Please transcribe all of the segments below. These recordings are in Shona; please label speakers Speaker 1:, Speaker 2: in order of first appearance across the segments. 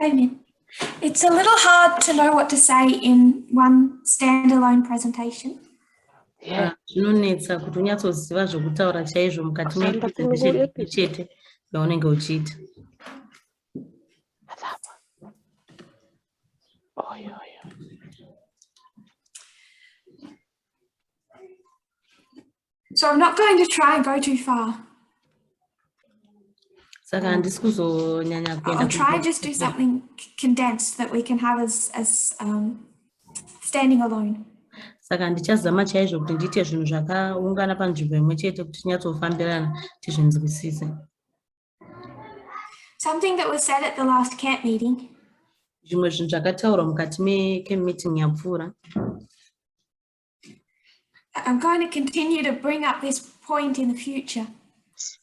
Speaker 1: Amen. It's a little hard to know what to say in one standalone presentation.
Speaker 2: Zvinonetsa kuti unyatsoziva zvokutaura chaizvo mukati mepresentation chete yaunenge uchiita.
Speaker 1: So I'm not going to try and go too far.
Speaker 2: Saka handisi kuzonyanya kuenda.
Speaker 1: I'll try and just do something condensed that we can have as standing alone.
Speaker 2: Saka ndichazama chaizvo kuti ndiite zvinhu zvakaungana panzvimbo imwe chete kuti tinyatsofambirana tizvinzwisise.
Speaker 1: Something that was said at the last camp meeting.
Speaker 2: Zvimwe zvinhu zvakataurwa mukati mecamp meeting yapfuura.
Speaker 1: I'm going to continue to bring up this point in the future.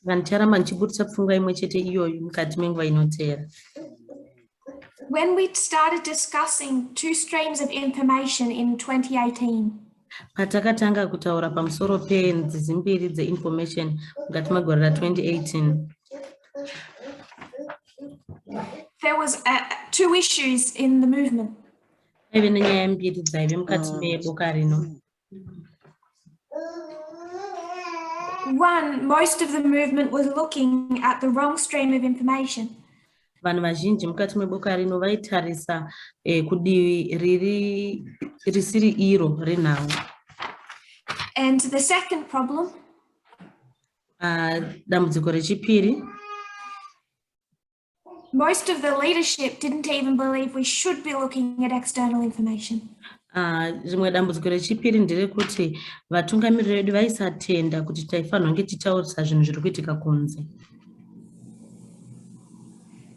Speaker 2: Ndicharamba ndichibudisa pfungwa imwe chete iyoyo mukati menguva inotevera.
Speaker 1: When we started discussing two streams of information in 2018.
Speaker 2: Patakatanga kutaura pamusoro penzizi mbiri dzeinformation mukati megore ra 2018.
Speaker 1: There was two issues in the movement.
Speaker 2: Paive nenyaya mbiri dzaive mukati meboka rino.
Speaker 1: One, most of the movement was looking at the wrong stream of information.
Speaker 2: Vanhu vazhinji mukati meboka rino vaitarisa kudivi risiri iro renhau.
Speaker 1: And the second problem,
Speaker 2: dambudziko rechipiri,
Speaker 1: most of the leadership didn't even believe we should be looking at external information.
Speaker 2: Rimwe dambudziko rechipiri nderekuti vatungamiriri vedu vaisatenda kuti taifanirwa kunge tichitaurisa zvinhu zviri kuitika kunze.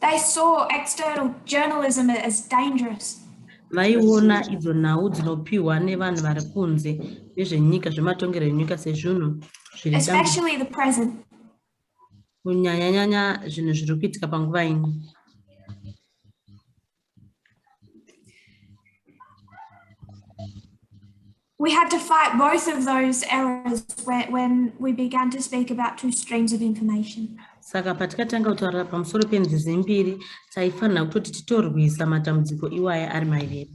Speaker 1: They saw external journalism as dangerous.
Speaker 2: Vaiona idzo nhau dzinopiwa nevanhu vari kunze vezvenyika zvematongero enyika sezvinhu zviri
Speaker 1: especially the present.
Speaker 2: Kunyanya zvinhu zviri kuitika panguva ino.
Speaker 1: We had to fight both of those errors when we began to speak about two streams of information.
Speaker 2: Saka patikatanga kutaura pamusoro penzizi mbiri taifanira kutoti titorwisa matambudziko iwaya ari mairi.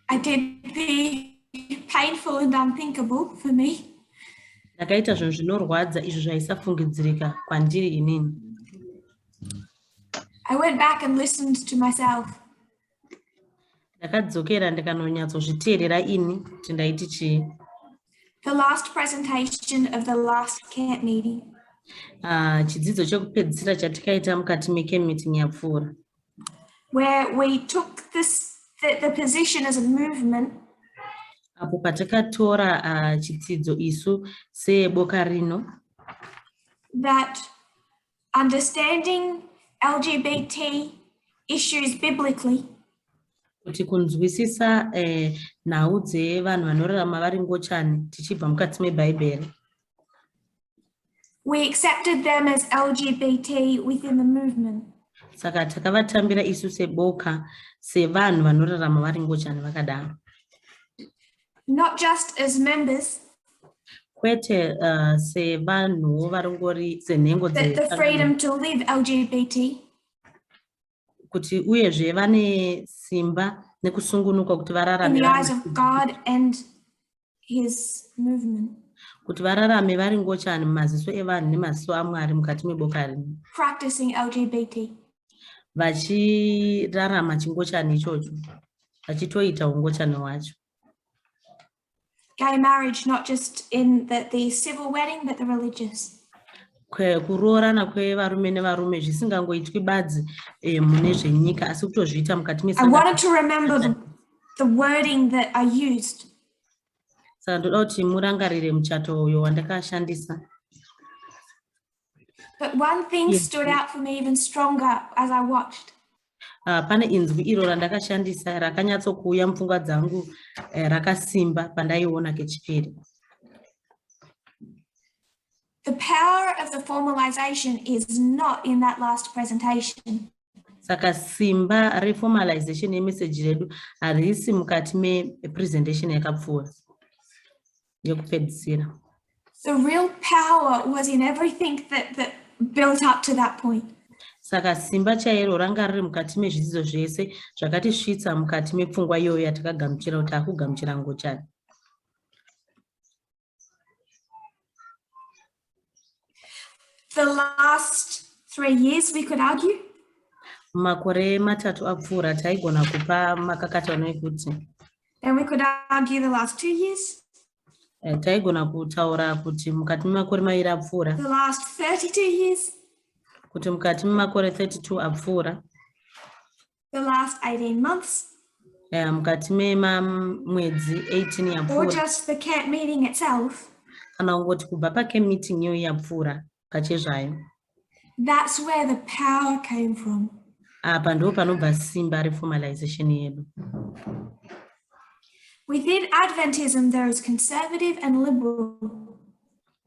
Speaker 1: I did the painful and unthinkable for me.
Speaker 2: Ndakaita zvinhu zvinorwadza izvo zvaisafungidzirika kwandiri inini.
Speaker 1: I went back and listened to myself.
Speaker 2: Ndakadzokera ndikanonyatsozviteerera ini kuti ndaiti chii.
Speaker 1: The last presentation of the last camp meeting.
Speaker 2: Chidzidzo chekupedzisira chatikaita mukati mecamp meeting yapfuura.
Speaker 1: Where we took the position as a movement.
Speaker 2: Apo patakatora chidzidzo isu seboka rino.
Speaker 1: That understanding LGBT issues biblically.
Speaker 2: Kuti kunzwisisa nhau dzevanhu vanorarama vari ngochani tichibva mukati mebhaibheri.
Speaker 1: We accepted them as LGBT within the movement.
Speaker 2: Saka takavatambira isu seboka sevanhu vanorarama vari ngochani vakadaro.
Speaker 1: Not just as members.
Speaker 2: Kwete sevanhu vari ngori senhengo
Speaker 1: the freedom to live LGBT.
Speaker 2: Kuti uyezve vane simba nekusungunuka kuti vararame
Speaker 1: in the eyes of God and his movement.
Speaker 2: Kuti vararame vari ngochani mumaziso evanhu nemaziso aMwari mukati meboka rino.
Speaker 1: Practicing LGBT.
Speaker 2: Vachirarama chingochani ichocho. Vachitoita ungochani hwacho.
Speaker 1: Gay marriage, not just in the civil wedding, but the religious.
Speaker 2: Kuroorana kwevarume nevarume zvisingangoitwi badzi mune zvenyika asi kutozviita mukati
Speaker 1: I wanted to remember the wording that I used.
Speaker 2: Saka ndoda kuti murangarire muchato uyo wandakashandisa.
Speaker 1: But one thing stood out for me even stronger as I watched.
Speaker 2: Pane inzwi iro randakashandisa rakanyatsokuuya mupfungwa dzangu rakasimba pandaiona kechipiri.
Speaker 1: The power of the formalization is not in that last presentation.
Speaker 2: Saka simba reformalization yemessage redu harisi mukati mepresentation yakapfuura yokupedzisira.
Speaker 1: The real power was in everything that built up to that point.
Speaker 2: Saka simba chairo ranga riri mukati mezvidzidzo zvese zvakatisvitsa mukati mepfungwa iyoyo yatakagamuchira kuti akugamuchira ngochari.
Speaker 1: The last 3 years, we could argue.
Speaker 2: Makore matatu apfuura taigona kupa makakatanoi kuti.
Speaker 1: And we could argue the last 2 years.
Speaker 2: Taigona kutaura kuti mukati memakore mairi apfuura.
Speaker 1: The last 32 years.
Speaker 2: Kuti mukati memakore 32 apfuura.
Speaker 1: The last 18 months.
Speaker 2: Mukati memamwedzi 18 yapfuura.
Speaker 1: Or just the camp meeting itself.
Speaker 2: Kana ungoti kubva pacamp meeting iyo yapfuura pachezvayo.
Speaker 1: That's where the power came from.
Speaker 2: Apa ndo panobva simba reformalization yedu.
Speaker 1: Within Adventism, there is conservative and liberal.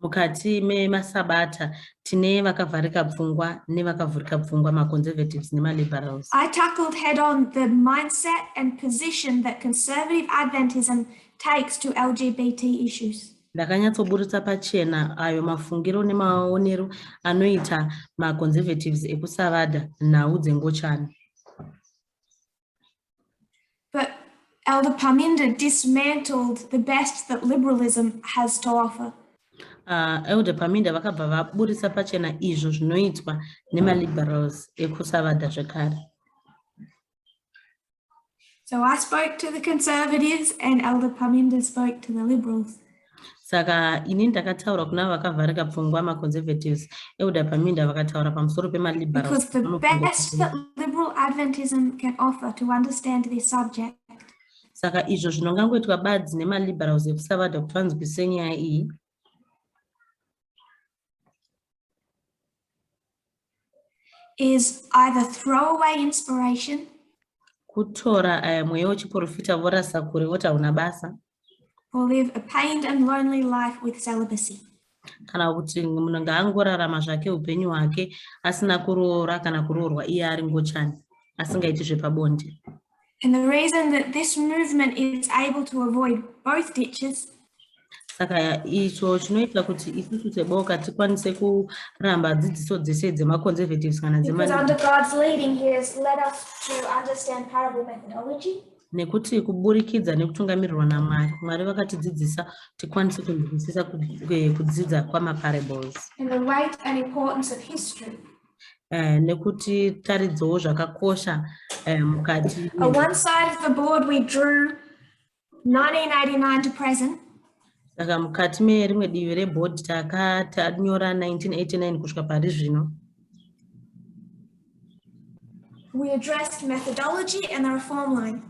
Speaker 2: Mukati memasabata tine vakavharika pfungwa nevakavhurika pfungwa, ma-conservatives nema-liberals.
Speaker 1: I tackled head on the mindset and position that conservative Adventism takes to LGBT issues.
Speaker 2: Ndakanyatsoburitsa pachena ayo mafungiro nemaonero anoita ma-conservatives ekusavada nhau dzengochana.
Speaker 1: But Elder Paminda dismantled the best that liberalism has to offer.
Speaker 2: Elder Paminda vakabva vaburitsa pachena izvo zvinoitwa nema-liberals ekusavada zvekare.
Speaker 1: So I spoke to the conservatives and Elder Paminda spoke to the liberals.
Speaker 2: Saka ini ndakataura kuna vakavharika pfungwa ma-conservatives, Elder Paminda vakataura pamusoro pema-liberals.
Speaker 1: Because the best that liberal Adventism can offer to understand this subject.
Speaker 2: Saka izvo zvinongangoitwa badzi nema-liberals ekusavada kuti vanzwisise nyaya iyi.
Speaker 1: Is either throwaway inspiration.
Speaker 2: Kutora mweya wechiprofita vorasa kure voti hauna basa.
Speaker 1: Or live a pained and lonely life with celibacy.
Speaker 2: Kana kuti munhu ngaangorarama zvake upenyu hwake asina kuroora kana kuroorwa iye ari ngochani asingaiti zvepabonde.
Speaker 1: And the reason that this movement is able to avoid both ditches.
Speaker 2: Saka icho chinoita kuti isusu seboka tikwanise kuramba dzidziso dzese dzema-conservatives kana
Speaker 1: Because under God's leading, He has led us to understand parable methodology.
Speaker 2: Nekuti kuburikidza nekutungamirirwa naMwari, Mwari vakatidzidzisa tikwanise kunzwisisa kudzidza kwama-parables.
Speaker 1: And the weight and importance of history.
Speaker 2: Nekuti taridzowo zvakakosha mukati.
Speaker 1: On one side of the board we drew 1989 to present.
Speaker 2: Saka mukati merimwe divi reboard takanyora 1989 kusvika pari zvino.
Speaker 1: We addressed methodology and the reform line.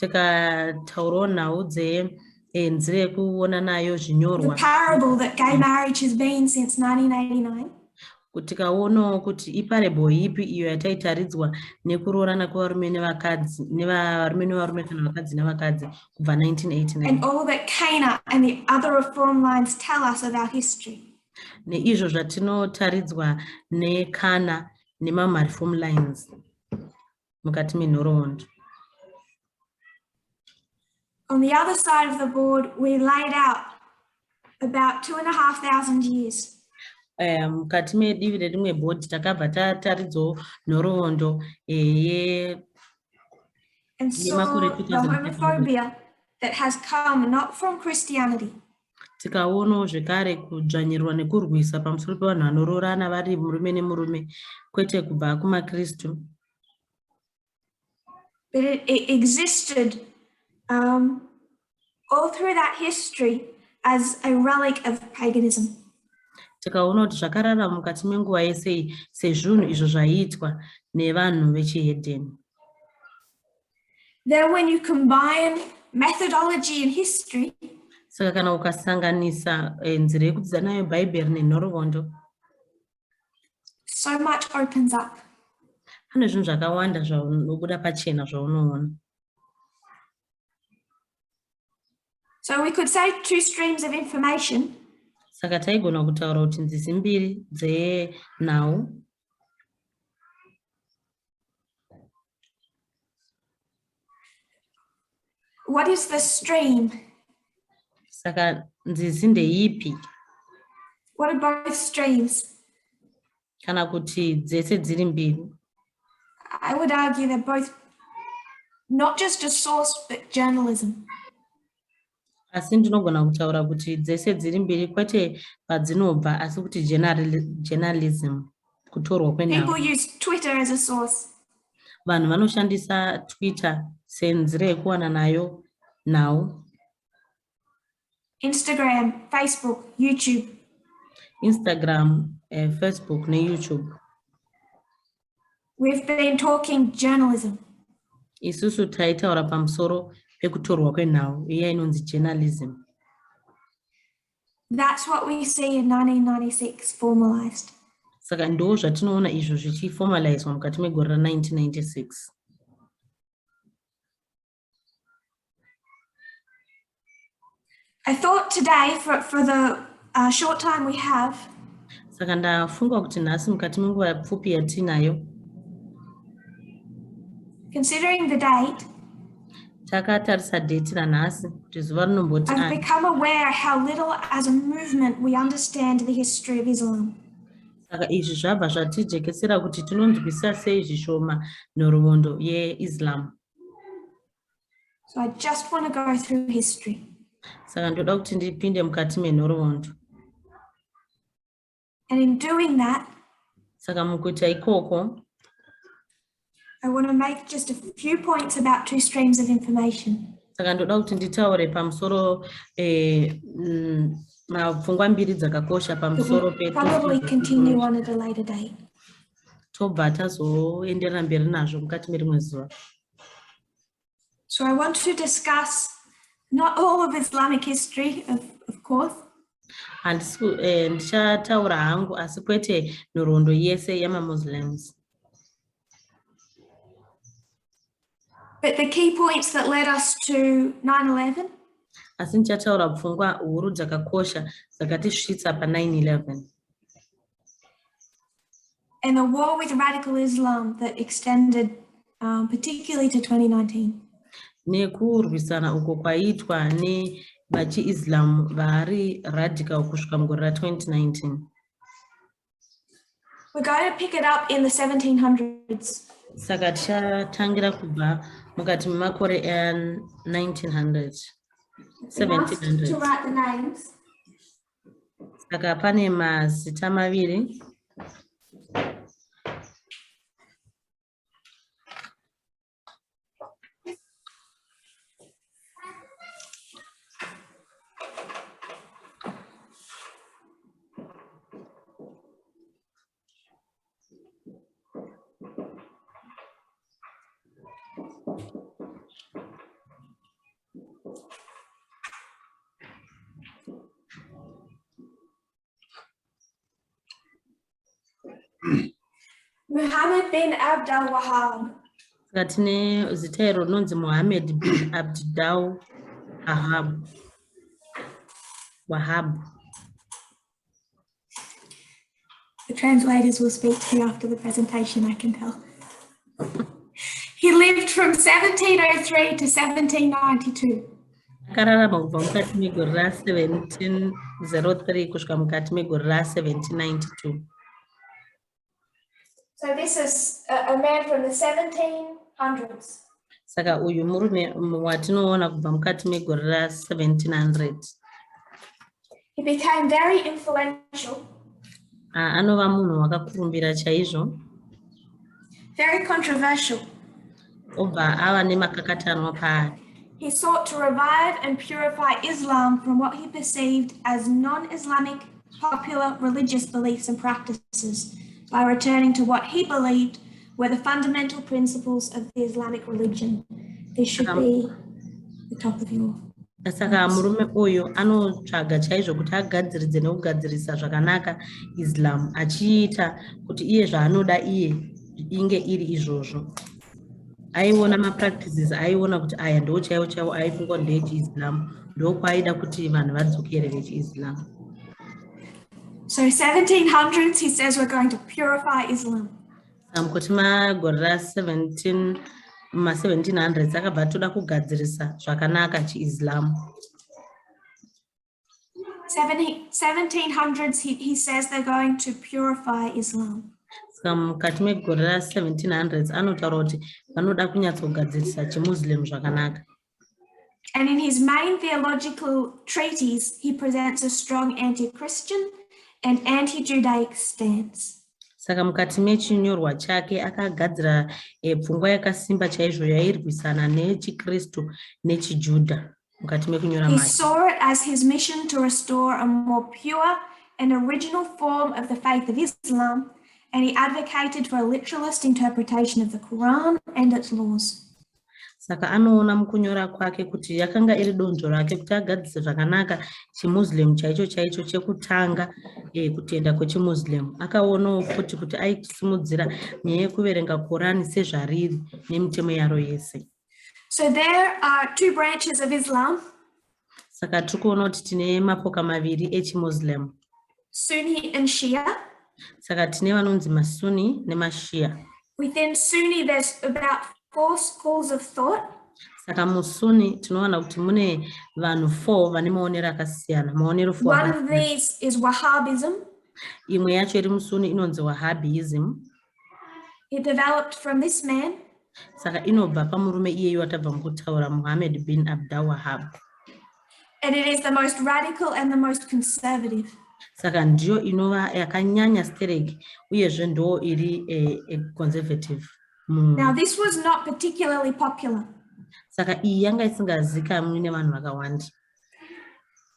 Speaker 2: Takataurawo nhau dzenzira yekuona nayo zvinyorwa.
Speaker 1: The parable that gay marriage has been since 1989.
Speaker 2: Tikaonawo kuti iparable ipi iyo yataitaridzwa nekuroorana kwevarume nevakadzi, nevarume nevarume kana vakadzi nevakadzi kubva 1989.
Speaker 1: And all that Cana and the other reform lines tell us about history.
Speaker 2: Neizvo zvatinotaridzwa neKana nemama-reform lines mukati menhoroondo.
Speaker 1: On the other side of the board, we laid out about 2,500 years.
Speaker 2: Mukati medivi rerimwe board takabva tataridzawo nhoroondo
Speaker 1: and saw the homophobia that has come not from Christianity.
Speaker 2: Tikaonawo zvekare kudzvanyirwa nekurwisa pamusoro pevanhu vanoroorana vari murume nemurume kwete kubva kumaKristu.
Speaker 1: But it existed all through that history as a relic of paganism.
Speaker 2: Tikaona kuti zvakarara mukati menguva yese sezvinhu izvo zvaiitwa nevanhu vechihedheni.
Speaker 1: Then when you combine methodology and history,
Speaker 2: saka kana ukasanganisa nzira yekudzidza nayo bhaibheri nenhoroondo,
Speaker 1: so much opens up.
Speaker 2: Pane zvinhu zvakawanda zvaunobuda pachena zvaunoona.
Speaker 1: So we could say 2 streams of information.
Speaker 2: Saka taigona kutaura kuti nzizi mbiri dzenhau.
Speaker 1: What is the stream?
Speaker 2: Saka nzizi ndeipi?
Speaker 1: What are both streams?
Speaker 2: kana kuti dzese dziri mbiri.
Speaker 1: I would argue they're both not just a source, but journalism.
Speaker 2: Asi ndinogona kutaura kuti dzese dziri mbiri kwete padzinobva asi kuti journalism, kutorwa kwenhau.
Speaker 1: People use Twitter as a source.
Speaker 2: Vanhu vanoshandisa Twitter senzira yekuwana nayo nhau.
Speaker 1: Instagram, Facebook, YouTube.
Speaker 2: Instagram, Facebook ne YouTube.
Speaker 1: We've been talking journalism.
Speaker 2: Isusu taitaura pamusoro pekutorwa kwenhau, iya inonzi journalism.
Speaker 1: That's what we see in 1996 formalized.
Speaker 2: Saka ndo zvatinoona izvo zvichiformalizwa mukati megore ra 1996.
Speaker 1: I thought today, for the short time we have,
Speaker 2: Saka ndafunga kuti nhasi mukati menguva pfupi yatinayo,
Speaker 1: considering the date,
Speaker 2: takatarisa date ranhasi kuti zuva rinomboti
Speaker 1: I've become aware how little as a movement we understand the history of Islam.
Speaker 2: Saka izvi zvabva zvatijekesera kuti tinonzwisisa sei zvishoma nhoroondo yeIslam.
Speaker 1: So I just want to go through history.
Speaker 2: Saka ndoda kuti ndipinde mukati menhoroondo.
Speaker 1: And in doing that,
Speaker 2: Saka mukuita ikoko,
Speaker 1: I want to make just a few points about two streams of information.
Speaker 2: Saka ndoda kuti nditaure pamusoro mapfungwa mbiri dzakakosha pamusoro
Speaker 1: Probably continue on at a later date.
Speaker 2: tobva tazoenderera mberi nazvo mukati merimwe zuva.
Speaker 1: So I want to discuss not all of Islamic history, of course,
Speaker 2: Ndichataura hangu asi kwete nhoroondo yese yamaMuslims,
Speaker 1: but the key points that led us to 9/11.
Speaker 2: asi ndichataura pfungwa huru dzakakosha dzakatisvitsa pa9/11
Speaker 1: and the war with radical Islam that extended particularly to 2019.
Speaker 2: nekurwisana uko kwaitwa nevachiIslam vari radical kusvika mugore ra2019.
Speaker 1: We're going to pick it up in the 1700s.
Speaker 2: Saka tichatangira kubva mukati memakore e1900,
Speaker 1: To
Speaker 2: 1700.
Speaker 1: write the names.
Speaker 2: Saka pane mazita maviri.
Speaker 1: Muhammad bin Abd al-Wahhab.
Speaker 2: Saka tine zita iro rinonzi Muhammad bin Abd al-Wahhab.
Speaker 1: The translators will speak to you after the presentation, I can tell. He lived from 1703 to 1792.
Speaker 2: Akararama kubva mukati megore ra1703 kusvika mukati megore ra1792.
Speaker 1: So this is a man from the 1700s.
Speaker 2: Saka uyu murume watinoona kubva mukati megore ra1700.
Speaker 1: He became very influential,
Speaker 2: Anova munhu wakakurumbira chaizvo,
Speaker 1: very controversial.
Speaker 2: obva ava nemakakatanwa paari.
Speaker 1: He sought to revive and purify Islam from what he perceived as non-Islamic popular religious beliefs and practices by returning to what he believed were the fundamental principles of the Islamic religion. This should be the top of your...
Speaker 2: Saka murume uyu anotsvaga chaizvo kuti agadziridze nekugadzirisa zvakanaka Islam, achiita kuti iye zvaanoda iye inge iri izvozvo. Aiona mapractices, aiona kuti aya ndo chaiwo chaiwo aifunga ndechiIslam, ndokwaida kuti vanhu vadzokere vechiIslam.
Speaker 1: So 1700s, he says we're going to purify Islam.
Speaker 2: Mukati magore ma1700s akabva toda kugadzirisa zvakanaka chiIslam.
Speaker 1: 1700s, he says they're going to purify Islam.
Speaker 2: mukati megore ra1700s anotaura kuti vanoda kunyatsogadzirisa chimuslim zvakanaka.
Speaker 1: And in his main theological treatise, he presents a strong anti-Christian and anti-Judaic stance.
Speaker 2: Saka mukati mechinyorwa chake akagadzira pfungwa yakasimba chaizvo yairwisana nechikristu nechijudha mukati mekunyora
Speaker 1: He
Speaker 2: make.
Speaker 1: saw it as his mission to restore a more pure and original form of the faith of Islam, and he advocated for a literalist interpretation of the Quran and its laws.
Speaker 2: Saka anoona mukunyora kwake kuti yakanga iri donzvo rake kuti agadzise zvakanaka chimuslim chaicho chaicho chekutanga kutenda kwechimuslim. Akaonawo futi kuti aisimudzira nyaya yekuverenga Qurani sezvariri nemitemo yaro yese.
Speaker 1: So there are two branches of Islam.
Speaker 2: Saka tikuona kuti tine mapoka maviri echimuslim,
Speaker 1: Sunni and Shia.
Speaker 2: Saka tine vanonzi maSunni nemashia.
Speaker 1: Within Sunni, there's about 4 schools of thought.
Speaker 2: Saka muSunni tinoona kuti mune vanhu 4 vane maonero akasiyana, maonero 4.
Speaker 1: One of these is Wahhabism.
Speaker 2: Imwe yacho iri muSunni inonzi Wahhabism.
Speaker 1: It developed from this man.
Speaker 2: Saka inobva pamurume iyeyo atabva mukutaura Muhammad bin Abdul Wahhab.
Speaker 1: And it is the most radical and the most conservative.
Speaker 2: Saka ndiyo inova yakanyanya stereki uyezve ndo iri conservative.
Speaker 1: Now this was not particularly popular.
Speaker 2: Saka iyi yanga isingazikamwi nevanhu vakawanda.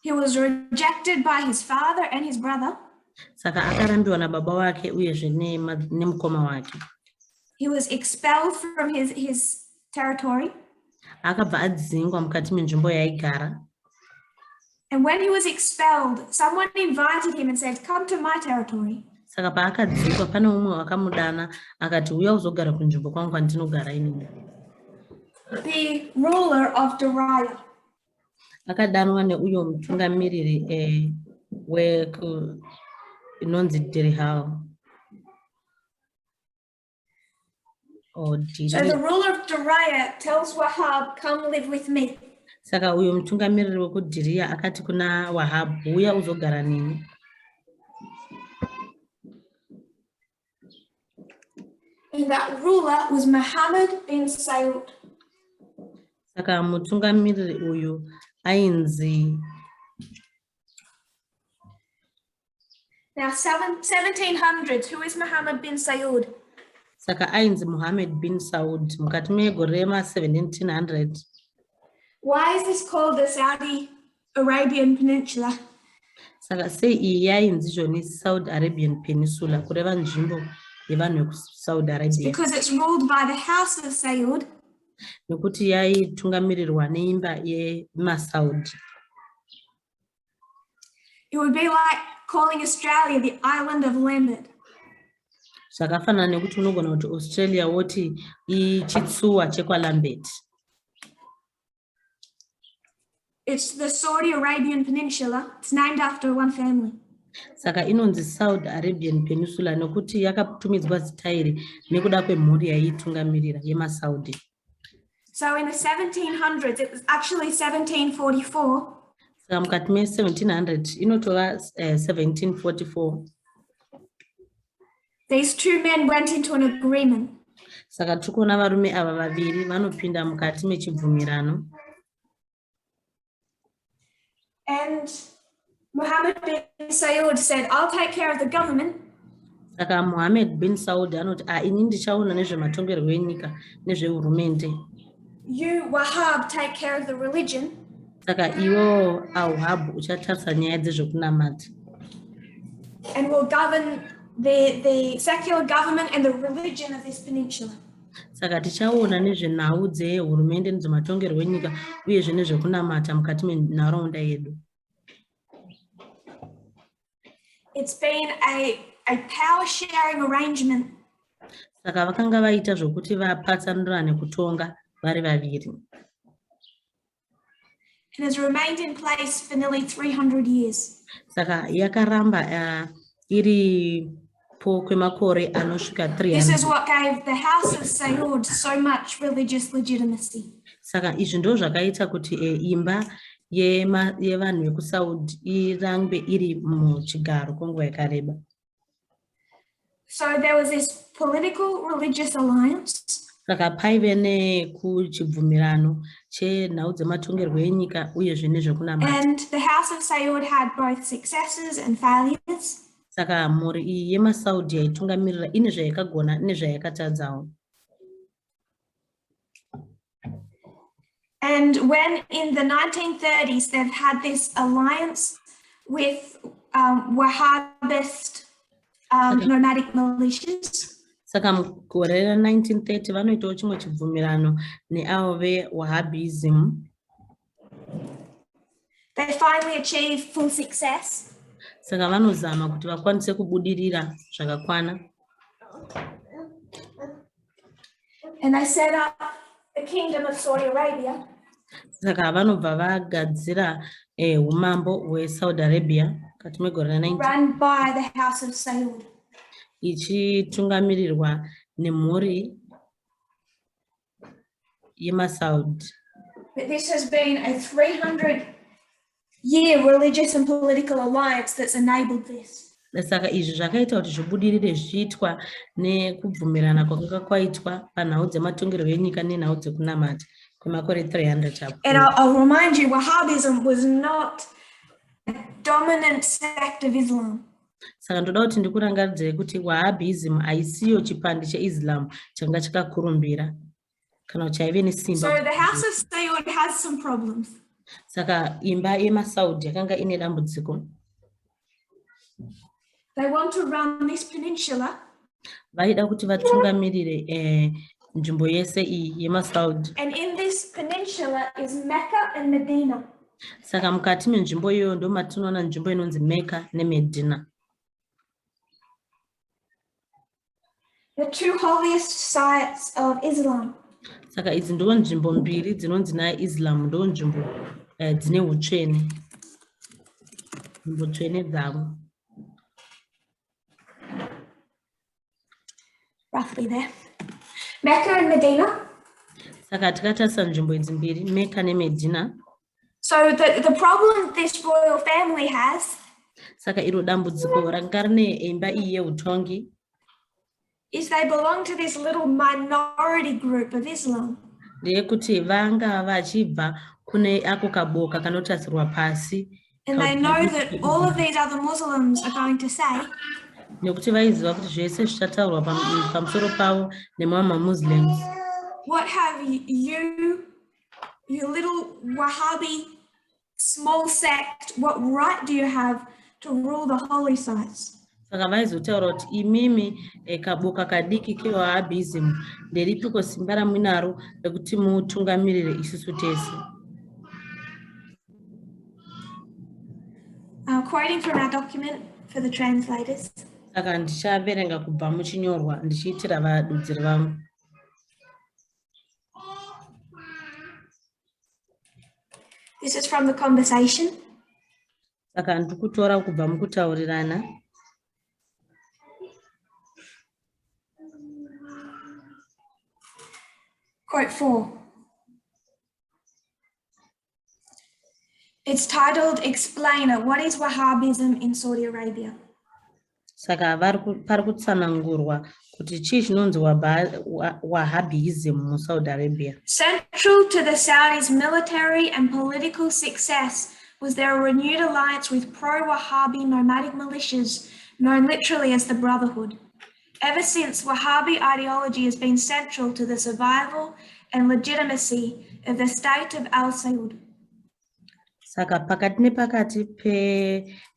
Speaker 1: He was rejected by his father and his brother.
Speaker 2: Saka akarambiwa nababa wake uyezve nemukoma wake.
Speaker 1: He was expelled from his territory.
Speaker 2: Akabva adzingwa mukati menzvimbo yaigara.
Speaker 1: And when he was expelled, someone invited him and said, "Come to my territory."
Speaker 2: Saka paakadzikwa pane umwe wakamudana akati uya uzogara kunzvimbo kwangu kwandinogara inini.
Speaker 1: The ruler of Daria.
Speaker 2: Akadanwa neuyo mutungamiriri inonzi Dirihal.
Speaker 1: So the ruler of Daria tells Wahhab, "Come live with me."
Speaker 2: Saka uyo mutungamiriri wekuDhiria akati kuna Wahhab, uya uzogara nini.
Speaker 1: And that ruler was Muhammad bin Saud.
Speaker 2: Saka mutungamiriri uyu ainzi.
Speaker 1: Now 1700s, who is Muhammad bin Saud?
Speaker 2: Saka ainzi Muhammad bin Saud mukati megore ma1700.
Speaker 1: Why is this called the Saudi Arabian Peninsula?
Speaker 2: Saka sei iyi yainzi zvoni Saudi Arabian Peninsula kureva nzvimbo yevanhu vekuSaudi Arabia.
Speaker 1: Because it's ruled by the house of Saud.
Speaker 2: Nekuti yaitungamirirwa neimba yemaSaudi.
Speaker 1: It would be like calling Australia the island of Lambert.
Speaker 2: Zvakafanana nekuti unogona kuti Australia woti ichitsuwa chekwaLambert.
Speaker 1: It's the Saudi Arabian Peninsula. It's named after one family.
Speaker 2: Saka inonzi Saudi Arabian Peninsula nekuti yakatumidzwa zita iri nekuda kwemhuri yaitungamirira yemaSaudi.
Speaker 1: So in the 1700s, it was actually 1744.
Speaker 2: Saka mukati me1700 inotova 1744.
Speaker 1: These two men went into an agreement.
Speaker 2: Saka tikuona varume ava vaviri vanopinda mukati mechibvumirano.
Speaker 1: And Muhammad bin Saud said, "I'll take care of the government."
Speaker 2: Saka Muhammad bin Saud anoti ini ndichaona nezvematongerwo enyika nezvehurumende.
Speaker 1: You, Wahhab, take care of the religion.
Speaker 2: Saka iwo Wahhab uchatarisa nyaya dzezvekunamata.
Speaker 1: And will govern the secular government and the religion of this peninsula.
Speaker 2: Saka tichaona nezvenhau dzehurumende nedzematongerwo enyika uyezve nezvekunamata mukati menharaunda yedu.
Speaker 1: It's been a power sharing arrangement.
Speaker 2: Saka vakanga vaita zvokuti vapatsanurane kutonga vari vaviri.
Speaker 1: It has remained in place for nearly 300 years.
Speaker 2: Saka yakaramba iripo kwemakore anosvika 300.
Speaker 1: This is what gave the house of Saud so much religious legitimacy.
Speaker 2: Saka izvi ndo zvakaita kuti imba yevanhu vekuSaudi irambe iri muchigaro kwenguva yakareba.
Speaker 1: So there was this political religious alliance.
Speaker 2: Saka paive nekuchibvumirano chenhau dzematongerwo enyika uyezve nezvekunamata.
Speaker 1: And the House of Saud had both successes and failures.
Speaker 2: Saka mhuri iyi yemaSaudi yaitungamirira ine zvayakagona nezvayakatadzawo.
Speaker 1: And when in the 1930s they've had this alliance with Wahhabist nomadic militias.
Speaker 2: Saka mugore ra1930 vanoitawo chimwe chibvumirano neavo veWahhabism.
Speaker 1: They finally achieved full success.
Speaker 2: Saka vanozama kuti vakwanise kubudirira zvakakwana.
Speaker 1: And they set up the Kingdom of Saudi Arabia.
Speaker 2: Saka vanobva vagadzira umambo hweSaudi Arabia kati megore ra19
Speaker 1: run by the House of Saud.
Speaker 2: Ichitungamirirwa nemhuri yemaSaudi.
Speaker 1: But this has been a 300-year religious and political alliance that's enabled this.
Speaker 2: Saka izvi zvakaita kuti zvibudirire zvichiitwa nekubvumirana kwakanga kwaitwa panhau dzematongerwo enyika nenhau dzekunamata kwemakore 300
Speaker 1: And I'll remind you, Wahhabism was not a dominant sect of Islam.
Speaker 2: Saka ndoda kuti ndikurangaridzei kuti Wahhabism haisiyo chipande cheIslam changa chakakurumbira kana kuti chaive nesimba.
Speaker 1: So the House of Saud has some problems.
Speaker 2: Saka imba yemaSaudi yakanga ine dambudziko.
Speaker 1: They want to run this peninsula.
Speaker 2: Vaida kuti vatungamirire nzvimbo yese iyi yemaSaudi.
Speaker 1: And in this peninsula is Mecca and Medina.
Speaker 2: Saka mukati menzvimbo iyoyo ndo matinoona nzvimbo inonzi Mecca neMedina.
Speaker 1: The two holiest sites of Islam.
Speaker 2: Saka idzi ndo nzvimbo mbiri dzinonzi naIslam ndo nzvimbo dzine utsvene. Nzvimbo tsvene dzavo.
Speaker 1: Roughly there. Mecca and Medina.
Speaker 2: Saka tikatarisa nzvimbo idzi mbiri Mecca neMedina.
Speaker 1: So the problem this royal family has.
Speaker 2: Saka iro dambudziko ranga rine imba iyi yeutongi.
Speaker 1: Is they belong to this little minority group of Islam.
Speaker 2: Ndeyekuti vanga vachibva kune ako kaboka kanotarisirwa pasi.
Speaker 1: And they know that all of these other Muslims are going to say.
Speaker 2: Nekuti vaiziva kuti zvese zvichataurwa pamusoro pavo nemama Muslims.
Speaker 1: What have you little Wahhabi small sect, what right do you have to rule the holy sites?
Speaker 2: Saka vaizotaura kuti imimi kaboka kadiki keWahhabism nderipiko simba ramunaro rekuti mutungamirire isusu tese.
Speaker 1: Quoting from our document for the translators.
Speaker 2: Saka ndichaverenga kubva muchinyorwa ndichiitira vadudziri vangu.
Speaker 1: This is from the conversation.
Speaker 2: Saka ndikutora kubva mukutaurirana.
Speaker 1: Quote 4. It's titled Explainer, what is Wahhabism in Saudi Arabia?
Speaker 2: Saka pari kutsanangurwa kuti chii chinonzi Wahhabism muSaudi Arabia.
Speaker 1: Central to the Saudis' military and political success was their renewed alliance with pro-Wahhabi nomadic militias known literally as the Brotherhood. Ever since, Wahhabi ideology has been central to the survival and legitimacy of the state of Al-Saud.
Speaker 2: Saka pakati nepakati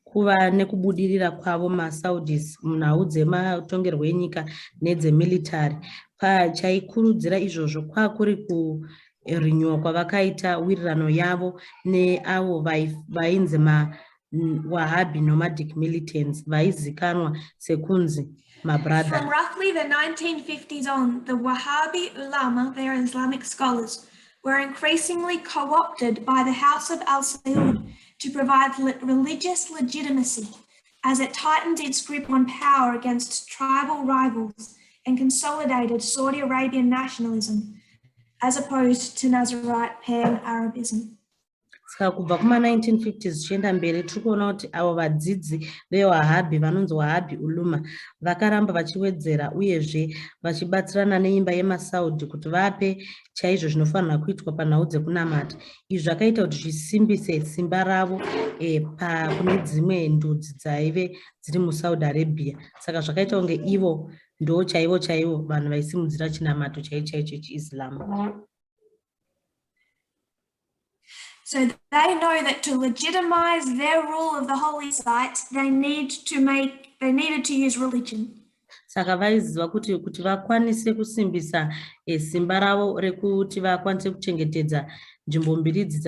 Speaker 2: kuva nekubudirira kwavo maSaudis munhau dzematongerwo enyika nedzemilitary chaikurudzira izvozvo kwakuri kurinyiwa kwavakaita wirirano yavo neavo vainzi Wahhabi nomadic militants vaizikanwa sekunzi mabrothers.
Speaker 1: From roughly the 1950s on, the Wahhabi ulama, they are Islamic scholars, were increasingly co-opted by the House of Al-Saud to provide religious legitimacy as it tightened its grip on power against tribal rivals and consolidated Saudi Arabian nationalism as opposed to Nazarite pan-Arabism.
Speaker 2: Saka kubva kuma-1950s zvichienda mberi tiri kuona kuti avo vadzidzi vewahhabhi vanonzi Wahhabi uluma vakaramba vachiwedzera uyezve vachibatsirana neimba yemasaudi kuti vape chaizvo zvinofanira kuitwa panhau dzekunamata. Izvi zvakaita kuti zvisimbise simba ravo kune dzimwe ndudzi dzaive dziri muSaudi Arabia. Saka zvakaita kunge ivo ndo chaivo vanhu vaisimudzira chinamato chaicho chechiIslam.
Speaker 1: So they know that to legitimize their rule of the holy site, they needed to use religion.
Speaker 2: Saka vaiziva kuti vakwanise kusimbisa simba ravo rekuti vakwanise kuchengetedza nzvimbo mbiri idzi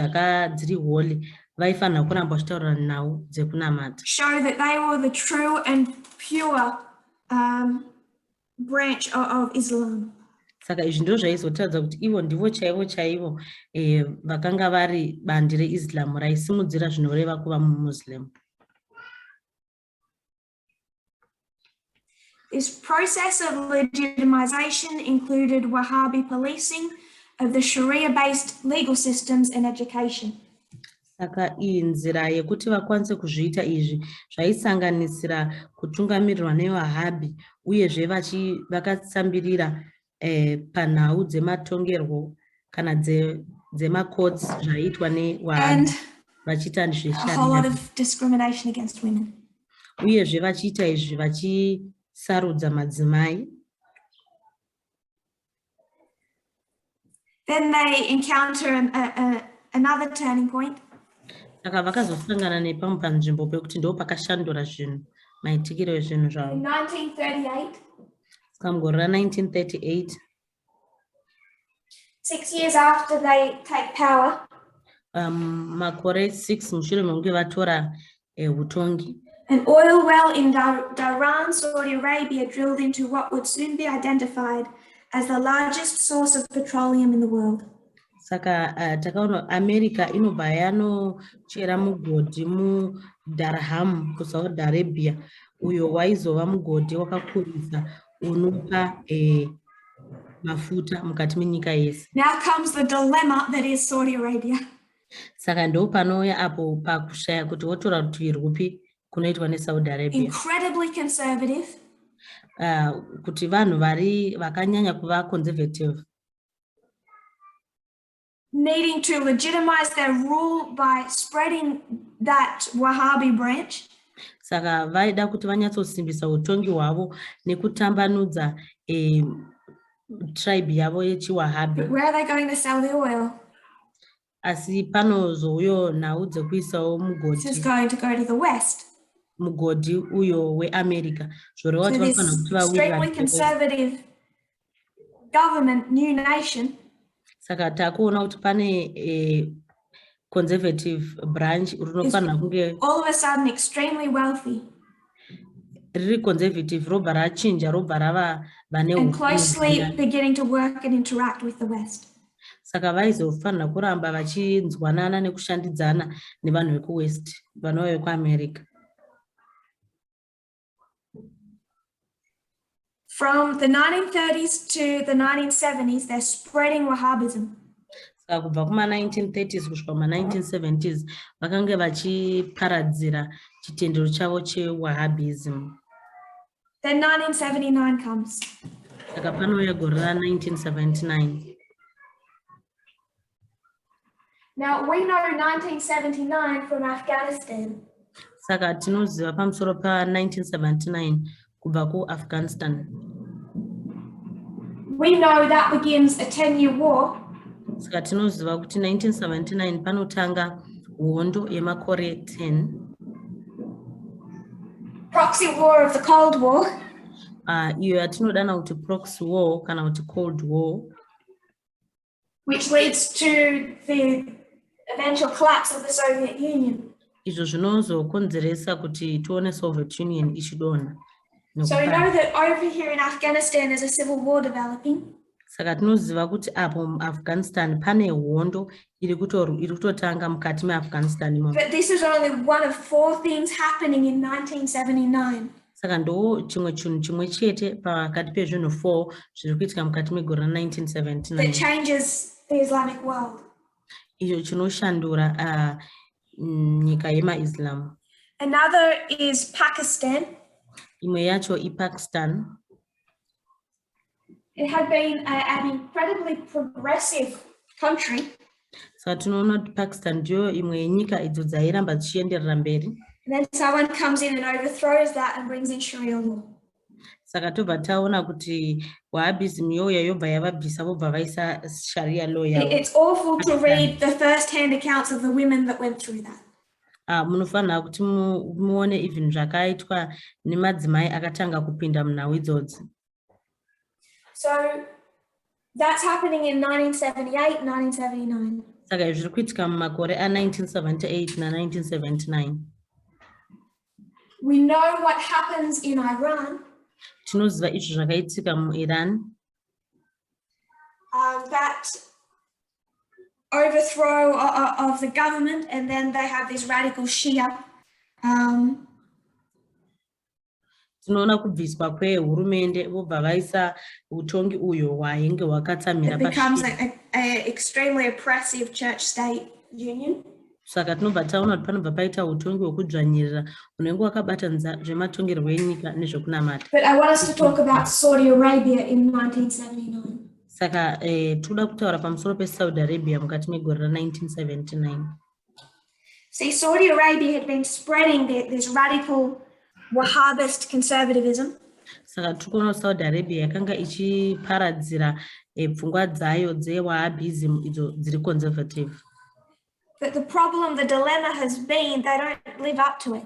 Speaker 2: dziri holy, vaifanira kuramba vachitaurira nhau dzekunamata.
Speaker 1: Show that they were the true and pure branch of Islam.
Speaker 2: Saka izvi ndizvo zvaizotaridza kuti ivo ndivo chaivo vakanga vari bandi reIslam raisimudzira zvinoreva kuva muMuslim.
Speaker 1: This process of legitimization included Wahhabi policing of the Sharia-based legal systems and education.
Speaker 2: Saka iyi nzira yekuti vakwanise kuzviita izvi zvaisanganisira kutungamirirwa neWahhabi uyezve vakatsambirira panhau dzematongerwo kana dzemacourts zvaiitwa neWahhabi vachiita
Speaker 1: a whole lot of discrimination against women.
Speaker 2: Uyezve vachiita izvi vachisarudza madzimai.
Speaker 1: Then they encounter another turning point.
Speaker 2: Saka vakazosangana nepamwe panzvimbo pekuti ndo pakashandura zvinhu maitikiro ezvinhu zvavo.
Speaker 1: In 1938.
Speaker 2: Mugore ra1938.
Speaker 1: 6 years after they take power.
Speaker 2: Makore 6 mushure mekunge vatora utongi.
Speaker 1: An oil well in Dhahran, Saudi Arabia, drilled into what would soon be identified as the largest source of petroleum in the world.
Speaker 2: Saka takaona America inobva yanochera mugodhi muDhahran kuSaudi Arabia uyo waizova mugodhi wakakurisa unopa mafuta mukati menyika yese.
Speaker 1: Now comes the dilemma that is Saudi Arabia.
Speaker 2: Saka ndo panouya apo pakushaya kuti wotora rutivi rwupi kunoitwa neSaudi Arabia.
Speaker 1: Incredibly conservative.
Speaker 2: Kuti vanhu vakanyanya kuva conservative.
Speaker 1: Needing to legitimize their rule by spreading that Wahhabi branch.
Speaker 2: Saka vaida kuti vanyatsosimbisa utongi hwavo nekutambanudza tribe yavo yechiWahhabi.
Speaker 1: Where are they going to sell their oil?
Speaker 2: Asi panozouyo nhau dzekuisawo mugodhi.
Speaker 1: This is going to go to the west.
Speaker 2: Mugodhi uyo weAmerica.
Speaker 1: So this extremely conservative government, new nation.
Speaker 2: Saka takuona kuti pane conservative branch rinofanira kunge
Speaker 1: all of a sudden extremely wealthy.
Speaker 2: Riri conservative robva rachinja robva rava vane
Speaker 1: and closely beginning to work and interact with the West.
Speaker 2: Saka vaizofanira kuramba vachinzwanana nekushandidzana nevanhu vekuWest, vanhu vekuAmerica.
Speaker 1: From the 1930s to the 1970s, they're spreading Wahhabism.
Speaker 2: Saka kubva kuma-1930s kusvika kuma-1970s vakange vachiparadzira chitendero chavo cheWahhabism.
Speaker 1: Then 1979 comes.
Speaker 2: Saka panouya gore ra1979.
Speaker 1: Now we know 1979 from Afghanistan.
Speaker 2: Saka tinoziva pamusoro pa1979 kubva kuAfghanistan.
Speaker 1: We know that begins a 10-year war.
Speaker 2: Saka tinoziva kuti 1979 panotanga hondo yemakore 10.
Speaker 1: Proxy war of the Cold War.
Speaker 2: Iyo yatinodana kuti proxy war kana kuti Cold War.
Speaker 1: Which leads to the eventual collapse of the Soviet Union.
Speaker 2: Izvo zvinozokonzeresa kuti tione Soviet Union ichidonha.
Speaker 1: So we know that over here in Afghanistan there's a civil war developing.
Speaker 2: Saka tinoziva kuti apo muAfghanistan pane hondo iri kutotanga mukati meAfghanistan.
Speaker 1: But this is only one of 4 things happening in 1979.
Speaker 2: Saka ndo chimwe chinhu chimwe chete pakati pezvinhu 4 zviri kuitika mukati megore ra1979.
Speaker 1: That changes the Islamic world.
Speaker 2: icho chinoshandura nyika yemaIslam.
Speaker 1: Another is Pakistan.
Speaker 2: Imwe yacho iPakistan.
Speaker 1: It had been an incredibly progressive country.
Speaker 2: Saka tinoona kuti Pakistan ndiyo imwe yenyika idzo dzairamba dzichienderera mberi.
Speaker 1: And then someone comes in and overthrows that and brings in Sharia law.
Speaker 2: Saka tobva taona kuti Wahhabism youya yobva yavabvisa vobva vaisa Sharia law yavo.
Speaker 1: It's awful to read the first-hand accounts of the women that went through that.
Speaker 2: Munofanira kuti muone even zvakaitwa nemadzimai akatanga kupinda munhau idzodzi.
Speaker 1: So that's happening in 1978, 1979.
Speaker 2: Saka izvi zviri kuitika mumakore a1978 na1979.
Speaker 1: We know what happens in Iran.
Speaker 2: Tinoziva izvo zvakaitika muIran.
Speaker 1: That overthrow of the government, and then they have this radical Shia.
Speaker 2: Tinoona kubviswa kwehurumende vobva vaisa utongi uyo hwainge hwakatsamira
Speaker 1: pashi. It becomes an extremely oppressive church-state union.
Speaker 2: Saka tinobva taona kuti panobva paita utongi hwekudzvanyirira unenge wakabatanidza zvematongerwo enyika nezvekunamata.
Speaker 1: But I want us to talk about Saudi Arabia in 1979.
Speaker 2: Saka toda kutaura pamusoro peSaudi Arabia mukati megore ra1979.
Speaker 1: See, Saudi Arabia had been spreading this radical Wahhabist conservatism.
Speaker 2: Saka tikuona Saudi Arabia yakanga ichiparadzira pfungwa dzayo dzeWahhabism idzo dziri conservative.
Speaker 1: But the problem, the dilemma has been they don't live up to it.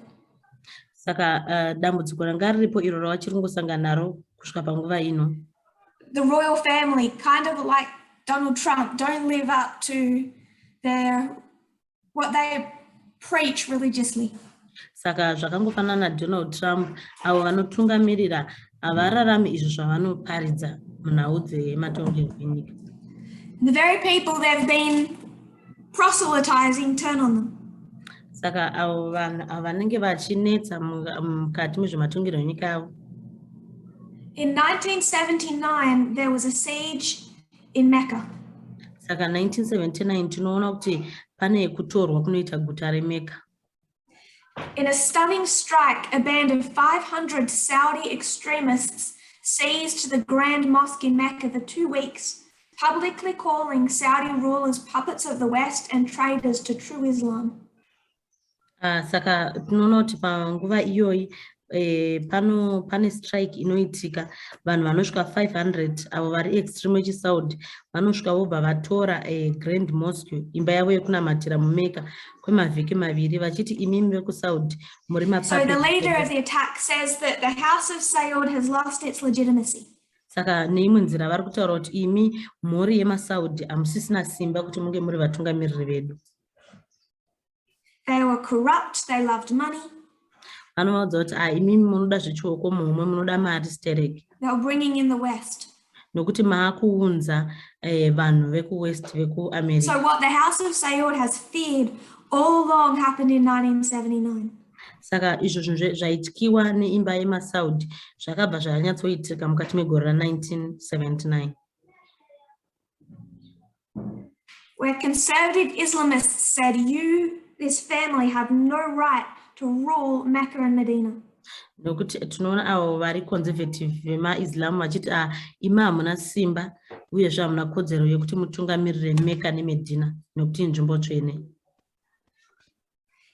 Speaker 2: Saka dambudziko ranga riripo iro ravachiri kungosangana naro kusvika panguva ino.
Speaker 1: The royal family, kind of like Donald Trump, don't live up to what they preach religiously.
Speaker 2: Saka zvakangofanana naDonald Trump, avo vanotungamirira havararami izvo zvavanoparidza munhau dzematongerwo enyika.
Speaker 1: The very people they've been proselytizing turn on them.
Speaker 2: Saka avo vanhu vanenge vachinetsa mukati mezvematongerwo enyika avo.
Speaker 1: In 1979, there was a siege in Mecca.
Speaker 2: Saka 1979 tinoona kuti pane kutorwa kunoita guta reMecca.
Speaker 1: In a stunning strike, a band of 500 Saudi extremists seized the Grand Mosque in Mecca for 2 weeks, publicly calling Saudi rulers puppets of the West and traitors to true Islam.
Speaker 2: Saka tinoona kuti panguva iyoyi pane strike inoitika, vanhu vanosvika 500 avo vari extreme vechiSaudi vanosvika vobva vatora Grand Mosque, imba yavo yekunamatira muMecca kwemavhiki maviri vachiti imimi vekuSaudi muri
Speaker 1: So the leader of the attack says that the house of Saud has lost its legitimacy.
Speaker 2: Saka neimwe nzira vari kutaura kuti imi mhuri yemaSaudi hamusisina simba kuti munge muri vatungamiriri vedu.
Speaker 1: They were corrupt, they loved money.
Speaker 2: Vanovaudza kuti imimi munoda zvechioko mumwe munoda mari stereki.
Speaker 1: They were bringing in the West.
Speaker 2: Nokuti maakuunza vanhu vekuWest vekuAmerica.
Speaker 1: So what the house of Saud has feared all along happened in 1979.
Speaker 2: Saka izvo zvinhu zvaityiwa neimba yemaSaudi zvakabva zvanyatsoitika mukati megore ra1979.
Speaker 1: Where conservative Islamists said, you, this family, have no right to rule Mecca and Medina.
Speaker 2: Nokuti tinoona avo vari conservative vemaIslam vachiti imi hamuna simba uyezve hamuna kodzero yekuti mutungamirire Mecca neMedina nokuti inzvimbo tsvene.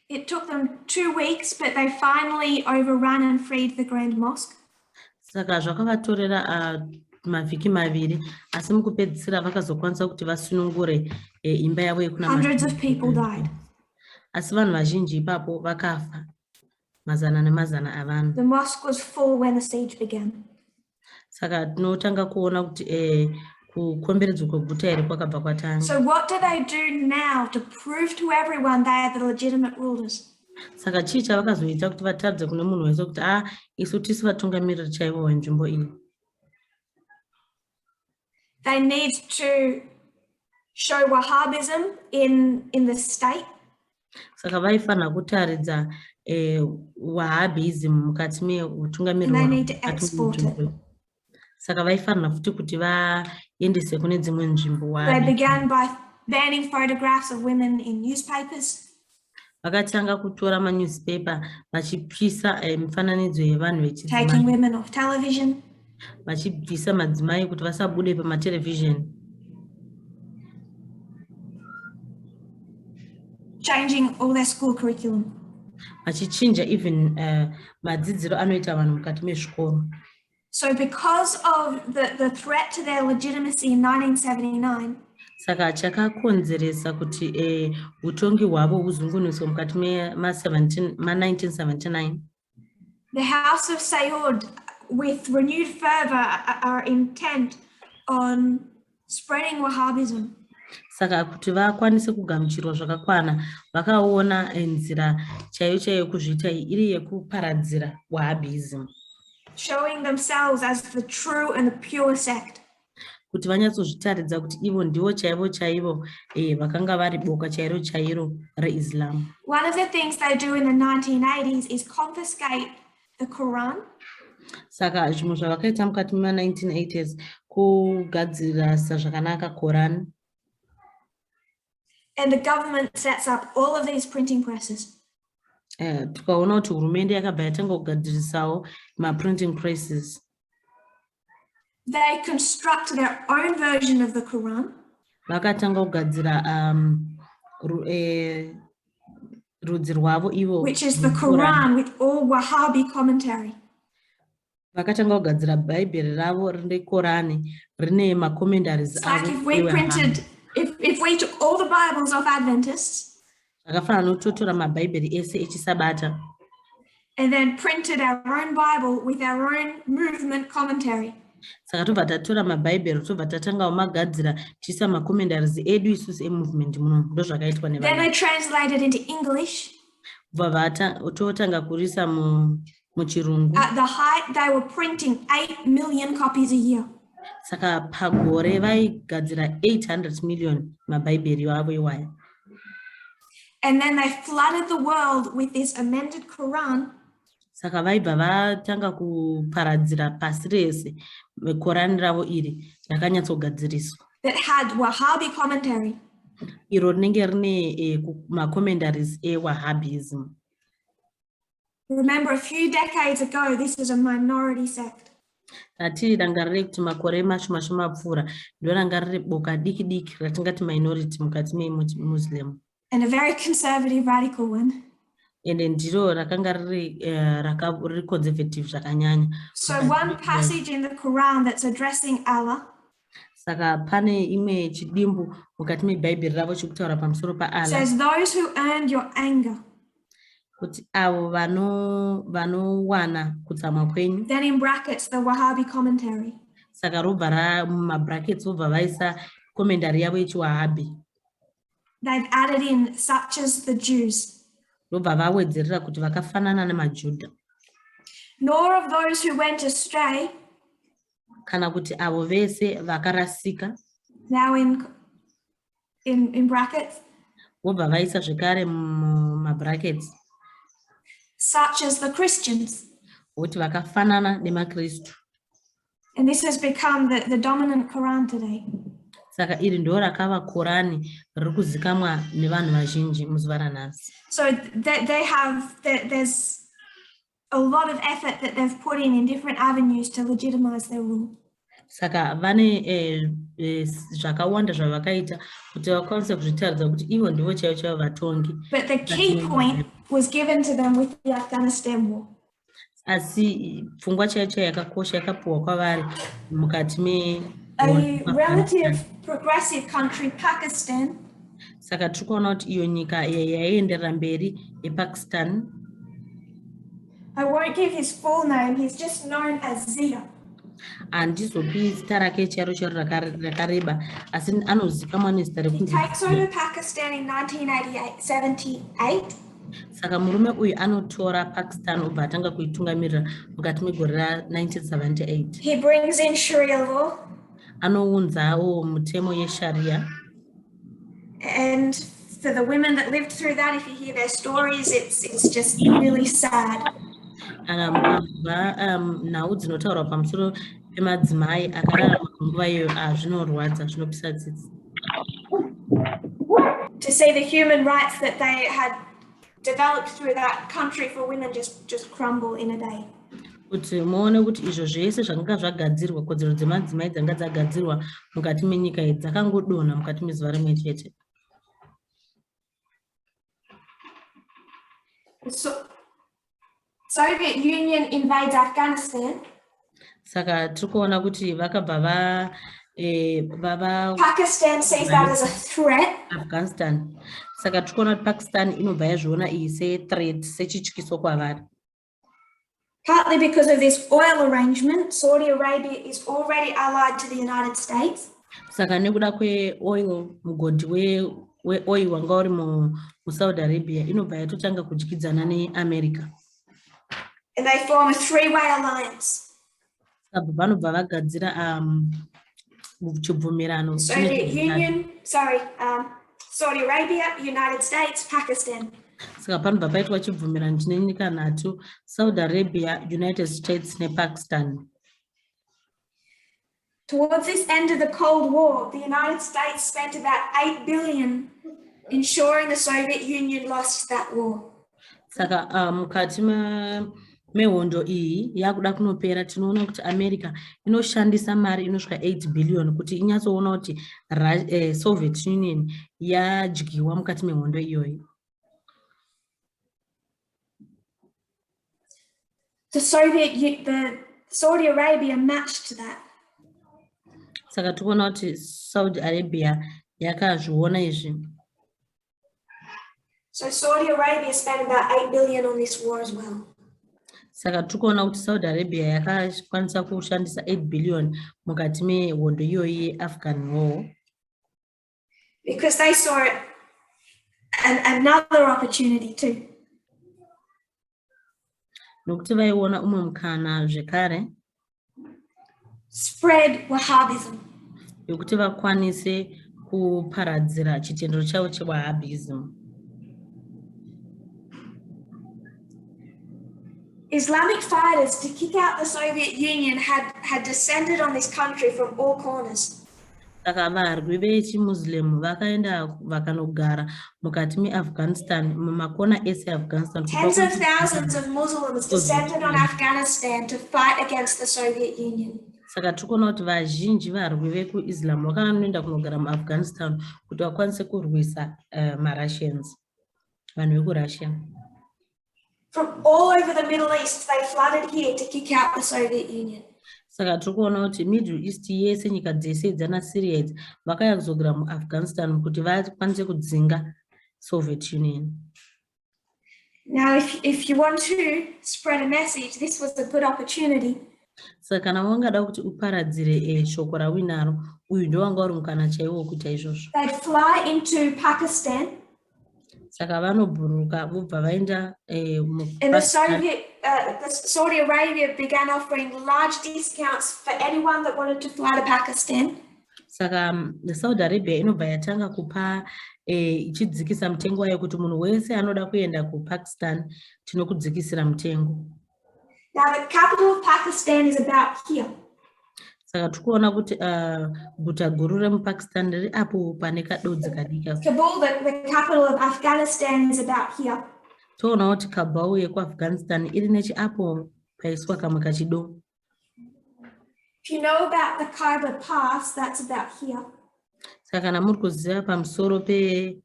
Speaker 1: It took them 2 weeks, but they finally overran and freed the Grand Mosque.
Speaker 2: Saka zvakavatorera mavhiki maviri, asi mukupedzisira vakazokwanisa kuti vasunungure imba yavo yekunamatira.
Speaker 1: Hundreds of people died.
Speaker 2: Asi vanhu vazhinji ipapo vakafa, mazana nemazana avanhu.
Speaker 1: The mosque was full when the siege began.
Speaker 2: Saka tinotanga kuona kuti kukomberedzwa kweguta iri kwakabva kwatanga.
Speaker 1: So what do they do now to prove to everyone they are the legitimate rulers?
Speaker 2: Saka chii chavakazoita kuti vataridze kune munhu wese kuti isu tisi vatungamiriri chaivo wenzvimbo iyi.
Speaker 1: They need to show Wahhabism in the state.
Speaker 2: Saka vaifanira kutaridza Wahhabism mukati meutungamiriri
Speaker 1: and they need to export it.
Speaker 2: Saka vaifanira futi kuti vaendese kune dzimwe nzvimbo.
Speaker 1: They began by banning photographs of women in newspapers,
Speaker 2: vakatanga kutora manewspaper vachipisa mifananidzo yevanhu
Speaker 1: taking
Speaker 2: vechidzimai,
Speaker 1: women off television,
Speaker 2: vachibvisa madzimai kuti vasabude pamatelevision,
Speaker 1: changing all their school curriculum.
Speaker 2: vachichinja even madzidziro anoita vanhu mukati mezvikoro.
Speaker 1: So because of the threat to their legitimacy in 1979,
Speaker 2: saka chakakonzeresa kuti utongi hwavo huzungunuswe mukati ma1979,
Speaker 1: the House of Saud, with renewed fervor, are intent on spreading Wahhabism.
Speaker 2: saka kuti vakwanise kugamuchirwa zvakakwana vakaona nzira chaiyo chaiyo kuzviita iri yekuparadzira Wahhabism,
Speaker 1: showing themselves as the true and the pure sect.
Speaker 2: kuti vanyatsozvitaridza kuti ivo ndivo chaivo chaivo vakanga vari boka chairo chairo reIslam.
Speaker 1: One of the things they do in the 1980s is confiscate the Quran.
Speaker 2: Saka zvimwe zvavakaita mukati mema1980s kugadzira zvakanaka Quran.
Speaker 1: And the government sets up all of these printing presses.
Speaker 2: Tukaona kuti hurumende yakabva yatanga kugadzirisawo ma-printing presses.
Speaker 1: They construct their own version of the Quran.
Speaker 2: Vakatanga kugadzira rudzi rwavo ivo,
Speaker 1: which is the Quran with all Wahhabi commentary.
Speaker 2: Vakatanga kugadzira Bible ravo rine Qurani rine ma-commentaries
Speaker 1: avo. If we took all the Bibles of Adventists
Speaker 2: zvakafanana nokutotora mabhaibheri ese echisabata
Speaker 1: and then printed our own Bible with our own movement commentary.
Speaker 2: Saka tobva tatora mabhaibheri tobva tatangawo magadzira tichiisa ma-commentaries edu isusu emovement muno, ndo zvakaitwa nevanhu.
Speaker 1: Then they translated into English.
Speaker 2: Bva totanga kurisa muchirungu.
Speaker 1: At the height they were printing 8 million copies a year.
Speaker 2: Saka pagore vaigadzira 800 million mabhaibheri avo iwaya.
Speaker 1: And then they flooded the world with this amended Quran.
Speaker 2: Saka vaibva vatanga kuparadzira pasi rese Quran ravo iri rakanyatsogadziriswa.
Speaker 1: That had Wahhabi commentary.
Speaker 2: Iro rinenge rine ma-commentaries Wahhabism.
Speaker 1: Remember, a few decades ago, this was a minority sect.
Speaker 2: Tiri rangarire kuti makore mashoma pfuura ndo rangarire boka diki diki ratingati minority mukati meMuslim.
Speaker 1: And a very conservative, radical one.
Speaker 2: Ende ndiro rakanga riri conservative zvakanyanya.
Speaker 1: So one passage in the Quran that's addressing Allah.
Speaker 2: Saka pane imwe chidimbu mukati meBhaibheri ravo chikutaura pamusoro paAllah.
Speaker 1: Says those who earned your anger.
Speaker 2: Kuti avo vanowana kutsamwa kwenyu.
Speaker 1: Then in brackets the Wahhabi commentary.
Speaker 2: Saka robva mumabrackets vobva vaisa commentary yavo yechiWahhabi.
Speaker 1: They've added in such as the Jews.
Speaker 2: Robva vawedzerera kuti vakafanana nemaJudha.
Speaker 1: Nor of those who went astray.
Speaker 2: Kana kuti avo vese vakarasika.
Speaker 1: Now in brackets.
Speaker 2: Vobva vaisa zvekare mumabrackets.
Speaker 1: Such as the Christians.
Speaker 2: Kuti vakafanana nemaKristu.
Speaker 1: And this has become the dominant Quran today.
Speaker 2: Saka iri ndo rakava Qurani riri kuzikamwa nevanhu vazhinji muzuva ranhasi.
Speaker 1: So there's a lot of effort that they've put in different avenues to legitimize their rule.
Speaker 2: Saka vane zvakawanda zvavakaita kuti vakwanise kuzvitaridza kuti ivo ndivo chaivo chaivo vatongi.
Speaker 1: But the key point was given to them with the Afghanistan war.
Speaker 2: Asi pfungwa chaiyo chaiyo yakakosha yakapuwa kwavari mukati me
Speaker 1: a relative progressive country, Pakistan.
Speaker 2: Saka tikuona kuti iyo nyika yaienderera mberi yePakistan.
Speaker 1: I won't give his full name, he's just known as Zia.
Speaker 2: Handizopi zita rake charo charo rakareba asi anozikamwa nezita rekunzi.
Speaker 1: He takes over Pakistan in 1978.
Speaker 2: Saka murume uyu anotora Pakistan ubva atanga kuitungamirira mukati megore ra1978.
Speaker 1: He brings in Sharia law.
Speaker 2: Anounzawo mutemo yesharia.
Speaker 1: And for the women that lived through that, if you hear their stories, it's just really sad.
Speaker 2: Nhau dzinotaura pamusoro pemadzimai akararama nguva iyo zvinorwadza zvinopisa tsitsi.
Speaker 1: to see the human rights that they had developed through that country for women just crumble in a day.
Speaker 2: Kuti muone kuti izvo zvese zvanga zvagadzirwa kodzero dzemadzimai dzanga dzagadzirwa mukati menyika idzi dzakangodonha mukati mezuva rimwe chete.
Speaker 1: So, Soviet Union invades Afghanistan.
Speaker 2: Saka tikuona kuti vakabva
Speaker 1: Pakistan sees that as a threat.
Speaker 2: Afghanistan. Saka tikuona kuti Pakistan inobva yazviona iyi se-threat, sechityiso kwavari.
Speaker 1: Partly because of this oil arrangement, Saudi Arabia is already allied to the United States.
Speaker 2: Saka nekuda kwe-oil, mugodhi we-oil wanga uri muSaudi Arabia, inobva yatotanga kudyidzana neAmerica.
Speaker 1: And they form a three-way alliance.
Speaker 2: Saka vanobva vagadzira chibvumirano.
Speaker 1: Soviet Union, Saudi Arabia, United States, Pakistan.
Speaker 2: Saka panobva paitwa chibvumirano chine nyika nhatu, Saudi Arabia, United States nePakistan.
Speaker 1: Towards this end of the Cold War, the United States spent about $8 billion ensuring the Soviet Union lost that war.
Speaker 2: Saka mukati mehondo iyi yakuda kunopera tinoona kuti America inoshandisa mari inosvika 8 billion kuti inyatsoona kuti Soviet Union yadyiwa mukati mehondo iyoyi.
Speaker 1: The Saudi Arabia matched that.
Speaker 2: Saka tikuona kuti Saudi Arabia yakazviona izvi.
Speaker 1: So Saudi Arabia spent about 8 billion on this war as well.
Speaker 2: Saka tikuona kuti Saudi Arabia yakakwanisa kushandisa 8 billion mukati mehondo iyoyi Afghan war.
Speaker 1: Because they saw it another opportunity too.
Speaker 2: Nokuti vaiona umwe mukana zvekare.
Speaker 1: Spread Wahhabism.
Speaker 2: Yokuti vakwanise kuparadzira chitendero chavo cheWahhabism.
Speaker 1: Islamic fighters to kick out the Soviet Union had descended on this country from all corners.
Speaker 2: Saka varwi vechimuslim vakaenda vakanogara mukati meAfghanistan mumakona ese Afghanistan.
Speaker 1: Tens of thousands of Muslims descended on Afghanistan to fight against the Soviet Union.
Speaker 2: Saka tikuona kuti vazhinji varwi vekuIslam vakanoenda kunogara muAfghanistan kuti vakwanise kurwisa maRussians, vanhu vekuRussia.
Speaker 1: From all over the Middle East, they flooded here to kick out the Soviet Union.
Speaker 2: Saka tikuona kuti Middle East yese nyika dzese dzana Syria idzi vakauya kuzogara muAfghanistan kuti vakwanise kudzinga Soviet Union.
Speaker 1: Now, if you want to spread a message, this was a good opportunity.
Speaker 2: Saka kana wangada kuti uparadzire shoko rawinaro, uyu ndo wanga uri mukana chaiwo kuita izvozvo.
Speaker 1: They'd fly into Pakistan.
Speaker 2: Saka vanobhuruka vobva vaenda
Speaker 1: And the Saudi Arabia began offering large discounts for anyone that wanted to fly to Pakistan.
Speaker 2: Saka Saudi Arabia inobva yatanga kupa ichidzikisa mutengo wayo kuti munhu wese anoda kuenda kuPakistan tinokudzikisira mutengo.
Speaker 1: Now the capital of Pakistan is about here.
Speaker 2: Saka tikuona kuti guta guru remuPakistan riri apo pane kadodzi kadika.
Speaker 1: Kabul, the capital of Afghanistan, is about here.
Speaker 2: Toona kuti Kabul yekuAfghanistan iri nechiapo paiswa kamwe kachido.
Speaker 1: If you know about the Khyber Pass, that's about here.
Speaker 2: Saka kana muri kuziva pamusoro pe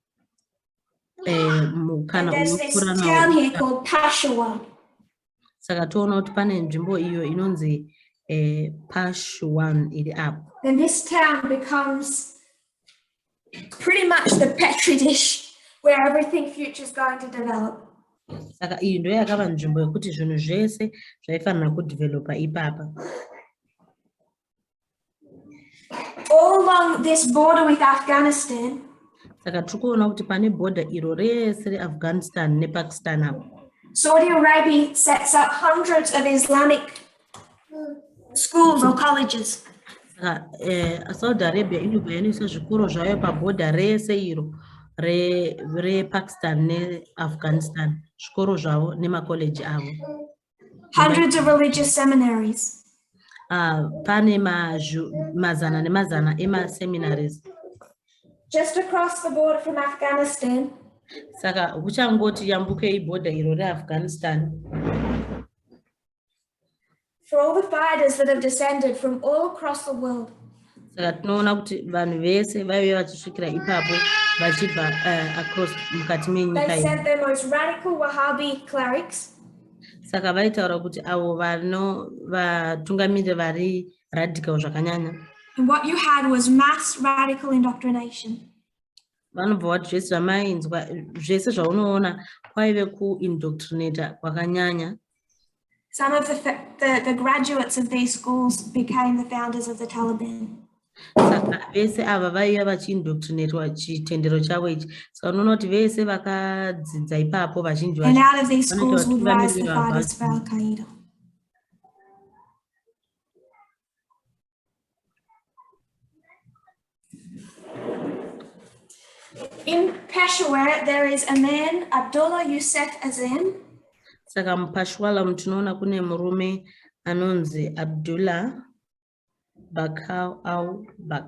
Speaker 2: mukana
Speaker 1: there's this town here called Peshawar.
Speaker 2: Saka toona kuti pane nzvimbo iyo inonzi Peshawar iri apo.
Speaker 1: Then this town becomes pretty much the petri dish where everything future is going to develop.
Speaker 2: Saka iyi ndo yakava nzvimbo yekuti zvinhu zvese zvaifanira kudevelopa ipapa.
Speaker 1: All along this border with Afghanistan,
Speaker 2: Saka tikuona kuti pane border iro rese reAfghanistan nePakistan apo.
Speaker 1: Saudi Arabia sets up hundreds of Islamic schools or colleges.
Speaker 2: Saudi Arabia inobva yainoisa zvikoro zvayo paborder rese iro rePakistan neAfghanistan, zvikoro zvavo nemakoleji avo.
Speaker 1: Hundreds of religious seminaries.
Speaker 2: Pane mazana nemazana emaseminaries.
Speaker 1: just across the border from Afghanistan,
Speaker 2: saka uchangoti yambuke ibhodha iro reAfghanistan.
Speaker 1: for all the fighters that have descended from all across the world.
Speaker 2: Saka tinoona kuti vanhu vese vaive vachisvikira ipapo vachibva across mukati menyika
Speaker 1: They
Speaker 2: ino.
Speaker 1: sent their most radical Wahhabi clerics
Speaker 2: Saka vaitaura kuti avo vatungamiri vari radical zvakanyanya.
Speaker 1: and what you had was mass radical indoctrination.
Speaker 2: Vanobva vati zvese zvamainzwa zvese zvaunoona kwaive kuindoctrinata kwakanyanya.
Speaker 1: Some of the graduates of these schools became the founders of the Taliban.
Speaker 2: Saka vese ava vaiva vachiindoctrinatwa chitendero chavo ichi. Saka unoona kuti vese vakadzidza ipapo vazhinji
Speaker 1: And out of these schools would rise the fighters for Al-Qaeda. In Peshawar, there is a man, Abdullah Yusuf Azam.
Speaker 2: Saka mupashwala tinoona kune murume anonzi Abdullah Bakau au Bak.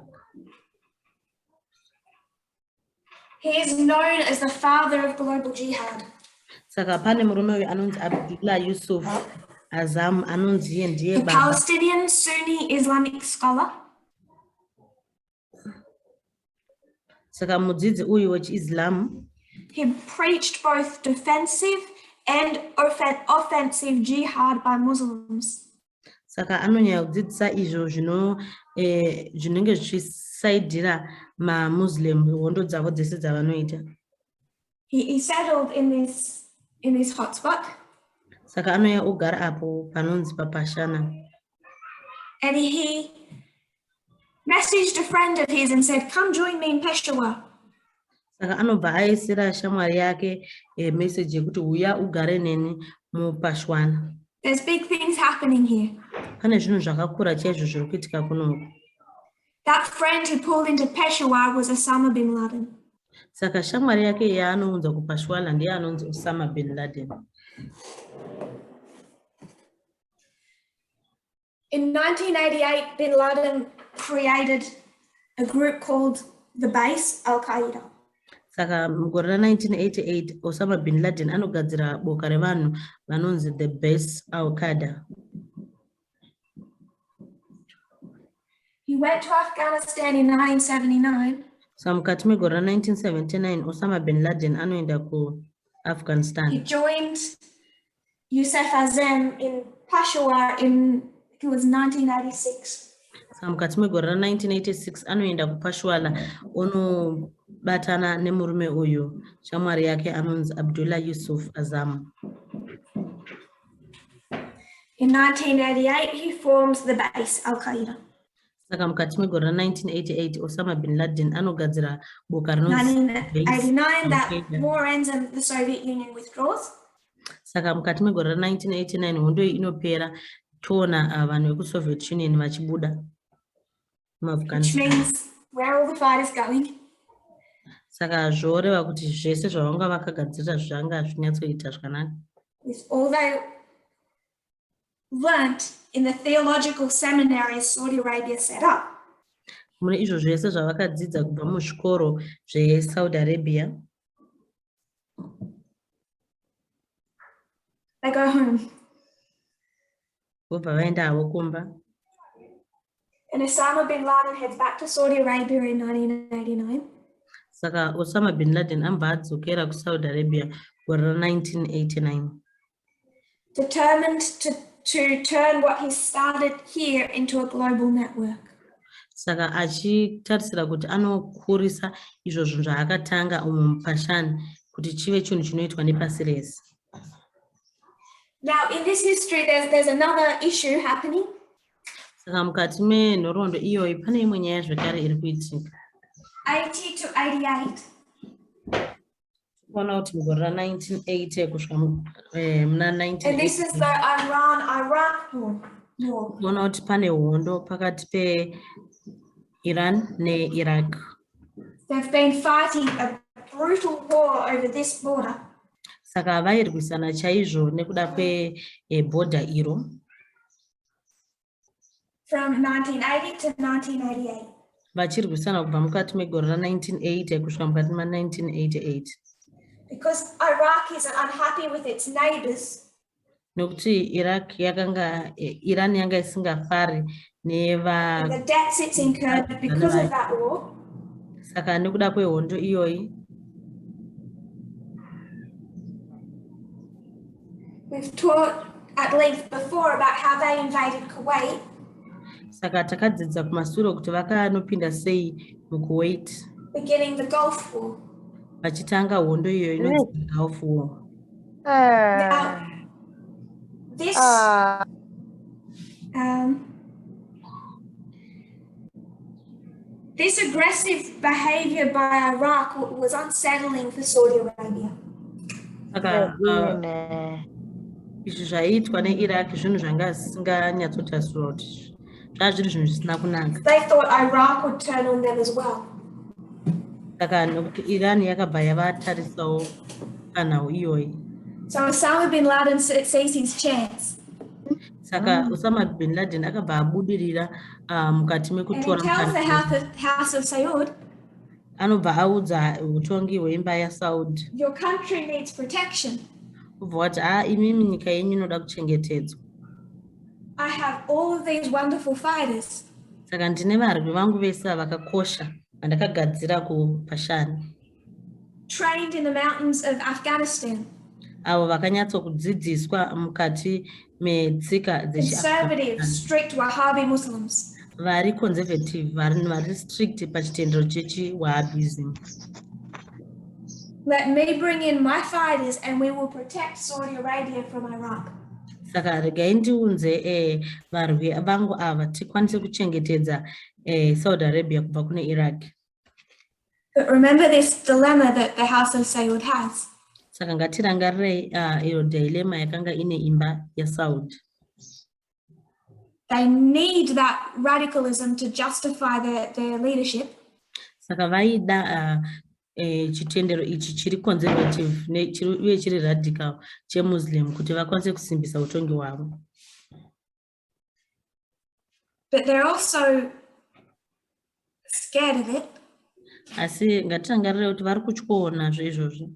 Speaker 1: He is known as the father of global jihad.
Speaker 2: Saka pane murume uyu anonzi Abdullah Yusuf Azam anonzi ndiye
Speaker 1: A
Speaker 2: baba.
Speaker 1: Palestinian Sunni Islamic scholar.
Speaker 2: Saka mudzidzi uyu wechiIslam.
Speaker 1: He preached both defensive and offensive jihad by Muslims.
Speaker 2: Saka anonyanya kudzidzisa izvo zvinenge zvichisaidhira maMuslim hondo dzavo dzese dzavanoita.
Speaker 1: He settled in this hotspot.
Speaker 2: Saka anoya ogara apo panonzi papashana.
Speaker 1: And he messaged a friend of his and said, "Come join me in Peshawar."
Speaker 2: Saka anobva aisira shamwari yake message yekuti uya ugare neni mupashwana.
Speaker 1: There's big things happening here.
Speaker 2: Pane zvinhu zvakakura chaizvo zviri kuitika kunoku.
Speaker 1: That friend who pulled into Peshawar was Osama bin Laden.
Speaker 2: Saka shamwari yake yaanounza kupashwana ndiye anonzi Osama bin Laden.
Speaker 1: In 1988, bin Laden created a group called the Base, Al-Qaeda.
Speaker 2: Saka mugore ra1988 Osama bin Laden anogadzira boka revanhu vanonzi the Base Al-Qaeda.
Speaker 1: He went to Afghanistan in 1979.
Speaker 2: Saka mukati megore ra1979 Osama bin Laden anoenda kuAfghanistan.
Speaker 1: He joined Yusuf Azam in Peshawar in, I think it was 1986.
Speaker 2: Saka mukati megore ra1986 anoenda kuPeshawar onobatana nemurume uyu shamwari yake anonzi Abdullah Yusuf Azam.
Speaker 1: In 1988, he forms the Base, Al-Qaeda.
Speaker 2: Saka mukati megore ra1988 Osama bin Laden anogadzira boka rinonzi
Speaker 1: 1989, that war ends and the Soviet Union withdraws.
Speaker 2: Saka mukati megore ra1989 hondo iyi inopera toona vanhu vekuSoviet Union vachibuda
Speaker 1: Which means where are all the fighters going?
Speaker 2: Saka zvoreva kuti zvese zvavanga vakagadzirira zvanga zvinyatsoita zvakanaka.
Speaker 1: With all they learnt in the theological seminaries Saudi Arabia set up.
Speaker 2: Mune izvo zvese zvavakadzidza kubva muzvikoro zveSaudi Arabia.
Speaker 1: They go home.
Speaker 2: Vobva vaenda havo kumba.
Speaker 1: And Osama bin Laden heads back to Saudi Arabia in 1989.
Speaker 2: Saka Osama bin Laden ambva adzokera kuSaudi Arabia gore ra1989.
Speaker 1: Determined to turn what he started here into a global network.
Speaker 2: Saka achitarisira kuti anokurisa izvo zvinhu zvaakatanga umu mupashani kuti chive chinhu chinoitwa nepasi rese.
Speaker 1: Now, in this history, there's another issue happening.
Speaker 2: Saka mukati menhoroondo iyoyi pane imwe nyaya zvekare iri kuitika.
Speaker 1: 80 to 88.
Speaker 2: Kuona kuti mugore ra1980 kusvika muna 1980.
Speaker 1: And this is the Iran-Iraq war.
Speaker 2: Kuona kuti pane hondo pakati peIran neIraq.
Speaker 1: They've been fighting a brutal war over this border.
Speaker 2: Saka vairwisana chaizvo nekuda kwebhodha iro.
Speaker 1: From 1980 to 1988.
Speaker 2: vachirwisana kubva mukati megore ra1980 kusvika mukati ma1988
Speaker 1: because Iraq is unhappy with its neighbors.
Speaker 2: Nokuti Iran yanga isingafari neva
Speaker 1: The debts it's incurred because of that war.
Speaker 2: Saka nekuda kwehondo iyoyi
Speaker 1: We've taught at length before about how they invaded Kuwait.
Speaker 2: Saka takadzidza kumashure kuti vakanopinda sei muKuwait.
Speaker 1: Beginning the Gulf War.
Speaker 2: Vachitanga hondo iyoyi inonzi Gulf War.
Speaker 1: Now, this aggressive behavior by Iraq was unsettling for Saudi Arabia.
Speaker 2: Saka izvi zvaiitwa neIraq zvinhu zvanga zvisinganyatsotarisirwa kuti zvazviri zvinhu zvisina kunaka.
Speaker 1: They thought Iraq would turn on them as well.
Speaker 2: Saka nokuti Iran yakabva yavatarisawo panhau iyoyi.
Speaker 1: So Osama bin Laden sees his chance.
Speaker 2: Saka Osama bin Laden akabva abudirira mukati mekutora
Speaker 1: House of Saud.
Speaker 2: Anobva audza utongi hweimba yaSaud.
Speaker 1: Your country needs protection.
Speaker 2: Kubva wati imimi nyika yenyu inoda kuchengetedzwa.
Speaker 1: I have all of these wonderful fighters.
Speaker 2: Saka ndine varwi vangu vese vakakosha vandakagadzira kupashani.
Speaker 1: Trained in the mountains of Afghanistan.
Speaker 2: Avo vakanyatsokudzidziswa mukati metsika
Speaker 1: conservative, strict Wahhabi Muslims.
Speaker 2: Vari conservative, vari strict pachitendero chechi-Wahhabism.
Speaker 1: Let me bring in my fighters and we will protect Saudi Arabia from Iraq.
Speaker 2: Saka regai ndiunze varwi vangu ava tikwanise kuchengetedza Saudi Arabia kubva kune Iraq.
Speaker 1: But remember this dilemma that the House of Saud has.
Speaker 2: Saka ngatirangarirei iyo dilemma yakanga ine imba yaSaud.
Speaker 1: They need that radicalism to justify their leadership.
Speaker 2: Saka vaida chitendero ichi chiri conservative uye chiri radical chemuslim kuti vakwanise kusimbisa utongi hwavo.
Speaker 1: But they're also scared of it.
Speaker 2: Asi ngatirangarirei kuti vari kutyoonazvo izvozvo.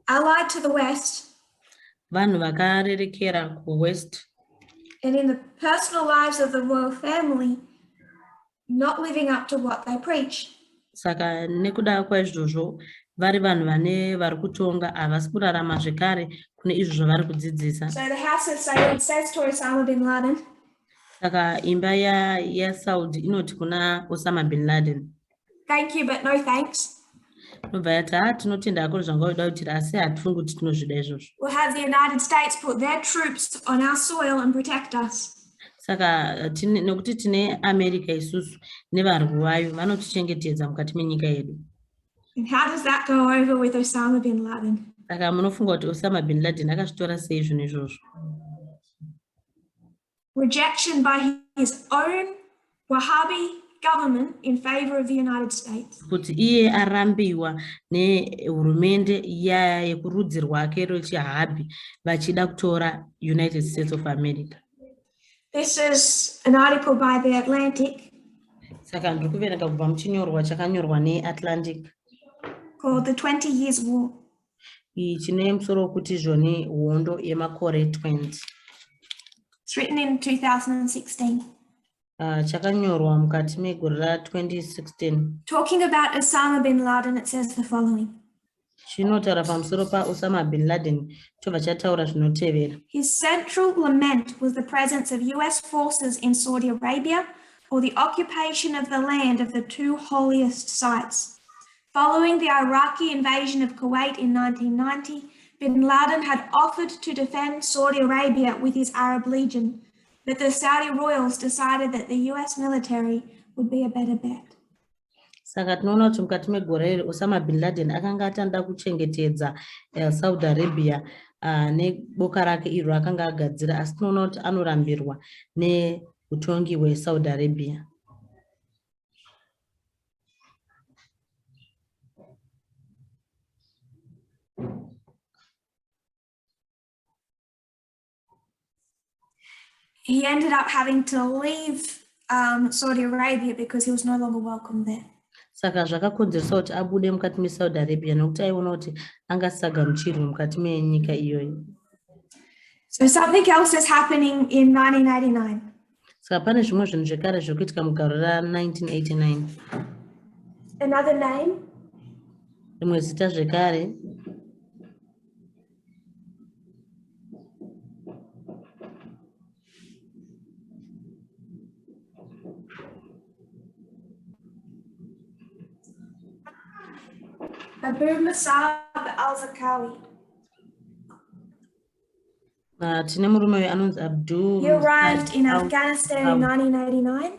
Speaker 1: Allied to the West.
Speaker 2: Vanhu vakarerekera kuWest.
Speaker 1: And in the personal lives of the royal family, not living up to what they preach.
Speaker 2: Saka nekuda kwaizvozvo vari vanhu vane vari kutonga havasi kurarama zvekare kune izvo zvavari kudzidzisa.
Speaker 1: So the House of Saud says to Osama bin Laden.
Speaker 2: Saka imba yaSaud inoti kuna Osama bin Laden.
Speaker 1: Thank you, but no thanks.
Speaker 2: Nobva yati tinotenda hako zvangauda kuitira asi hatifungi kuti tinozvida izvozvo.
Speaker 1: We'll have the United States put their troops on our soil and protect us.
Speaker 2: Saka nekuti tine America isusu nevarwi vayo vanotichengetedza mukati menyika yedu.
Speaker 1: And how does that go over with Osama bin Laden?
Speaker 2: Saka munofunga kuti Osama bin Laden akazvitora sei zvinhu izvozvo?
Speaker 1: Rejection by his own Wahhabi government in favor of the United States.
Speaker 2: Kuti iye arambiwa nehurumende yekurudzi rwake rwechihabhi vachida kutora United States of America.
Speaker 1: This is an article by the Atlantic.
Speaker 2: Saka ndiri kuverenga kubva muchinyorwa chakanyorwa neAtlantic.
Speaker 1: Called The 20 Years War.
Speaker 2: Chine musoro wekuti zvoni hondo yemakore 20.
Speaker 1: It's written in 2016.
Speaker 2: Chakanyorwa mukati megore ra2016.
Speaker 1: Talking about Osama bin Laden, it says the following.
Speaker 2: Chinotaura pamusoro paOsama bin Laden chobva chataura zvinotevera.
Speaker 1: His central lament was the presence of US forces in Saudi Arabia or the occupation of the land of the two holiest sites. Following the Iraqi invasion of Kuwait in 1990, bin Laden had offered to defend Saudi Arabia with his Arab Legion, but the Saudi royals decided that the US military would be a better bet.
Speaker 2: Saka tinoona kuti mukati megore iri Osama bin Laden akanga atanda kuchengetedza Saudi Arabia neboka rake iro akanga agadzira, asi tinoona kuti anorambirwa neutongi hweSaudi Arabia.
Speaker 1: He ended up having to leave Saudi Arabia because he was no longer welcome there.
Speaker 2: Saka zvakakonzeresa kuti abude mukati meSaudi Arabia nokuti aiona kuti angasagamuchirwe mukati menyika iyoyi.
Speaker 1: So something else is happening in 1989.
Speaker 2: Saka pane zvimwe zvinhu zvekare zvokuitika mugaro ra1989.
Speaker 1: Another name,
Speaker 2: Rimwe zita zvekare
Speaker 1: Abu Musab al-Zarqawi.
Speaker 2: tine murume uyu anonzi Abdul.
Speaker 1: He arrived in Afghanistan in 1989,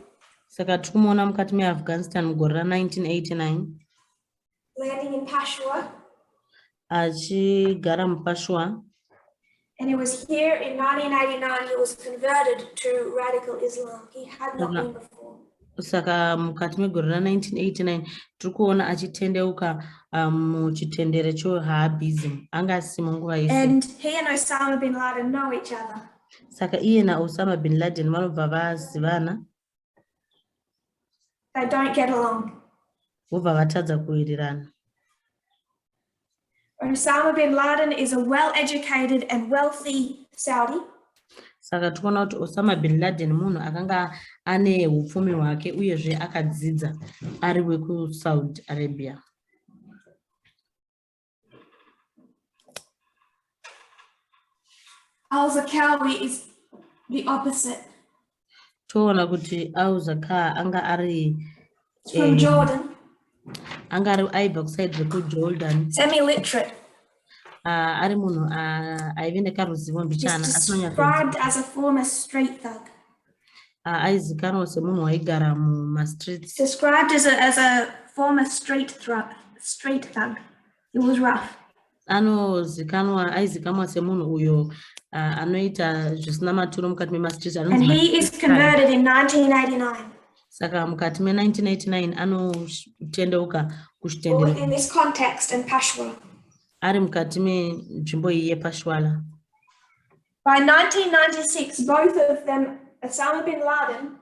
Speaker 2: Saka tiri kumuona mukati meAfghanistan mugore ra1989
Speaker 1: landing in Peshawar.
Speaker 2: achigara muPeshawar.
Speaker 1: And it was here in 1989 he was converted to radical Islam. He had not been before.
Speaker 2: Saka mukati megore ra1989 tiri kuona achitendeuka muchitendere cheWahhabism. Anga asimo nguva yese.
Speaker 1: And he and Osama bin Laden know each other.
Speaker 2: Saka iye naOsama bin Laden vanobva vazivana.
Speaker 1: They don't get along.
Speaker 2: Vobva vatadza kuwirirana.
Speaker 1: Osama bin Laden is a well-educated and wealthy Saudi.
Speaker 2: Saka tikuona kuti Osama bin Laden munhu akanga ane hupfumi hwake uyezve akadzidza ari wekuSaudi Arabia.
Speaker 1: Al-Zarqawi is the opposite.
Speaker 2: Toona kuti Al-Zarqawi anga ari
Speaker 1: From Jordan,
Speaker 2: anga ari aibva kusaidi rekuJordan.
Speaker 1: semi-literate.
Speaker 2: Ari munhu aive nekaruzivo mbichana
Speaker 1: He's described as a former street thug.
Speaker 2: aizikanwa semunhu waigara mumastreets.
Speaker 1: Described as a former street thug. He was rough.
Speaker 2: Aizikanwa semunhu uyo anoita zvisina maturo mukati memastreets.
Speaker 1: And he is converted in 1989.
Speaker 2: Saka mukati me1989 anotendeuka kuchitendero.
Speaker 1: In this context in Peshawar.
Speaker 2: Ari mukati menzvimbo iyi yePeshawar.
Speaker 1: By 1996, both of them, Osama bin Laden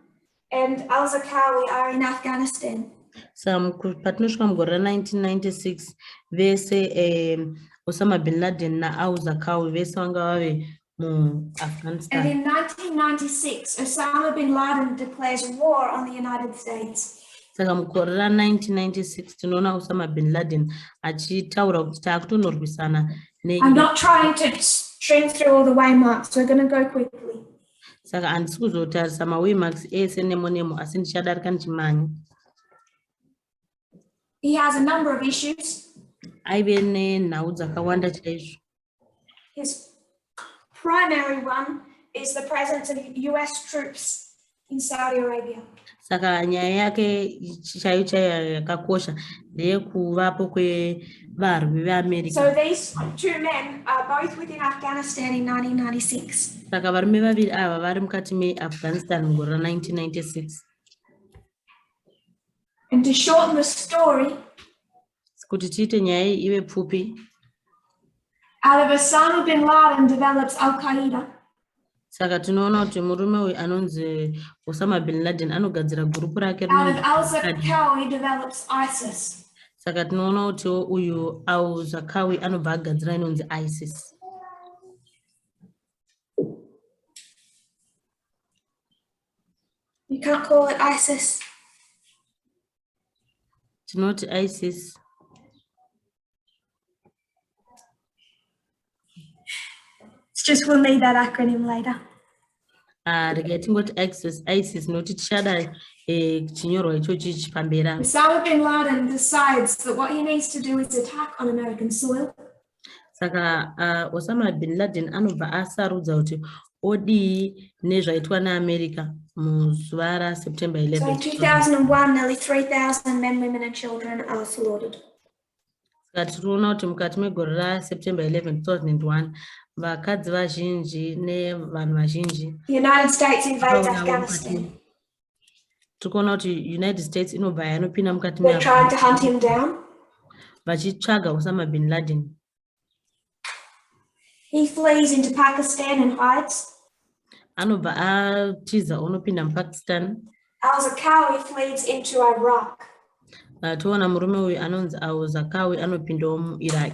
Speaker 1: and Al-Zarqawi, are in Afghanistan.
Speaker 2: Patinosvika mugore ra1996 vese Osama bin Laden naAl-Zarqawi vese vanga vave muAfghanistan.
Speaker 1: And in 1996, Osama bin Laden declares war on the United States.
Speaker 2: Saka mugore ra1996 tinoona Osama bin Laden achitaura kuti taakutonorwisana
Speaker 1: I'm not trying to string through all the waymarks, so we're going to go quickly.
Speaker 2: Saka handisi kuzotarisa mawaymarks ese nemo asi ndichadarika ndichimanya.
Speaker 1: He has a number of issues.
Speaker 2: Aive nenhau dzakawanda chaizvo.
Speaker 1: His primary one is the presence of US troops in Saudi Arabia.
Speaker 2: Saka nyaya yake chaiyo yakakosha ndeyekuvapo kwevarwi veAmerica.
Speaker 1: So these two men are both within Afghanistan in 1996.
Speaker 2: Saka varume vaviri ava vari mukati meAfghanistan mugore ra1996.
Speaker 1: And to shorten the story,
Speaker 2: kuti tiite nyaya iyi ive pfupi,
Speaker 1: out of Osama bin Laden develops Al-Qaeda.
Speaker 2: Saka tinoona kuti murume uyu anonzi Osama bin Laden anogadzira gurupu rake.
Speaker 1: Out of Al-Zarqawi develops ISIS.
Speaker 2: Saka tinoona kuti uyu Al-Zarqawi anobva agadzira inonzi ISIS.
Speaker 1: You can't call it ISIS.
Speaker 2: Tinoti ISIS.
Speaker 1: It's just we'll need that acronym later.
Speaker 2: Tingoti ISIS noti tichada chinyorwa ichochi chipambera.
Speaker 1: Osama bin Laden decides that what he needs to do is attack on American soil.
Speaker 2: Saka Osama bin Laden anobva asarudza kuti odi nezvaitwa naAmerica muzuva raSeptember 11.
Speaker 1: So in 2001, nearly 3,000 men, women and children are slaughtered.
Speaker 2: Saka tinoona kuti mukati megore raSeptember 11, 2001 vakadzi vazhinji nevanhu vazhinji.
Speaker 1: The United States invades Afghanistan.
Speaker 2: Tikuona kuti United States inobva yanopinda mukati
Speaker 1: They're trying to hunt him down.
Speaker 2: vachitsvaga Osama bin Laden.
Speaker 1: He flees into Pakistan and hides.
Speaker 2: Anobva atiza unopinda muPakistan.
Speaker 1: Al-Zakawi flees into Iraq.
Speaker 2: Toona murume uyu anonzi Al-Zakawi anopindawo muIraq.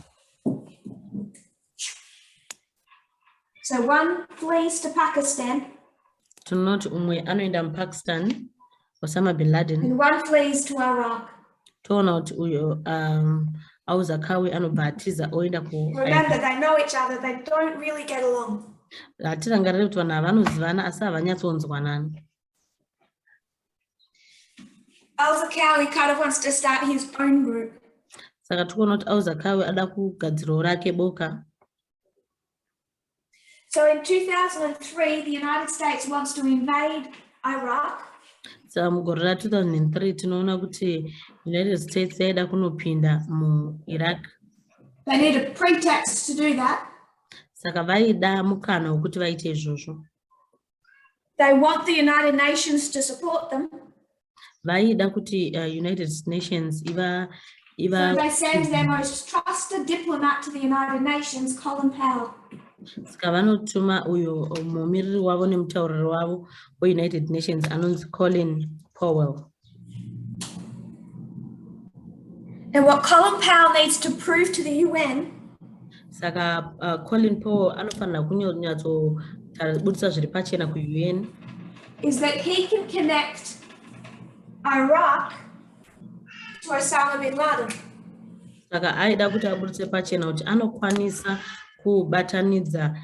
Speaker 1: So one flees to Pakistan.
Speaker 2: Tinoti umwe anoenda muPakistan, Osama bin Laden.
Speaker 1: And one flees to Iraq.
Speaker 2: Toona kuti uyo Al-Zakawi anobva atiza oenda ku.
Speaker 1: Remember, they know each other. They don't really get along.
Speaker 2: Tirangarire kuti vanhu ava vanozivana asi havanyatsonzwanana.
Speaker 1: Al-Zakawi kind of wants to start his own group.
Speaker 2: Saka tikuona kuti Al-Zakawi ada kugadzirawo rake boka.
Speaker 1: So in 2003, the United States wants to invade Iraq.
Speaker 2: Saka mugore ra2003 tinoona kuti United States yaida kunopinda muIraq.
Speaker 1: They need a pretext to do that.
Speaker 2: Saka vaida mukana wekuti vaite izvozvo.
Speaker 1: They want the United Nations to support them.
Speaker 2: Vaida kuti United Nations iva.
Speaker 1: So they send their most trusted diplomat to the United Nations, Colin Powell.
Speaker 2: Saka vanotuma uyo mumiriri wavo nemutauriri wavo weUnited Nations anonzi Colin Powell.
Speaker 1: And what Colin Powell needs to prove to the UN.
Speaker 2: Saka Colin Powell anofanira kunyatsobudisa zviri pachena kuUN.
Speaker 1: Is that he can connect Iraq to Osama bin Laden.
Speaker 2: Saka aida kuti abudise pachena kuti anokwanisa kubatanidza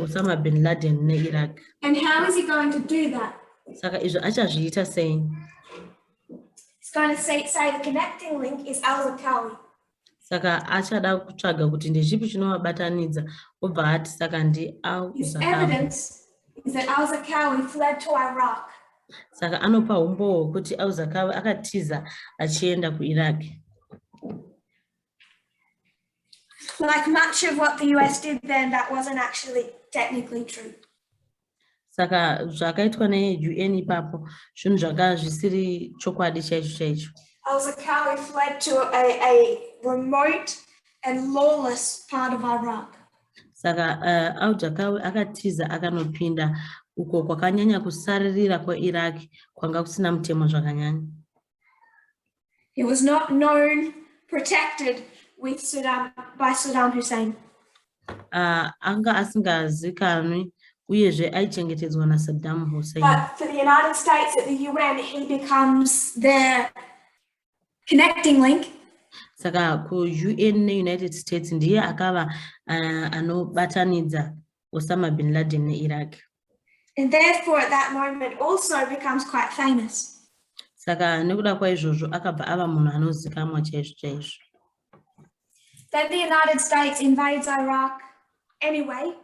Speaker 2: Osama bin Laden neIraq.
Speaker 1: And how is he going to do that?
Speaker 2: Saka izvo achazviita sei?
Speaker 1: He's going to say the connecting link is Al-Zakawi.
Speaker 2: Saka achada kutsvaga kuti ndezvipi chinovabatanidza obva ati saka Al-Zakawi.
Speaker 1: His evidence is that Al-Zakawi fled to Iraq.
Speaker 2: Saka anopa umbowo kuti Al-Zakawi akatiza achienda kuIraq.
Speaker 1: Like much of what the US did then, that wasn't actually technically true.
Speaker 2: Saka zvakaitwa neUN ipapo zvinhu zvanga zvisiri chokwadi chaicho.
Speaker 1: Al-Zakawi fled to a remote and lawless part of Iraq.
Speaker 2: Saka Al-Zakawi akatiza akanopinda uko kwakanyanya kusaririra kweIraq kwanga kusina mutemo zvakanyanya.
Speaker 1: He was not known, protected with by Saddam Hussein.
Speaker 2: Anga asingazikanwi uyezve aichengetedzwa naSaddam Hussein.
Speaker 1: But for the United States at the UN, he becomes their connecting link.
Speaker 2: Saka kuUN neUnited States ndiye akava anobatanidza Osama bin Laden neIraq.
Speaker 1: And therefore at that moment also becomes quite famous.
Speaker 2: Saka nekuda kwaizvozvo akabva ava munhu anozikamwa chaizvo.
Speaker 1: Then the United States invades Iraq anyway.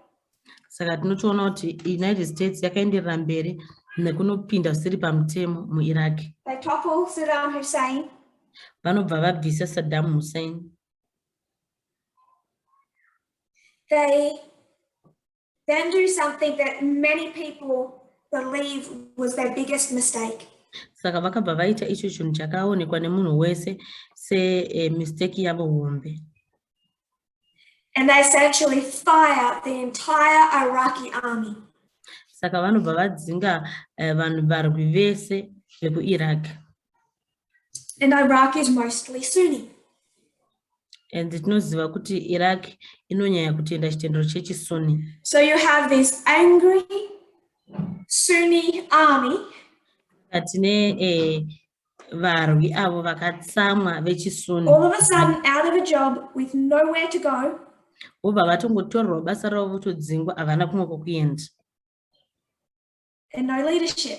Speaker 2: Saka tinotoona kuti United States yakaenderera mberi nekunopinda zvisiri pamutemo muIraq.
Speaker 1: They topple Saddam Hussein.
Speaker 2: Vanobva vabvisa Saddam Hussein.
Speaker 1: They then do something that many people believe was their biggest mistake.
Speaker 2: Saka vakabva vaita icho chinhu chakaonekwa nemunhu wese mistake yavo hombe.
Speaker 1: And they essentially fire the entire Iraqi army.
Speaker 2: Saka vanobva vadzinga vanhu varwi vese vekuIraq.
Speaker 1: And Iraq is mostly Sunni.
Speaker 2: And tinoziva kuti Iraq inonyanya kutenda chitendero chechiSunni.
Speaker 1: So you have this angry Sunni army.
Speaker 2: Tine varwi avo vakatsamwa vechiSunni.
Speaker 1: All of a sudden out of a job with nowhere to go.
Speaker 2: Vobva vatongotorerwa basa ravo votodzingwa havana kumwe kwokuenda.
Speaker 1: And no leadership.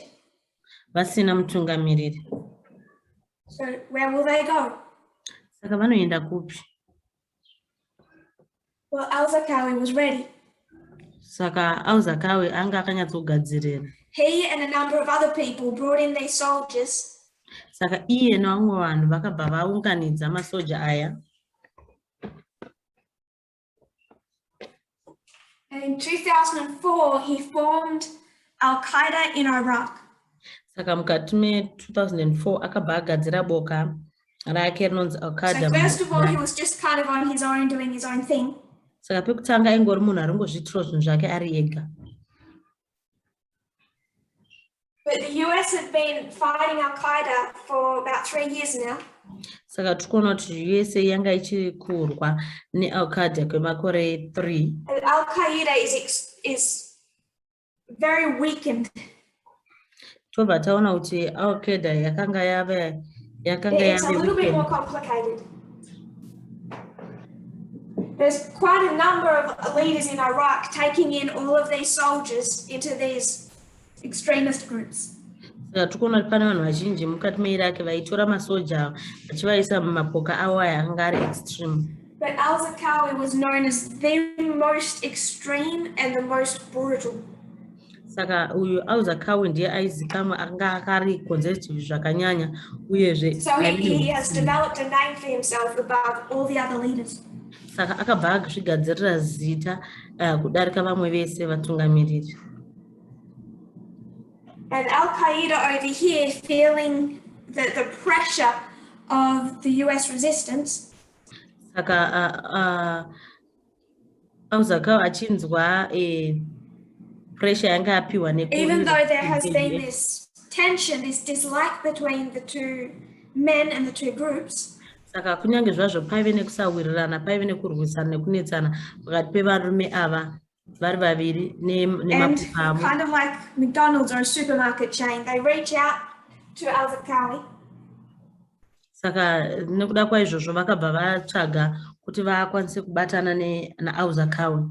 Speaker 2: Vasina mutungamiriri.
Speaker 1: So where will they go?
Speaker 2: Saka vanoenda kupi?
Speaker 1: Well, Al-Zakawi was ready.
Speaker 2: Saka Al-Zakawi anga akanyatsogadzirira.
Speaker 1: He and a number of other people brought in their soldiers.
Speaker 2: Saka iye nevamwe vanhu vakabva vaunganidza masoja aya.
Speaker 1: And in 2004, he formed Al-Qaeda in Iraq.
Speaker 2: Saka mukati me2004 akabva agadzira boka rake rinonzi Al-Qaeda.
Speaker 1: So first of all, he was just kind of on his own, doing his own thing.
Speaker 2: Saka pekutanga aingori munhu arongozviitira zvinhu zvake ari ega.
Speaker 1: But the US had been fighting Al-Qaeda for about 3 years now.
Speaker 2: Saka tikuona kuti USA yanga ichiri kurwa neAl-Qaeda kwemakore 3.
Speaker 1: And Al-Qaeda is very weakened.
Speaker 2: Tobva taona kuti Al-Qaeda yakanga
Speaker 1: It's a little bit more complicated. There's quite a number of leaders in Iraq taking in all of these soldiers into these extremist groups.
Speaker 2: Saka tikuona kuti pane vanhu vazhinji mukati meIraq vaitora masoja vachivaisa mumapoka avo akanga ari extreme.
Speaker 1: But al-Zarqawi was known as the most extreme and the most brutal.
Speaker 2: Saka uyu Al-Zarqawi ndiye aizikamwa anga akari conservative zvakanyanya uyezve.
Speaker 1: So he has developed a name for himself above all the other leaders.
Speaker 2: Saka akabva akazvigadzirira zita kudarika vamwe vese vatungamiriri.
Speaker 1: And Al-Qaeda over here, feeling the pressure of the US resistance,
Speaker 2: Saka Al-Zarqawi achinzwa pressure yanga apiwa
Speaker 1: even though there has been this tension, this dislike between the two men and the two groups,
Speaker 2: Saka kunyange zvazvo paive nekusawirirana, paive nekurwisana nekunetsana pakati pevarume ava vari vaviri nemapoka avo.
Speaker 1: kind of like McDonald's or a supermarket chain, they reach out to al-Zarqawi.
Speaker 2: Saka nekuda kwaizvozvo vakabva vatsvaga kuti vakwanise kubatana naAl-Zarqawi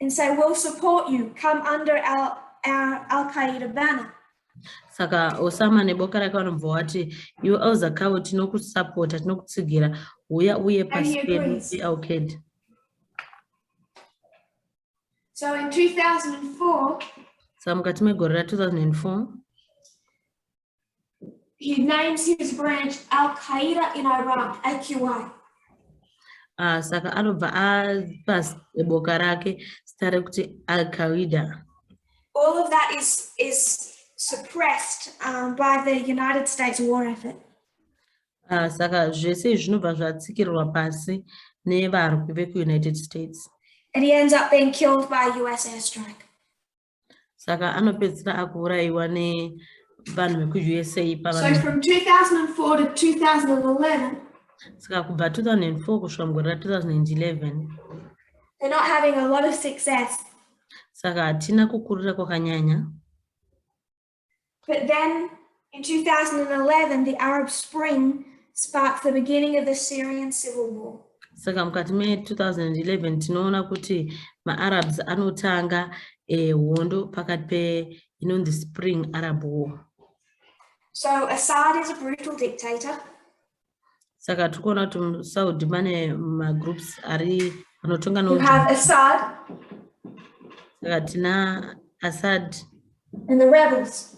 Speaker 1: And say, we'll support you, come under our Al-Qaeda banner.
Speaker 2: Saka Osama neboka rake vanomva vati iwe Al-Zarqawi tinokusapota, tinokutsigira, uya uye pasi pedu peAl-Qaeda.
Speaker 1: So in 2004,
Speaker 2: Saka mukati megore ra2004
Speaker 1: he names his branch Al-Qaeda in Iraq, AQI.
Speaker 2: Saka anobva apa boka rake zita rekuti Al-Qaeda.
Speaker 1: All of that is suppressed by the United States war effort.
Speaker 2: Saka zvese zvinobva zvatsikirirwa pasi nevarwi veku-United States.
Speaker 1: And he ends up being killed by a US airstrike.
Speaker 2: Saka anopedzisira akuurayiwa nevanhu veku-USA
Speaker 1: So from 2004 to 2011,
Speaker 2: Saka kubva 2004 kusvika mugore ra2011
Speaker 1: they're not having a lot of success.
Speaker 2: Saka hatina kukurira kwakanyanya.
Speaker 1: But then in 2011, the Arab Spring sparked the beginning of the Syrian civil war.
Speaker 2: Saka mukati me2011 tinoona kuti maArabs anotanga hondo pakati pe the Spring Arab War.
Speaker 1: So Assad is a brutal dictator.
Speaker 2: Saka tikuona kuti muSaudi mane magroups ari anotonga
Speaker 1: You have Assad
Speaker 2: Saka tina Assad
Speaker 1: and the rebels.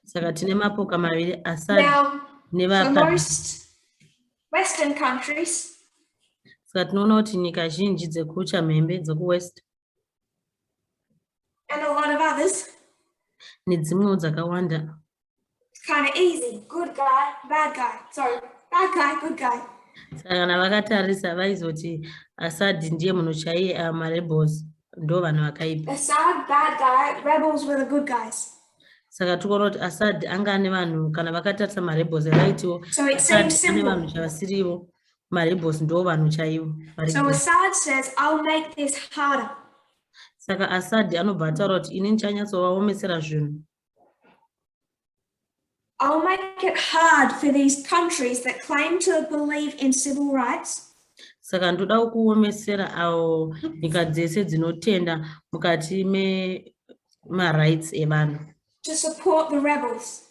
Speaker 2: Saka tine mapoka maviri Assad
Speaker 1: Now, for
Speaker 2: nevapa.
Speaker 1: most Western countries,
Speaker 2: Saka tinoona kuti nyika zhinji dzekuchamhembe dzekuwest
Speaker 1: and a lot of others,
Speaker 2: nedzimwewo dzakawanda.
Speaker 1: it's kind of easy. Good guy, bad guy. Sorry, bad guy, good guy.
Speaker 2: Saka kana vakatarisa vaizoti Assad ndiye munhu chaiye marebels ndo vanhu vakaipa.
Speaker 1: Assad, bad guy. Rebels were the good guys.
Speaker 2: Saka tikuona kuti Assad anga ane vanhu kana vakatarisa marebels vaitiwo
Speaker 1: So it
Speaker 2: Assad
Speaker 1: seems
Speaker 2: ane
Speaker 1: simple.
Speaker 2: vanhu chavasiriwo marebels ndo vanhu chaivo.
Speaker 1: So Assad says, I'll make this harder.
Speaker 2: Saka Assad anobva ataura kuti ini ndichanyatsovaomesera zvinhu.
Speaker 1: I'll make it hard for these countries that claim to believe in civil rights
Speaker 2: Saka ndoda kuomesera avo nyika dzese dzinotenda mukati merights evanhu.
Speaker 1: to support the rebels.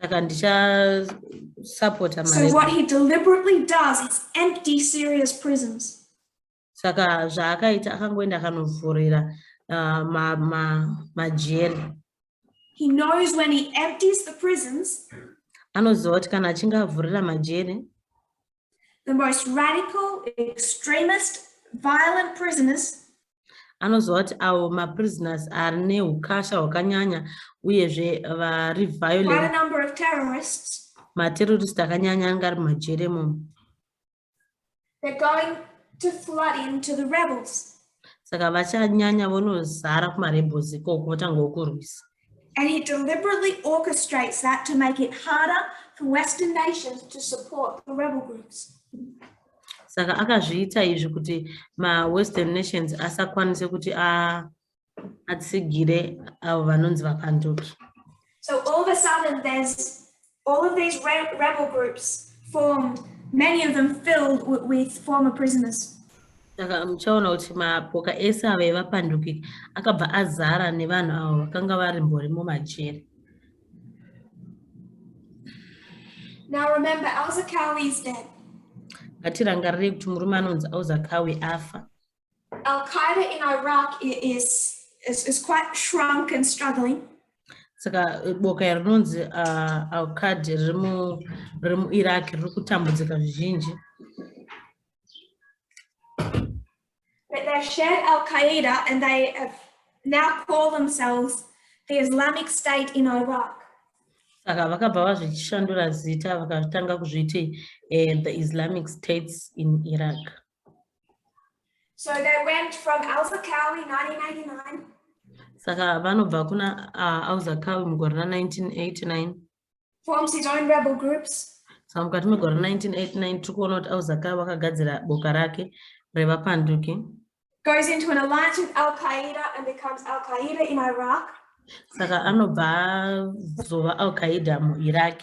Speaker 2: Saka ndichasapota
Speaker 1: So what he deliberately does is empty Syria's prisons.
Speaker 2: Saka zvaakaita akangoenda akanovhurira majeri.
Speaker 1: He knows when he empties the prisons,
Speaker 2: Anoziva kuti kana achinge avhurira majeri,
Speaker 1: the most radical, extremist, violent prisoners
Speaker 2: anoziva kuti avo maprisoners ari neukasha hwakanyanya uyezve vari
Speaker 1: quite a
Speaker 2: violent,
Speaker 1: number of terrorists,
Speaker 2: materrorist akanyanya anenge ari mumajeri imomo.
Speaker 1: they're going to flood into the rebels.
Speaker 2: Saka vachanyanya vonozara kumarebels ikoko votanga kurwisa.
Speaker 1: And he deliberately orchestrates that to make it harder for Western nations to support the rebel groups.
Speaker 2: Saka akazviita izvi kuti ma-Western nations asakwanise kuti atsigire avo vanonzi vapanduki.
Speaker 1: So all of a sudden, there's all of these rebel groups formed, many of them filled with former prisoners.
Speaker 2: Saka muchaona kuti mapoka ese ava evapanduki akabva azara nevanhu avo vakanga vari mbori mumajere.
Speaker 1: Now remember, Al-Zarqawi is dead.
Speaker 2: Ngatirangarire kuti murume anonzi Al-Zarqawi afa.
Speaker 1: Al-Qaeda in Iraq is quite shrunk and struggling.
Speaker 2: Saka boka rinonzi Al-Qaeda riri muIraq riri kutambudzika zvizhinji.
Speaker 1: But they've shed Al-Qaeda and they have now call themselves the Islamic State in Iraq.
Speaker 2: Saka vakabva vazvichishandura zita vakatanga kuzviti the Islamic States in Iraq.
Speaker 1: So they went from Al-Zarqawi 1989.
Speaker 2: Saka vanobva kuna Al-Zarqawi mugore ra1989.
Speaker 1: Forms his own rebel groups.
Speaker 2: Saka mukati megore ra1989 tikuona kuti Al-Zarqawi vakagadzira boka rake revapanduki.
Speaker 1: Goes into an alliance with Al-Qaeda and becomes Al-Qaeda in Iraq.
Speaker 2: Saka anobva zova Al-Qaeda muIraq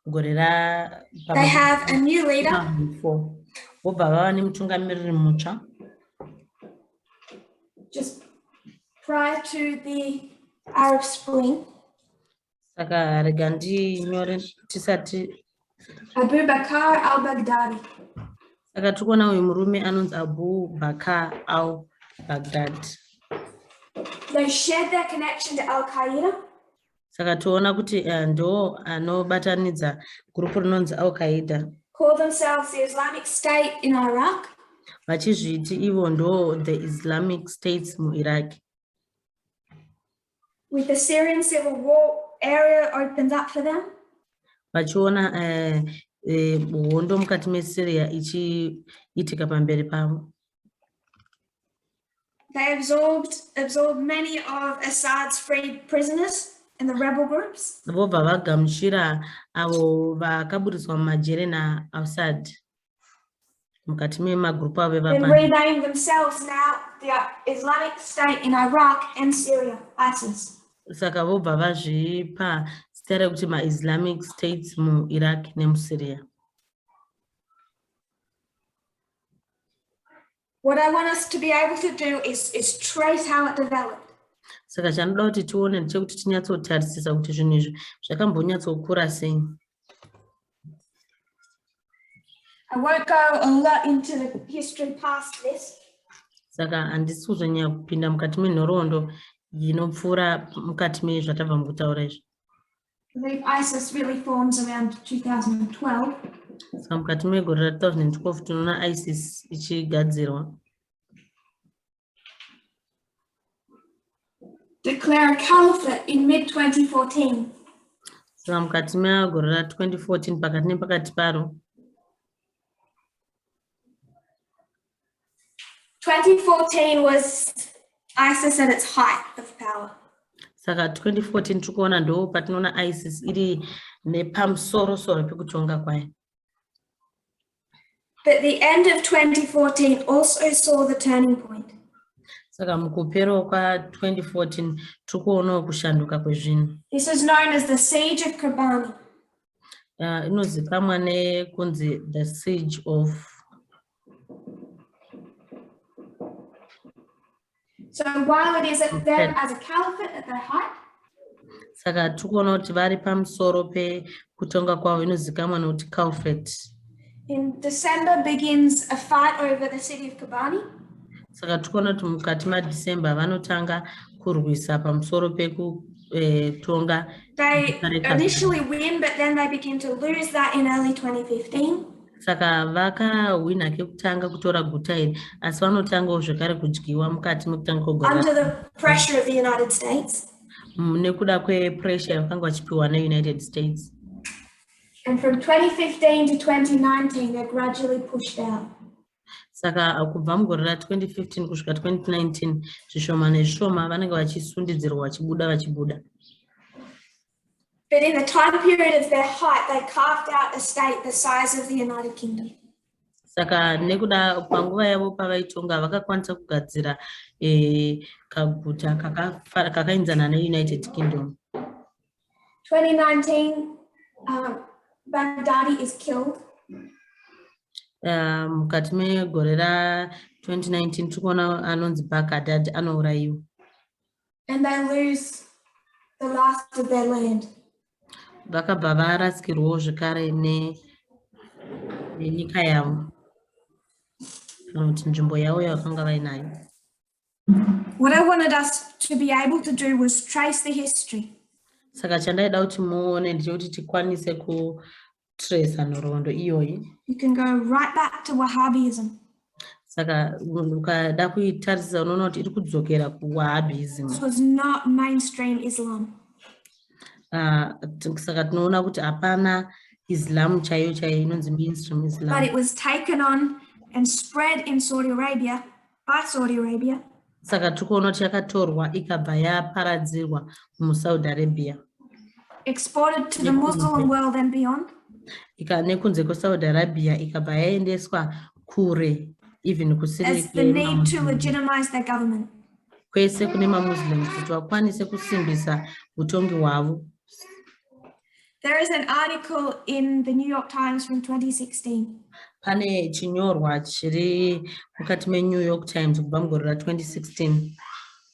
Speaker 2: mugore ra.
Speaker 1: They have a new leader.
Speaker 2: Vobva vava nemutungamiriri mutsva.
Speaker 1: Just prior to the Arab Spring.
Speaker 2: Saka rega ndinyore tisati.
Speaker 1: Abu Bakr al-Baghdadi.
Speaker 2: Saka tikuona uyu murume anonzi Abu Bakr al-Baghdadi.
Speaker 1: They shed their connection to Al-Qaeda.
Speaker 2: Saka tuona kuti ndo anobatanidza gurupu rinonzi Al-Qaeda.
Speaker 1: Call themselves the Islamic State in Iraq.
Speaker 2: Vachizviti ivo ndo the Islamic States muIraq.
Speaker 1: With the Syrian civil war area opens up for them.
Speaker 2: Vachiona hondo mukati meSyria ichiitika pamberi pavo.
Speaker 1: They absorbed many of Assad's freed prisoners in the rebel groups.
Speaker 2: Vobva vagamuchira avo vakaburiswa mumajere naAssad mukati memagrupu avo
Speaker 1: And renamed themselves now the Islamic State in Iraq and Syria, ISIS.
Speaker 2: Saka vobva vazvipa zita rekuti ma-Islamic States muIraq nemuSyria.
Speaker 1: What I want us to be able to do is trace how it developed.
Speaker 2: Saka chanoda kuti tione ndechekuti tinyatsotarisisa kuti zvinhu izvi zvakambonyatsokura sei.
Speaker 1: I won't go a lot into the history past this.
Speaker 2: Saka handisi kuzonyanya kupinda mukati menhoroondo inopfuura mukati mezvatabva mukutaura izvi.
Speaker 1: I believe ISIS really forms around 2012.
Speaker 2: Saka mukati megore ra2012 tinoona ISIS ichigadzirwa.
Speaker 1: Declare a caliphate in mid-2014.
Speaker 2: Saka mukati megore ra2014 pakati nepakati paro.
Speaker 1: 2014 was ISIS at its height of power.
Speaker 2: Saka 2014 tikuona ndo patinoona ISIS iri nepamusoro-soro pekutonga kwayo.
Speaker 1: But the end of 2014 also saw the turning point.
Speaker 2: Saka mukupero kwa2014 tikuonawo kushanduka kwezvinhu.
Speaker 1: This is known as the Siege of Kobani.
Speaker 2: Inozikamwa nekunzi the Siege of.
Speaker 1: So while it is at them as a caliphate at their height,
Speaker 2: Saka tikuona kuti vari pamusoro pekutonga kwavo inozikamwa nokuti caliphate.
Speaker 1: in December begins a fight over the city of Kobani.
Speaker 2: Saka tikuona kuti mukati maDecember vanotanga kurwisa pamusoro pekutonga.
Speaker 1: They initially win, but then they begin to lose that in early 2015.
Speaker 2: Saka vakawina kekutanga kutora guta iri asi vanotangawo zvekare kudyiwa mukati mekutanga kwegore.
Speaker 1: Under the pressure of the United States.
Speaker 2: Nekuda kwepressure yakanga vachipiwa neUnited States.
Speaker 1: And from 2015 to 2019, they're gradually pushed out.
Speaker 2: Saka kubva mugore ra2015 kusvika 2019 zvishoma nezvishoma vanenge vachisundidzirwa vachibuda.
Speaker 1: But in the time period of their height, they carved out a state the size of the United Kingdom.
Speaker 2: Saka nekuda panguva yavo pavaitonga vakakwanisa kugadzira kaguta kakainzana neUnited Kingdom.
Speaker 1: 2019, Baghdadi is killed.
Speaker 2: Mukati megore ra2019 tikuona anonzi Baghdadi anourayiwa.
Speaker 1: And they lose the last of their land.
Speaker 2: Vakabva varasikirwawo zvekare nenyika yavo kana kuti nzvimbo yavo yavakanga vainayo.
Speaker 1: What I wanted us to be able to do was trace the history.
Speaker 2: Saka chandaida kuti muone ndechekuti tikwanise kutrace nhoroondo iyoyi.
Speaker 1: You can go right back to Wahhabism.
Speaker 2: Saka ukada kuitarisisa unoona kuti iri kudzokera kuWahhabism.
Speaker 1: This was not mainstream Islam.
Speaker 2: Saka tinoona kuti hapana Islam chaiyo inonzi mainstream Islam.
Speaker 1: But it was taken on and spread in Saudi Arabia by Saudi Arabia.
Speaker 2: Saka tikuona kuti yakatorwa ikabva yaparadzirwa muSaudi Arabia.
Speaker 1: Exported to the Muslim world and beyond.
Speaker 2: Nekunze kweSaudi Arabia ikabva yaendeswa kure even kusiri.
Speaker 1: As the need to legitimize their government.
Speaker 2: Kwese kune maMuslims kuti vakwanise kusimbisa utongi hwavo.
Speaker 1: There is an article in the New York Times from 2016.
Speaker 2: Pane chinyorwa chiri mukati meNew York Times kubva mugore ra2016.
Speaker 1: I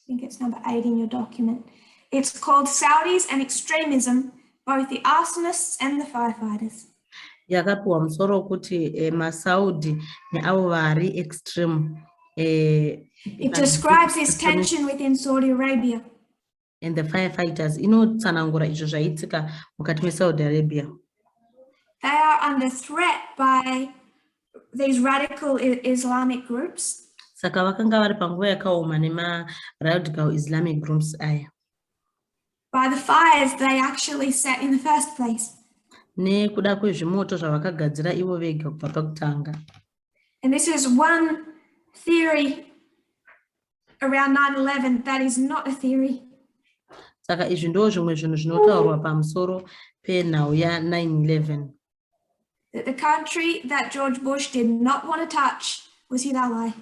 Speaker 1: think it's number 8 in your document. It's called Saudis and Extremism, both the arsonists and the firefighters.
Speaker 2: Yakapiwa musoro kuti maSaudi neavo vari extreme.
Speaker 1: It describes this tension within Saudi Arabia.
Speaker 2: And the firefighters inotsanangura izvo zvaitika mukati meSaudi Arabia.
Speaker 1: They are under threat by these radical Islamic groups.
Speaker 2: Saka vakanga vari panguva yakaoma nema-radical Islamic groups aya.
Speaker 1: By the fires they actually set in the first place.
Speaker 2: Nekuda kwezvimoto zvavakagadzira ivo vega kubva pakutanga.
Speaker 1: And this is one theory around 9/11 that is not a theory.
Speaker 2: Saka izvi ndo zvimwe zvinhu zvinotaurwa pamusoro penhau ya9/11.
Speaker 1: That the country that George Bush did not want to touch was his ally.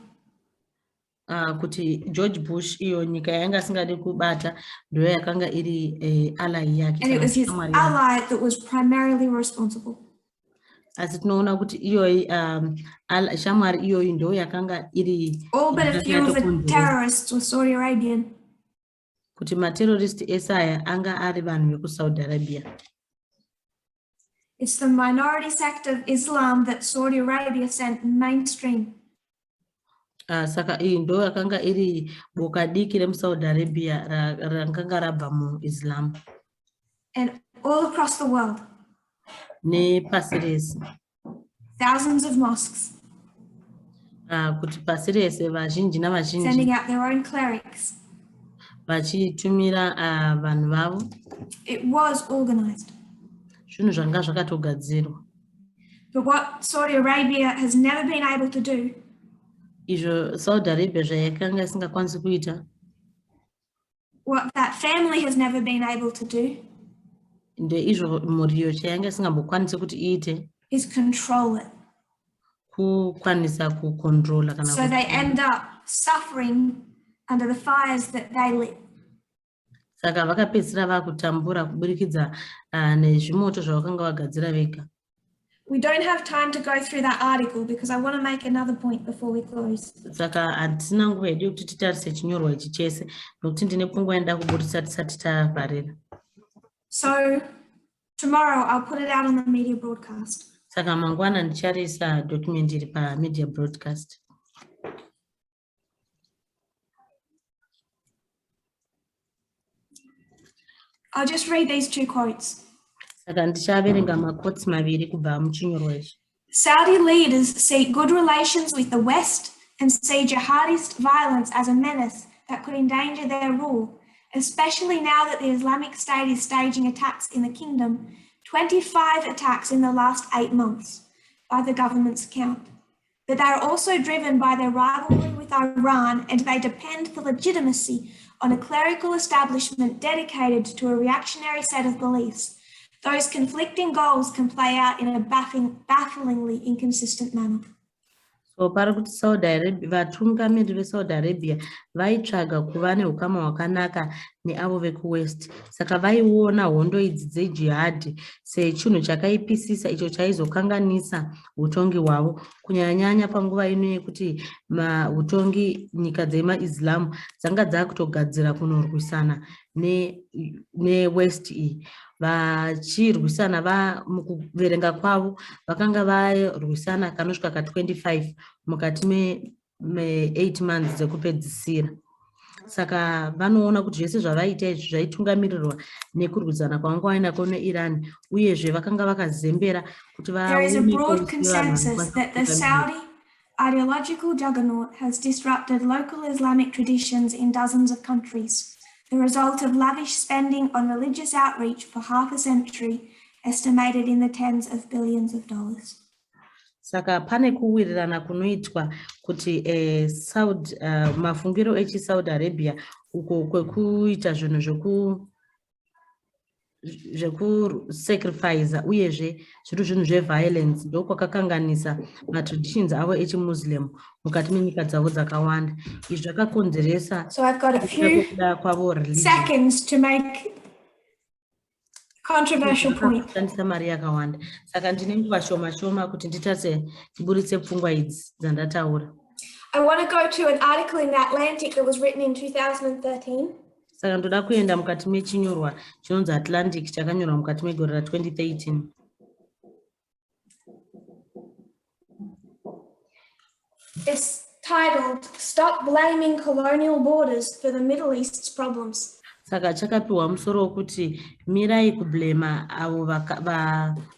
Speaker 2: Kuti George Bush iyo nyika yanga asingade kubata ndo yakanga iri ally yake.
Speaker 1: And it was his ally that was primarily responsible.
Speaker 2: Asi tinoona kuti iyoyi shamwari iyoyi ndo yakanga iri.
Speaker 1: All but a few of the terrorists were Saudi Arabian.
Speaker 2: Kuti materrorist esaya anga ari vanhu vekuSaudi Arabia.
Speaker 1: It's the minority sect of Islam that Saudi Arabia sent mainstream.
Speaker 2: Saka iyi ndo yakanga iri boka diki remuSaudi Arabia rakanga rabva muIslam.
Speaker 1: And all across the world.
Speaker 2: Nepasi rese.
Speaker 1: Thousands of mosques.
Speaker 2: Kuti pasi rese vazhinji navazhinji.
Speaker 1: Sending out their own clerics.
Speaker 2: Vachitumira vanhu vavo.
Speaker 1: It was organized.
Speaker 2: Zvinhu zvanga zvakatogadzirwa.
Speaker 1: But what Saudi Arabia has never been able to do.
Speaker 2: Izvo Saudi Arabia zvayakanga isingakwanisi kuita.
Speaker 1: What that family has never been able to do.
Speaker 2: Izvo mhuriyo chayanga isingambokwanisi kuti iite.
Speaker 1: Is control it.
Speaker 2: Kukwanisa kucontrola kana.
Speaker 1: So they end up suffering under the fires that they lit.
Speaker 2: Saka vakapedzisira vakutambura kuburikidza nezvimoto zvavakanga vagadzira vega.
Speaker 1: We don't have time to go through that article because I want to make another point before we close.
Speaker 2: Saka hatina nguva yedu yokuti titarise chinyorwa ichi chese nokuti ndine pfungwa inoda kuburisa tisati tavharira.
Speaker 1: So tomorrow I'll put it out on the media broadcast.
Speaker 2: Saka mangwana ndicharisa document iri pamedia broadcast.
Speaker 1: I'll just read these two quotes.
Speaker 2: Saka ndichaverenga maquotes maviri kubva muchinyorwa ichi.
Speaker 1: Saudi leaders seek good relations with the West and see jihadist violence as a menace that could endanger their rule, especially now that the Islamic State is staging attacks in the kingdom, 25 attacks in the last 8 months, by the government's account. But they are also driven by their rivalry with Iran, and they depend for legitimacy on a clerical establishment dedicated to a reactionary set of beliefs, those conflicting goals can play out in a bafflingly inconsistent manner.
Speaker 2: So pari kuti Saudi Arabia, vatungamiriri veSaudi Arabia vaitsvaga kuva neukama hwakanaka neavo vekuwest. Saka vaiona hondo idzi dzejihadhi sechinhu chakaipisisa icho chaizokanganisa utongi hwavo, kunyanya panguva ino yekuti utongi nyika dzemaIslam dzanga dzakutogadzira kunorwisana newest iyi. Vachirwisana mukuverenga kwavo vakanga varwisana kanosvika ka25 mukati me8 months dzekupedzisira. Saka vanoona kuti zvese zvavaita izvi zvaitungamirirwa nekurwisana kwavanga vainako neIran, uyezve vakanga vakazembera kuti
Speaker 1: There is a broad consensus that the Saudi ideological juggernaut has disrupted local Islamic traditions in dozens of countries, the result of lavish spending on religious outreach for half a century, estimated in the tens of billions of dollars.
Speaker 2: Saka pane kuwirirana kunoitwa kuti mafungiro echiSaudi Arabia uko kwekuita zvinhu zveku-sacrifice uyezve zvinhu zveviolence ndokwakakanganisa matraditions avo echimuslim mukati menyika dzavo dzakawanda. Izvi zvakakonzeresa kuda kwavo
Speaker 1: seconds to make controversial point.
Speaker 2: Kushandisa mari yakawanda. Saka ndine nguva shoma kuti ndiburitse pfungwa idzi dzandataura.
Speaker 1: I want to go to an article in The Atlantic that was written in 2013.
Speaker 2: Saka ndoda kuenda mukati mechinyorwa chinonzi Atlantic chakanyorwa mukati megore ra2013.
Speaker 1: It's titled "Stop Blaming Colonial Borders for the Middle East's Problems."
Speaker 2: Saka chakapiwa musoro wekuti mirai kublema avo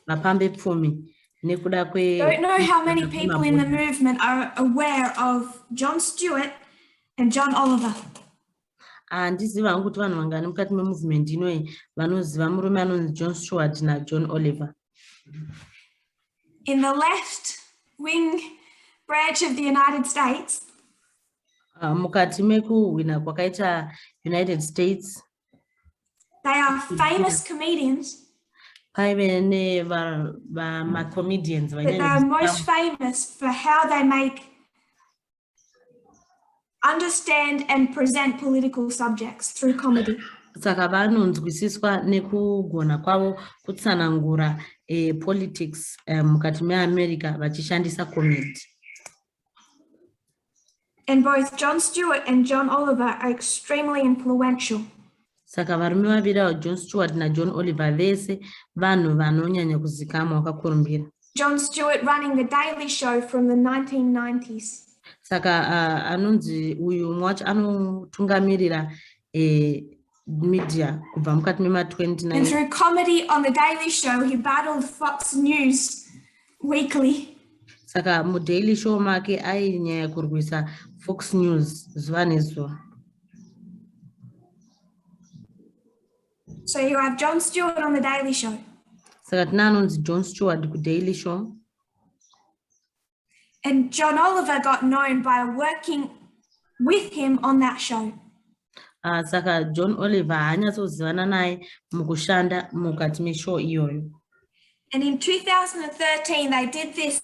Speaker 2: vapambe pfumi nekuda kwe.
Speaker 1: Don't know how many people in the movement are aware of John Stewart and John Oliver.
Speaker 2: Handiziva hangu kuti vanhu vangani mukati memovement inoyi vanoziva murume anonzi John Stewart naJohn Oliver.
Speaker 1: In the left wing branch of the United States,
Speaker 2: mukati mekuhwina kwakaita United States,
Speaker 1: they are famous comedians.
Speaker 2: Paive comedians,
Speaker 1: but they are most famous for how they understand and present political subjects through comedy.
Speaker 2: Saka vanonzwisiswa nekugona kwavo kutsanangura politics mukati meAmerica vachishandisa comedy.
Speaker 1: And both John Stewart and John Oliver are extremely influential.
Speaker 2: Saka varume vaviri John Stewart naJohn Oliver vese vanhu vanonyanya kuzikamwa vakakurumbira.
Speaker 1: John Stewart running The Daily Show from the 1990s.
Speaker 2: Saka anonzi uyu mumwe wacho anotungamirira media kubva mukati mema-29.
Speaker 1: And through comedy on The Daily Show, he battled Fox News weekly.
Speaker 2: Saka muDaily Show make ainyanya kurwisa Fox News zuva nezuva.
Speaker 1: So you have John Stewart on The Daily Show.
Speaker 2: Saka tina anonzi John Stewart kuDaily Show.
Speaker 1: And John Oliver got known by working with him on that show.
Speaker 2: Saka John Oliver hanyatsozivana naye mukushanda mukati meshow iyoyo.
Speaker 1: And in 2013 they did this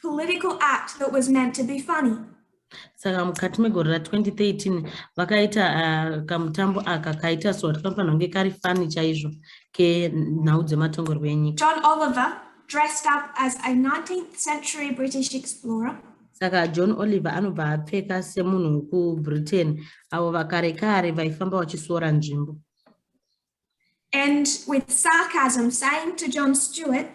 Speaker 1: political act that was meant to be funny.
Speaker 2: Saka mukati megore ra2013 vakaita kamutambo aka kaita sort kanofanira kunge kari funny chaizvo kenhau dzematongerwo enyika.
Speaker 1: John Oliver dressed up as a 19th century British explorer.
Speaker 2: Saka John Oliver anobva apfeka semunhu wekuBritain avo vakarekare vaifamba vachisora nzvimbo.
Speaker 1: And with sarcasm saying to John Stewart,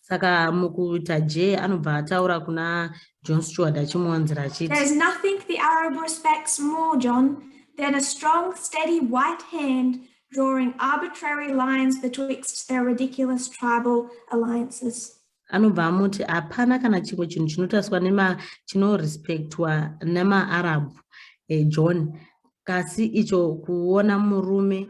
Speaker 2: saka mukuita je anobva ataura kuna John Stewart achimuwanzira achiti,
Speaker 1: "There's nothing the Arab respects more, John, than a strong, steady white hand drawing arbitrary lines betwixt their ridiculous tribal alliances."
Speaker 2: Anobva amuti hapana kana chimwe chinhu chinotaswa chinorespectwa nemaArabhu John, kasi icho kuona murume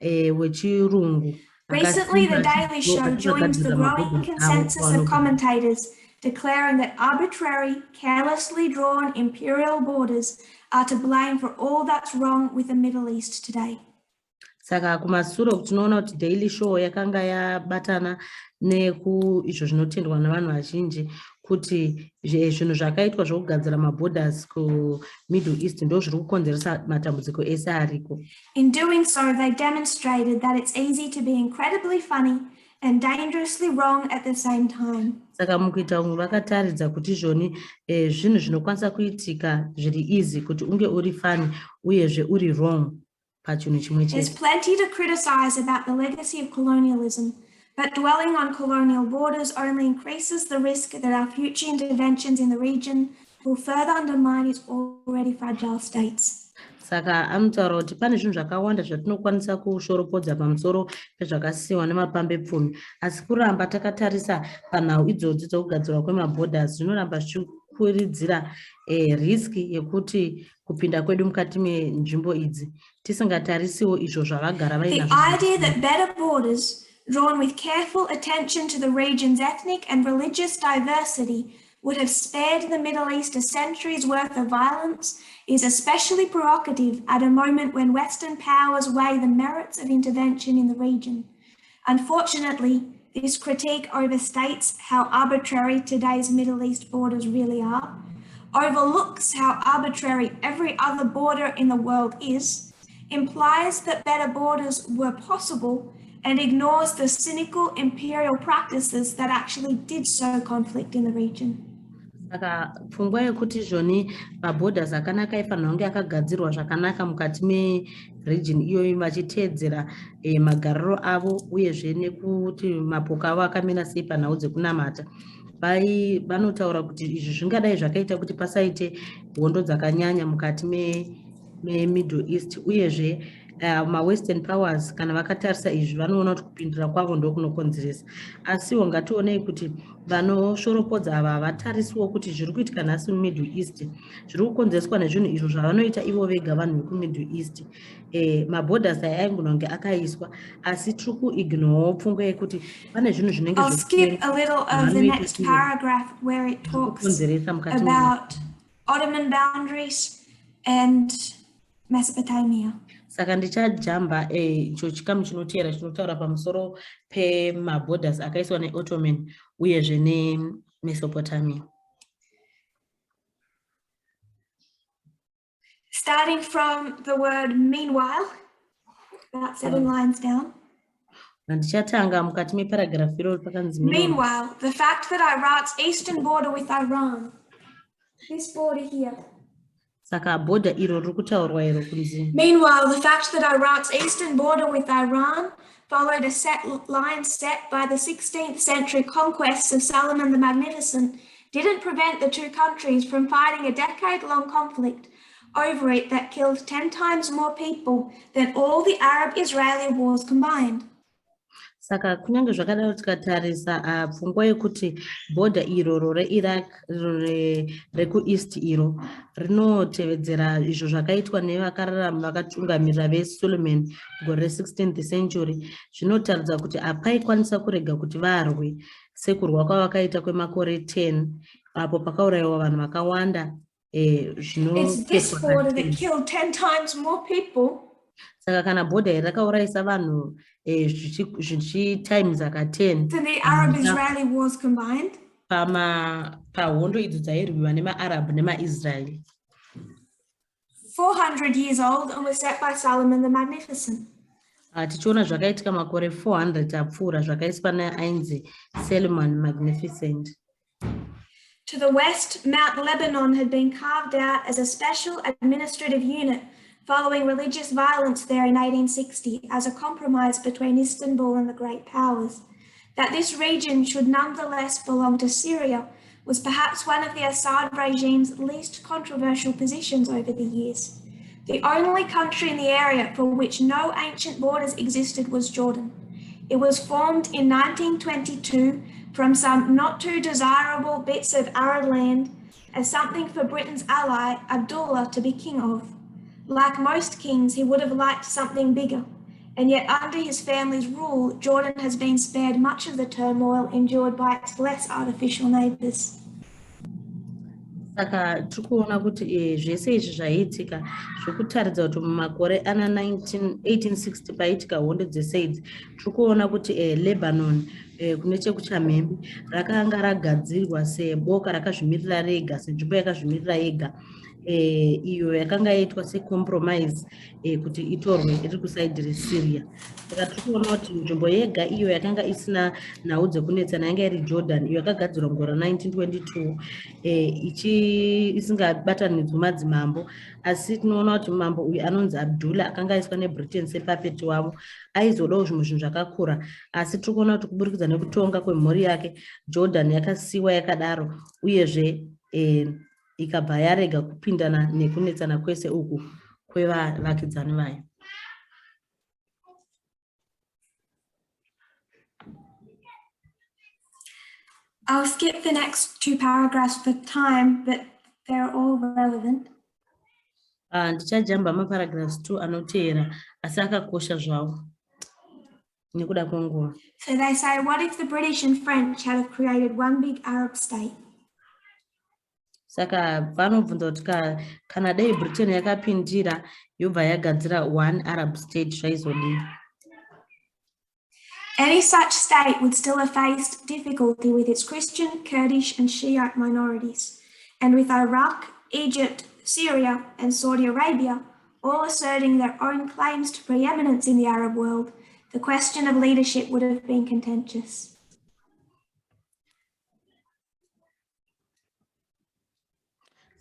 Speaker 2: wechirungu.
Speaker 1: Recently, The Daily Show joined the growing consensus of commentators declaring that arbitrary, carelessly drawn imperial borders are to blame for all that's wrong with the Middle East today.
Speaker 2: Saka kumasuro tinoona kuti Daily Show yakanga yabatana izvo zvinotendwa navanhu vazhinji kuti zvinhu zvakaitwa zvokugadzira maborders kuMiddle East ndo zviri kukonzeresa matambudziko ese ariko.
Speaker 1: In doing so, they demonstrated that it's easy to be incredibly funny and dangerously wrong at the same time.
Speaker 2: Saka mukuita umwe vakataridza kuti izvoni zvinhu zvinokwanisa kuitika zviri easy kuti unge uri funny uyezve uri wrong pachinhu chimwe
Speaker 1: There's
Speaker 2: chete.
Speaker 1: plenty to criticize about the legacy of colonialism, but dwelling on colonial borders only increases the risk that our future interventions in the region will further undermine its already fragile states.
Speaker 2: Saka anotaura kuti pane zvinhu zvakawanda zvatinokwanisa kushoropodza pamusoro pezvakasiyiwa nemapambepfumi, asi kuramba takatarisa panhau idzodzi dzokugadzirwa kwemaborders zvinoramba zvichikuridzira risk yekuti kupinda kwedu mukati menzvimbo idzi tisingatarisiwo izvo zvavagara
Speaker 1: The
Speaker 2: vainazvo.
Speaker 1: idea that better borders, drawn with careful attention to the region's ethnic and religious diversity, would have spared the Middle East a century's worth of violence is especially provocative at a moment when Western powers weigh the merits of intervention in the region. Unfortunately, this critique overstates how arbitrary today's Middle East borders really are, overlooks how arbitrary every other border in the world is, implies that better borders were possible, and ignores the cynical imperial practices that actually did sow conflict in the region.
Speaker 2: Saka pfungwa yekuti zvoni maborders akanaka ifanira kunge akagadzirwa zvakanaka mukati meregion iyoyo vachiteedzera magariro avo uyezve nekuti mapoka avo akamira sei panhau dzekunamata. Vanotaura kuti izvi zvingadai zvakaita kuti pasaite hondo dzakanyanya mukati meMiddle East uyezve mawestern powers kana vakatarisa izvi vanoona kuti kupindira kwavo ndokunokonzeresa. Asiwo ngationei kuti vanoshoropodza ava vatarisiwo kuti zviri kuitika nhasi muMiddle East zviri kukonzereswa nezvinhu izvo zvavanoita ivo vega vanhu vekuMiddle East. Maborders aya aigona kunge akaiswa asi tiri kuignorawo pfungwa yekuti pane zvinhu zvinenge
Speaker 1: I'll skip a little of the next paragraph where it talks about Ottoman boundaries and Mesopotamia.
Speaker 2: Saka ndichajamba icho chikamu chinoteera chinotaura pamusoro pemaborders akaiswa neOttoman uyezve neMesopotamia.
Speaker 1: Starting from the word meanwhile, about 7 lines down.
Speaker 2: Ndichatanga mukati meparagraph iro pakanzi
Speaker 1: Meanwhile, the fact that Iraq's eastern border with Iran, this border here.
Speaker 2: Saka border iro riri kutaurwa iro kunzi.
Speaker 1: Meanwhile, the fact that Iraq's eastern border with Iran followed a line set by the 16th century conquests of Solomon the Magnificent didn't prevent the two countries from fighting a decade-long conflict over it that killed 10 times more people than all the Arab-Israeli wars combined.
Speaker 2: Saka kunyange zvakadaro tikatarisa pfungwa yekuti border iro reIraq rekueast iro rinotevedzera izvo zvakaitwa nevakararama vakatungamirira veSolomon gore 16th century zvinotaridza kuti hapaikwanisa kurega kuti varwe sekurwa kwavakaita kwemakore 10 apo pakaurayiwa vanhu vakawanda.
Speaker 1: It's this border that killed 10 times more people.
Speaker 2: Saka kana border rakaurayisa vanhu times aka 10
Speaker 1: than the Arab-Israeli wars combined.
Speaker 2: Pahondo idzo dzairwiwa nemaArab nemaIsrael.
Speaker 1: 400 years old and was set by Solomon the Magnificent.
Speaker 2: Tichiona zvakaitika makore 400 apfuura zvakaiswa neainzi Solomon Magnificent.
Speaker 1: To the west, Mount Lebanon had been carved out as a special administrative unit following religious violence there in 1860 as a compromise between Istanbul and the great powers. That this region should nonetheless belong to Syria was perhaps one of the Assad regime's least controversial positions over the years. The only country in the area for which no ancient borders existed was Jordan. It was formed in 1922 from some not too desirable bits of arid land as something for Britain's ally, Abdullah, to be king of. Like most kings, he would have liked something bigger, and yet under his family's rule, Jordan has been spared much of the turmoil endured by its less artificial neighbours.
Speaker 2: Saka tikuona kuti zvese izvi zvaiitika zvokutaridza kuti mumakore ana 1860 paitika hondo dzeSAIDS tikuona kuti Lebanon kune chekuchamhembe rakanga ragadzirwa seboka rakazvimirira rega, senzvimbo yakazvimirira yega, iyo yakanga yaitwa secompromise kuti itorwe iri kusaidhi reSyria. Saka tikuona kuti nzvimbo yega iyo yakanga isina nhau dzekunetsana yanga iri Jordan, iyo yakagadzirwa mugore 1922 isingabatanidzwi madzimambo, asi tinoona kuti mambo uyu anonzi Abdullah akanga aiswa neBritain sepapeti wavo aizodawo zvimwe zvinhu zvakakura, asi tikuona kuti kuburikidza nekutonga kwemhuri yake Jordan yakasiiwa yakadaro, uyezve ikabva yarega kupindana nekunetsana kwese uku kwevavakidzani vayo.
Speaker 1: I'll skip the next 2 paragraphs for time, but they're all relevant.
Speaker 2: Ndichajamba maparagraphs 2 anoteera asi akakosha zvawo nekuda kwenguva.
Speaker 1: So they say, what if the British and French had created one big Arab state?
Speaker 2: Saka vanobvunza kuti kana dai Britain yakapindira yobva yagadzira one Arab state zvaizodii?
Speaker 1: Any such state would still have faced difficulty with its Christian, Kurdish and Shiite minorities, and with Iraq, Egypt, Syria and Saudi Arabia all asserting their own claims to preeminence in the Arab world, the question of leadership would have been contentious.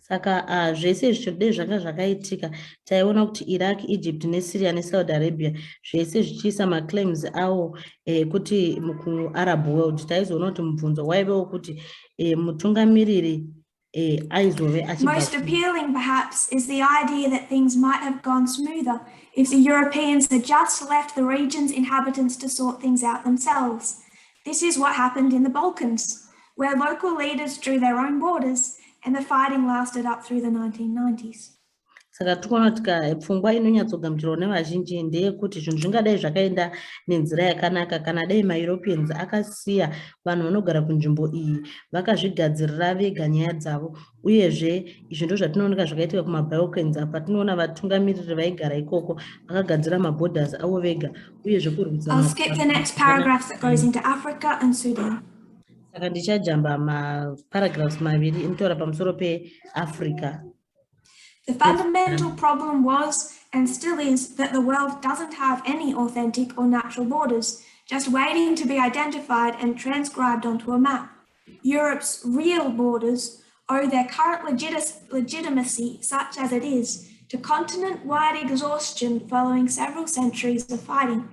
Speaker 2: Saka zvese zvichide zvanga zvakaitika taiona kuti Iraq, Egypt neSyria neSaudi Arabia zvese zvichiisa maclaims awo kuti mukuArab world taizoona kuti mubvunzo waivewo kuti mutungamiriri aizove achibva.
Speaker 1: Most appealing perhaps is the idea that things might have gone smoother if the Europeans had just left the region's inhabitants to sort things out themselves. This is what happened in the Balkans, where local leaders drew their own borders and the fighting lasted up through the 1990s.
Speaker 2: Saka tikuona kuti pfungwa inonyatsogamuchirwa nevazhinji ndeyekuti zvinhu zvingadai zvakaenda nenzira yakanaka kana dai maEuropeans akasiya vanhu vanogara kunzvimbo iyi vakazvigadzirira vega nyaya dzavo, uyezve izvi ndizvo zvatinooneka zvakaitika kumaBalkans apa tinoona vatungamiriri vaigara ikoko vakagadzira maborders avo vega uyezve kurwisa.
Speaker 1: I'll skip the next paragraph that goes into Africa and Sudan.
Speaker 2: Saka ndichajamba maparagraphs maviri inotaura pamusoro peAfrica.
Speaker 1: The fundamental problem was, and still is, that the world doesn't have any authentic or natural borders, just waiting to be identified and transcribed onto a map. Europe's real borders owe their current legitimacy, such as it is, to continent-wide exhaustion following several centuries of fighting.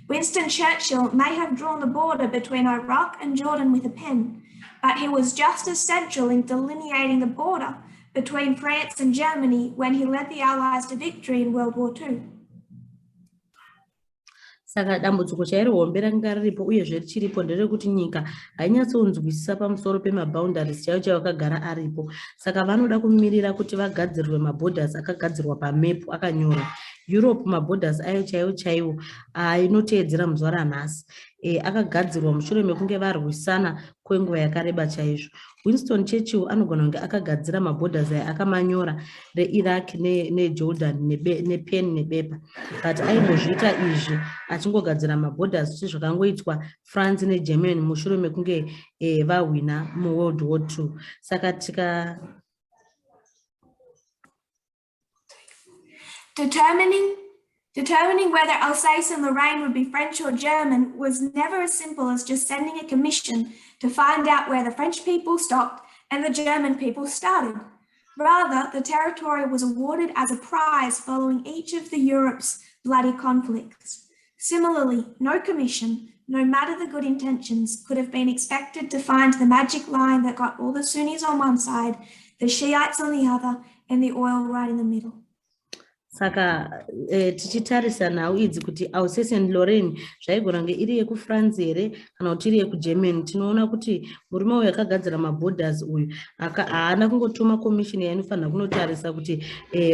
Speaker 1: Winston Churchill may have drawn the border between Iraq and Jordan with a pen, but he was just as central in delineating the border between France and Germany when he led the Allies to victory in World War II.
Speaker 2: Saka dambudziko chairihombe ranga riripo uyezve richiripo nderekuti nyika hainyatsounzwisisa pamusoro pemaboundaries chaiwo akagara aripo. Saka vanoda kumirira kuti vagadzirirwe maborders akagadzirwa pamepu akanyorwa. Europe maborders ayo chaiwo ainoteedzera muzuva ranhasi akagadzirwa mushure mekunge varwisana kwenguva yakareba chaizvo. Winston Churchill anogona kunge akagadzira maborders aya akamanyora reIraq neJordan nepen nebepa, but aimbozviita izvi achingogadzira maborders kuti zvakangoitwa France neGermany mushure mekunge vahwina muWorld War II. Saka
Speaker 1: Determining whether Alsace and Lorraine would be French or German was never as simple as just sending a commission to find out where the French people stopped and the German people started. Rather, the territory was awarded as a prize following each of Europe's bloody conflicts. Similarly, no commission, no matter the good intentions, could have been expected to find the magic line that got all the Sunnis on one side, the Shiites on the other, and the oil right in the middle.
Speaker 2: Saka tichitarisa nhau idzi kuti Alsace and Lorraine zvaigona kunge iri yekuFrance here kana kuti iri yekuGermany, tinoona kuti murume uyu akagadzira maborders uyu haana kungotuma commission yainofanira kunotarisa kuti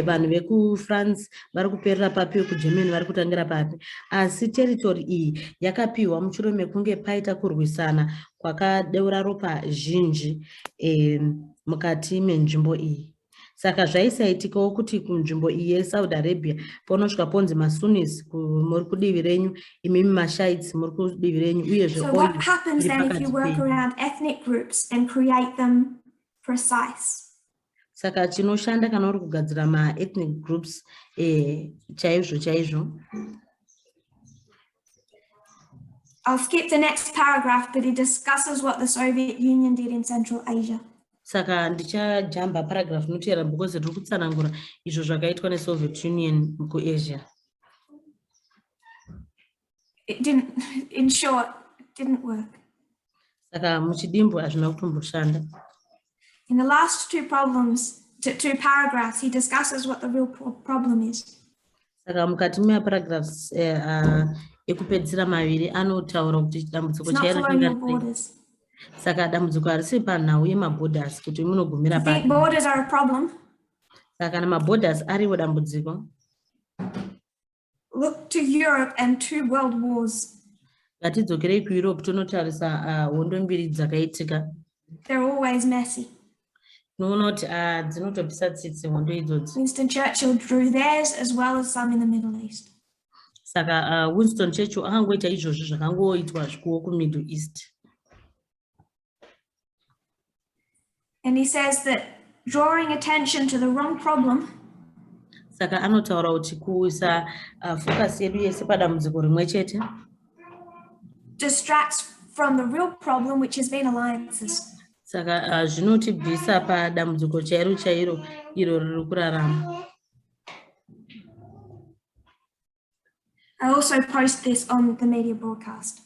Speaker 2: vanhu vekuFrance vari kuperera papi, vekuGermany vari kutangira papi, asi territory iyi yakapiwa mushure mekunge paita kurwisana kwakadeura ropa zhinji mukati menzvimbo iyi. Saka zvaisaitikawo kuti kunzvimbo iyi yeSaudi Arabia paunosvika ponzi maSunnis muri kudivi renyu, imimi maShiites muri kudivi renyu, uyezve
Speaker 1: So what happens then if you work around ethnic groups and create them precise?
Speaker 2: Saka chinoshanda kana uri kugadzira ma-ethnic groups chaizvo chaizvo.
Speaker 1: I'll skip the next paragraph, but he discusses what the Soviet Union did in Central Asia.
Speaker 2: Saka ndichajamba paragraph noteera because tiri kutsanangura izvo zvakaitwa neSoviet Union kuAsia.
Speaker 1: It didn't, in short, it didn't work.
Speaker 2: Saka muchidimbu hazvina kutomboshanda.
Speaker 1: In the last two paragraphs, he discusses what the real problem is.
Speaker 2: Saka mukati meparagraphs ekupedzisira maviri anotaura kuti dambudziko chairo. Saka dambudziko harisi panhau yemaborders kuti munogumira
Speaker 1: papi. Think borders are a problem?
Speaker 2: Saka maborders ariwo dambudziko.
Speaker 1: Look to Europe and 2 world wars.
Speaker 2: Ngatidzokerei kuEurope tonotarisa hondo mbiri dzakaitika.
Speaker 1: They're always messy.
Speaker 2: Tinoona kuti dzinotopisa tsitsi hondo idzodzi.
Speaker 1: Winston Churchill drew theirs as well as some in the Middle East.
Speaker 2: Saka Winston Churchill akangoita izvozvo zvakangoitwa zvikuwo kuMiddle East.
Speaker 1: And he says that drawing attention to the wrong problem
Speaker 2: Saka anotaura kuti kuisa focus yedu yese padambudziko rimwe chete
Speaker 1: distracts from the real problem, which has been alliances.
Speaker 2: Saka zvinotibvisa padambudziko chairo chairo iro riri kurarama.
Speaker 1: I also post this on the media broadcast.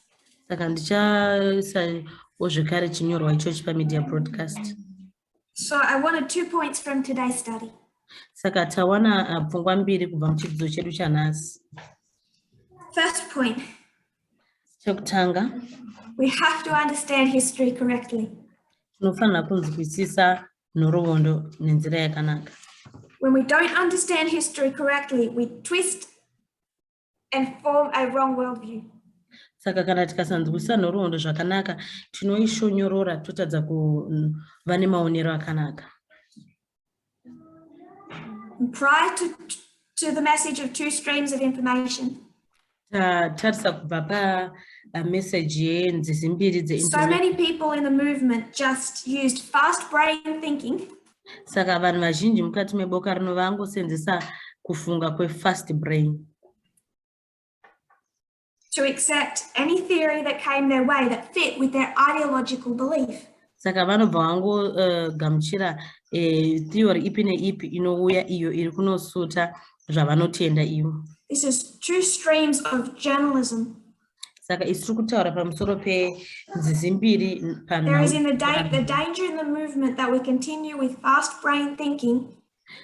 Speaker 2: Saka ndichaisa zvekare chinyorwa ichochi pamedia broadcast.
Speaker 1: So I wanted 2 points from today's study.
Speaker 2: Saka tawana pfungwa mbiri kubva muchidzidzo chedu chanhasi.
Speaker 1: First point.
Speaker 2: Chekutanga.
Speaker 1: We have to understand history correctly.
Speaker 2: Tinofanira kunzwisisa nhoroondo nenzira yakanaka.
Speaker 1: When we don't understand history correctly, we twist and form a wrong worldview.
Speaker 2: Saka kana tikasanzwisisa nhoroondo zvakanaka, tinoishonyorora totadza kuva nemaonero akanaka.
Speaker 1: Prior to the message of 2 streams of information,
Speaker 2: tarisa kubva pa message yenzizi mbiri
Speaker 1: so many people in the movement just used fast brain thinking.
Speaker 2: Saka vanhu vazhinji mukati meboka rino vangosenzesa kufunga kwe-fast brain.
Speaker 1: To accept any theory that came their way that fit with their ideological belief.
Speaker 2: Saka vanobva vangogamuchira theory ipi neipi inouya iyo iri kunosuta zvavanotenda ivo.
Speaker 1: This is 2 streams of journalism.
Speaker 2: Saka isi tiri kutaura pamusoro penzizi mbiri panhau.
Speaker 1: There is the danger in the movement that we continue with fast brain thinking.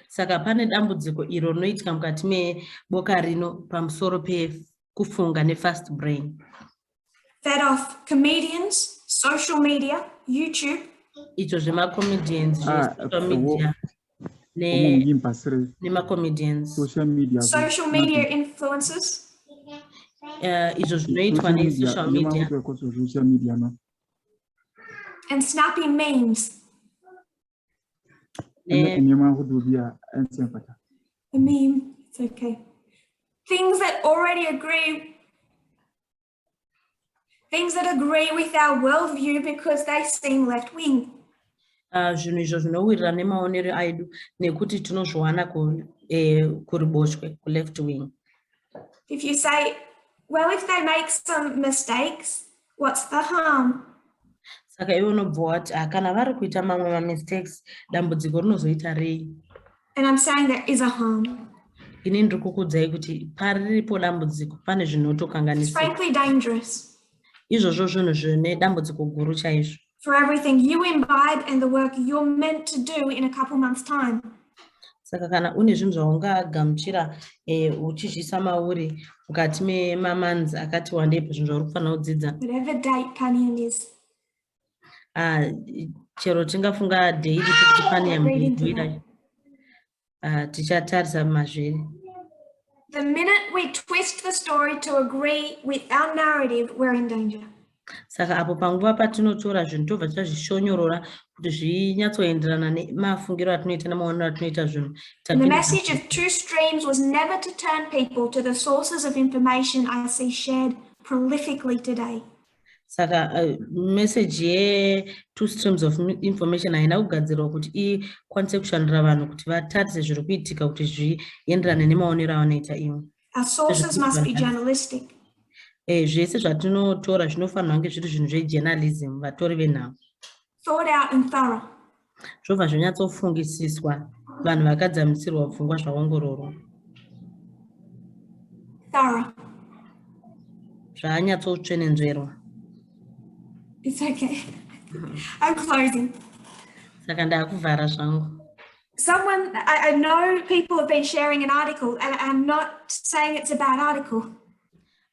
Speaker 2: Saka pane dambudziko iro rinoitika mukati meboka rino pamusoro kufunga ne-fast brain.
Speaker 1: Fed off comedians, social media, YouTube.
Speaker 2: Icho zvema-comedians, social media, nema-comedians.
Speaker 1: Social media influencers.
Speaker 2: Icho zvinoitwa ne-social media.
Speaker 1: And snappy memes.
Speaker 2: A
Speaker 1: meme, it's okay. Things that agree with our worldview because they seem left-wing.
Speaker 2: Zvinhu izvo zvinowirira nemaonero edu nekuti tinozviwana kuriboshwe ku-left wing.
Speaker 1: If you say, well, if they make some mistakes, what's the harm?
Speaker 2: Saka iwe unobva wati kana vari kuita mamwe ma-mistakes dambudziko rinozoita rei?
Speaker 1: And I'm saying there is a harm.
Speaker 2: Ini ndiri kukuudzai kuti pariripo dambudziko pane zvinotokanganisa.
Speaker 1: It's frankly dangerous.
Speaker 2: Izvozvo zvinhu zvine dambudziko guru chaizvo.
Speaker 1: For everything you imbibe and the work you're meant to do in a couple months' time.
Speaker 2: Saka kana une zvinhu zvaungagamuchira uchizvisa mauri mukati memamanzi akati wandei zvinhu zvauri kufanira kudzidza.
Speaker 1: Whatever date Panium is.
Speaker 2: Chero tingafunga date kuti Panium ndoida. Tichatarisa mazviri.
Speaker 1: The minute we twist the story to agree with our narrative, we're in danger.
Speaker 2: Saka apo panguva patinotora zvinhu tobva tazvishonyorora kuti zvinyatsoenderana nemafungiro atinoita namaonero atinoita zvinhu.
Speaker 1: The message of two streams was never to turn people to the sources of information I see shared prolifically today.
Speaker 2: Saka message two streams of information haina kugadzirwa kuti ikwanise kushandira vanhu kuti vatarise zviri kuitika kuti zvienderane nemaonero avanoita ivo.
Speaker 1: Our sources must be journalistic.
Speaker 2: Zvese zvatinotora zvinofanira kunge zviri zvinhu zvejournalism, vatori venhau.
Speaker 1: Thought out and thorough.
Speaker 2: Zvobva zvonyatsofungisiswa vanhu vakadzamisirwa pfungwa zvaongororo.
Speaker 1: Thorough.
Speaker 2: Zvanyatsotsvenenzverwa.
Speaker 1: It's okay. I'm closing.
Speaker 2: Saka ndakuvhara zvangu.
Speaker 1: Someone, I know people have been sharing an article, and I'm not saying it's a bad article.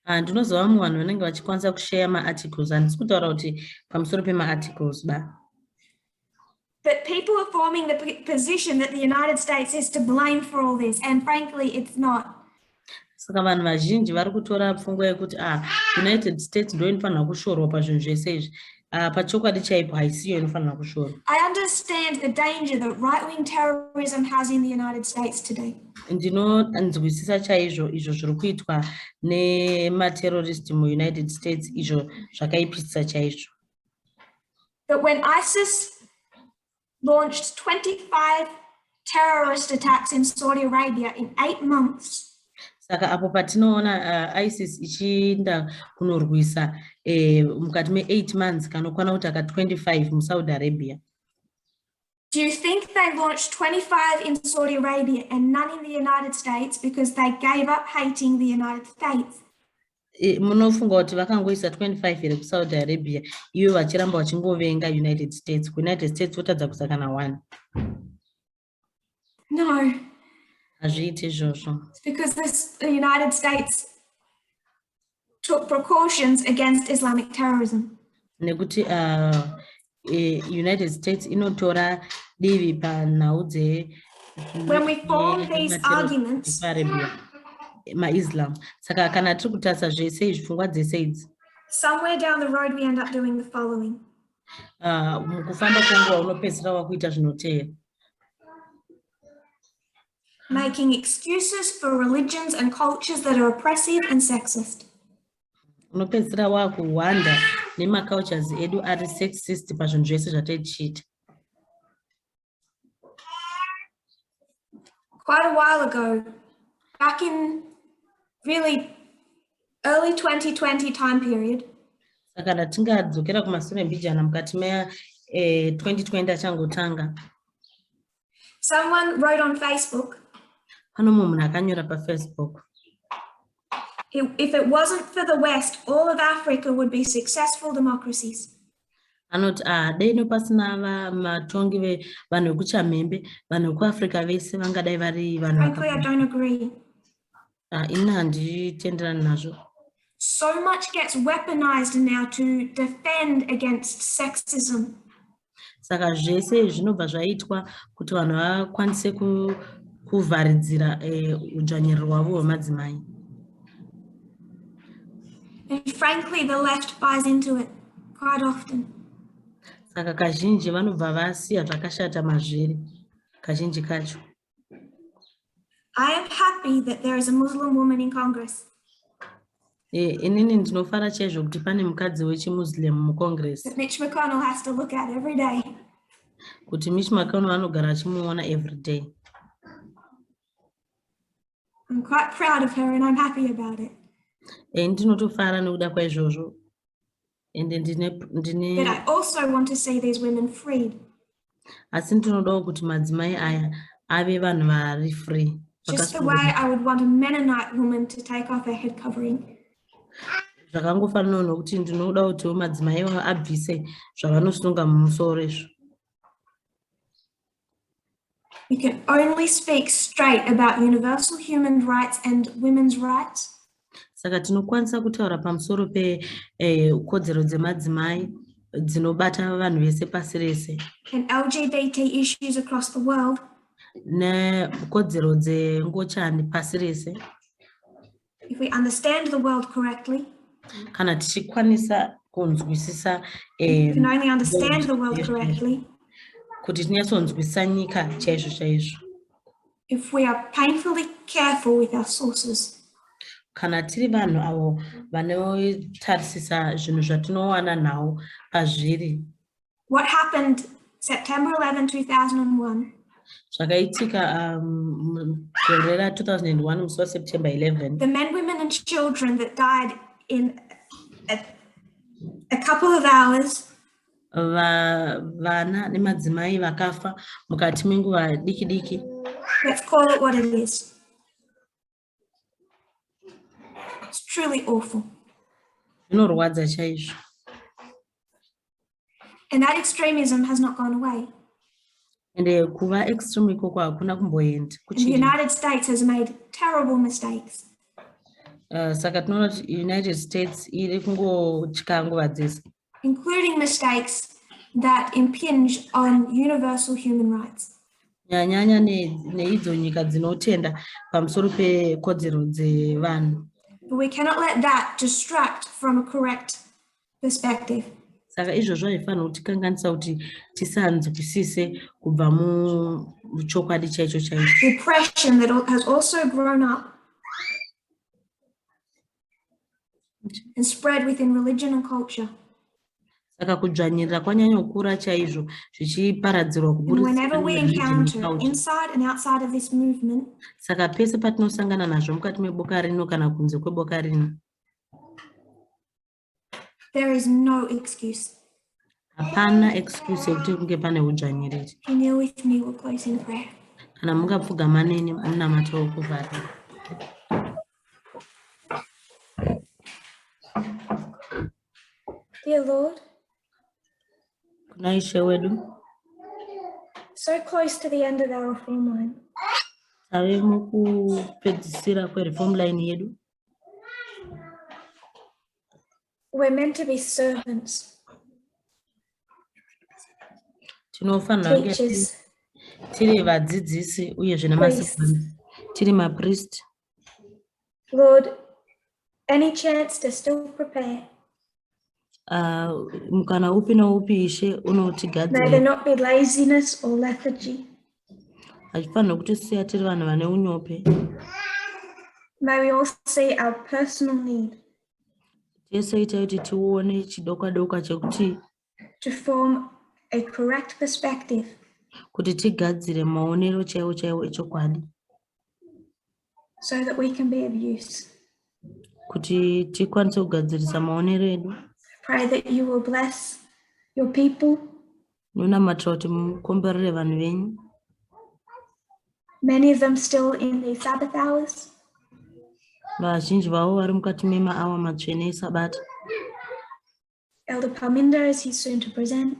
Speaker 2: Ndinozova vanhu vanenge vachikwanisa kushare ma-articles, handisi kutaura kuti pamusoro pema-articles ba.
Speaker 1: But people are forming the position that the United States is to blame for all this, and frankly, it's not.
Speaker 2: Saka vanhu vazhinji vari kutora pfungwa yekuti United States ndo inofanira kushorwa pazvinhu zvese izvi. Pachokwadi chaipo haisiyo inofanira kushorwa.
Speaker 1: I understand the danger that right-wing terrorism has in the United States today.
Speaker 2: Ndinonzwisisa chaizvo izvo zviri kuitwa nematerrorist mu-United States izvo zvakaipisisa chaizvo.
Speaker 1: But when ISIS launched 25 terrorist attacks in Saudi Arabia in 8 months.
Speaker 2: Saka apo patinoona ISIS ichinda kunorwisa mukati me8 months kanokwana kuti aka 25 muSaudi Arabia.
Speaker 1: Do you think they launched 25 in Saudi Arabia and none in the United States because they gave up hating the United States?
Speaker 2: Munofunga kuti vakangoisa 25 here kuSaudi Arabia ivo vachiramba vachingovenga United States. United States votadza kuisa kana 1.
Speaker 1: No.
Speaker 2: Hazviiti izvozvo.
Speaker 1: It's because the United States took precautions against Islamic terrorism.
Speaker 2: Nekuti United States inotora divi panhau dze.
Speaker 1: When we form these arguments,
Speaker 2: ma-Islam. Saka kana tiri kutarisa zvese izvi pfungwa dzese idzi.
Speaker 1: Somewhere down the road we end up doing the following.
Speaker 2: Mukufamba kwenguva unopedzisira wakuita zvinoteera.
Speaker 1: Making excuses for religions and cultures that are oppressive and sexist.
Speaker 2: Unopedzisira wakuhwanda nemacultures edu ari sexist pazvinhu zvese zvataichiita.
Speaker 1: Quite a while ago, back in really early 2020 time period.
Speaker 2: Saka ndatingadzokera kumashure mbijana mukati me 2020 achangotanga.
Speaker 1: Someone wrote on Facebook.
Speaker 2: Pano munhu akanyora paFacebook.
Speaker 1: If it wasn't for the West, all of Africa would be successful democracies.
Speaker 2: Anoti deno pasina matongi vanhu vekuchamhembe vanhu vekuAfrica vese vangadai vari vanhu.
Speaker 1: Frankly, I don't agree.
Speaker 2: Ini handitenderani nazvo.
Speaker 1: So much gets weaponized now to defend against sexism.
Speaker 2: Saka zvese zvinobva zvaitwa kuti vanhu vakwanise kuvharidzira udzvanyiriro hwavo hwemadzimai.
Speaker 1: And frankly, the left buys into it quite often.
Speaker 2: Saka kazhinji vanobva vasiya zvakashata mazviri kazhinji kacho.
Speaker 1: I am happy that there is a Muslim woman in Congress.
Speaker 2: Inini ndinofara chaizvo kuti pane mukadzi wechimuslim muCongress.
Speaker 1: That Mitch McConnell has to look at every day.
Speaker 2: Kuti Mitch McConnell anogara achimuona every day.
Speaker 1: I'm quite proud of her and I'm happy about it.
Speaker 2: Ndinotofara nekuda kwaizvozvo.
Speaker 1: But I also want to see these women freed.
Speaker 2: Asi ndinodawo kuti madzimai aya ave vanhu vari free.
Speaker 1: Just the way I would want a Mennonite woman to take off her head covering.
Speaker 2: Zvakangofanana nokuti ndinoda kuti madzimai abvise zvavanosunga mumusoro izvo.
Speaker 1: We can only speak straight about universal human rights and women's rights.
Speaker 2: Saka tinokwanisa kutaura pamusoro kodzero dzemadzimai dzinobata vanhu vese pasi rese.
Speaker 1: And LGBT issues across the world.
Speaker 2: Nekodzero dzengochani pasi rese.
Speaker 1: If we understand the world correctly,
Speaker 2: kana tichikwanisa kunzwisisa
Speaker 1: we can only understand the world correctly
Speaker 2: kuti tinyatsonzwisisa nyika chaizvo chaizvo
Speaker 1: if we are painfully careful with our sources.
Speaker 2: Kana tiri vanhu avo vanotarisisa zvinhu zvatinowana nawo pazviri.
Speaker 1: What happened September 11, 2001?
Speaker 2: Zvakaitika gore ra 2001 musi waSeptember 11.
Speaker 1: The men, women and children that died in a couple of hours.
Speaker 2: Vana nemadzimai vakafa mukati menguva diki diki.
Speaker 1: Let's call it what it is. It's truly awful.
Speaker 2: Zvinorwadza chaizvo.
Speaker 1: And that extremism has not gone away.
Speaker 2: And kuva extreme ikoko hakuna kumboenda.
Speaker 1: The United States has made terrible mistakes.
Speaker 2: Saka tinoona kuti United States iri kungotya nguva dzese.
Speaker 1: Including mistakes that impinge on universal human rights.
Speaker 2: Nyanya neidzo nyika dzinotenda pamusoro pekodzero dzevanhu.
Speaker 1: But we cannot let that distract from a correct perspective.
Speaker 2: Saka izvozvo haifanira kutikanganisa kuti tisanzwisise kubva muchokwadi chaicho chaicho.
Speaker 1: Repression that has also grown up and spread within religion and culture.
Speaker 2: Saka kudzvanyirira kwanyanyokura chaizvo zvichiparadzirwa
Speaker 1: whenever we encounter inside and outside of this movement,
Speaker 2: saka pese patinosangana nazvo mukati meboka rino kana kunze kweboka rino,
Speaker 1: there is no excuse.
Speaker 2: Hapana excuse yekuti kunge pane udzvanyiriri.
Speaker 1: Kneel with me, we'll close in prayer.
Speaker 2: Kana mungapfugama neni munamato wokuvhara.
Speaker 1: Dear Lord,
Speaker 2: kuna Ishe wedu,
Speaker 1: so close to the end of our reform line.
Speaker 2: Tave mukupedzisira kwereform line yedu.
Speaker 1: We're meant to be servants, teachers,
Speaker 2: tiri vadzidzisi uyezve namasikana, tiri mapriest.
Speaker 1: Lord, any chance to still prepare.
Speaker 2: Mukana upi na upi Ishe unotigadzira.
Speaker 1: May there not be laziness or lethargy.
Speaker 2: Hachifanira kuti siya tiri vanhu vane unyope.
Speaker 1: May we all see our personal need
Speaker 2: Tese ita kuti tione chidokwa chekuti
Speaker 1: to form a correct perspective,
Speaker 2: kuti tigadzire maonero chaiwo echokwadi,
Speaker 1: so that we can be of use.
Speaker 2: kuti tikwanise kugadzirisa maonero edu.
Speaker 1: Pray that you will bless your people.
Speaker 2: Nonamatira kuti mukomberere vanhu venyu.
Speaker 1: Many of them still in the Sabbath hours.
Speaker 2: Vazhinji vavo vari mukati memaawa matsvene eSabata.
Speaker 1: Elder Parminder, is he soon to present?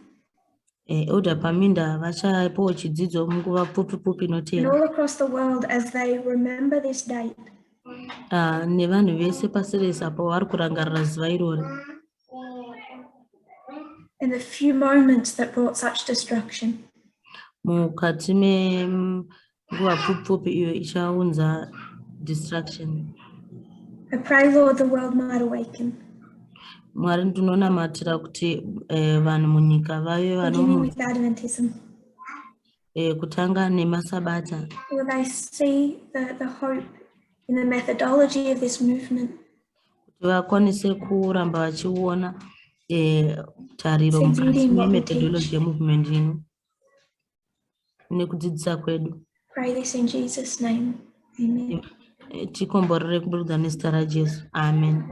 Speaker 2: Elder Parminder vachapawo chidzidzo munguva pfupi
Speaker 1: and all across the world as they remember this date.
Speaker 2: Nevanhu vese pasi rese apo vari kurangarira zuva irori.
Speaker 1: In the few moments that brought such destruction.
Speaker 2: Mukati menguva pfupi iyo ichaunza destruction.
Speaker 3: I pray, Lord, the world might awaken.
Speaker 2: Mwari ndinonamatira kuti vanhu munyika vave
Speaker 3: Beginning with Adventism.
Speaker 2: Kutanga nemasabata.
Speaker 3: Will they see the hope in the methodology of this movement?
Speaker 2: Kuti vakwanise kuramba vachiona tariro mukati memethodology yemovement ino nekudzidzisa kwedu.
Speaker 3: Pray this in Jesus' name. Amen.
Speaker 2: Tikomborere kubudikidza nezita raJesu. Amen.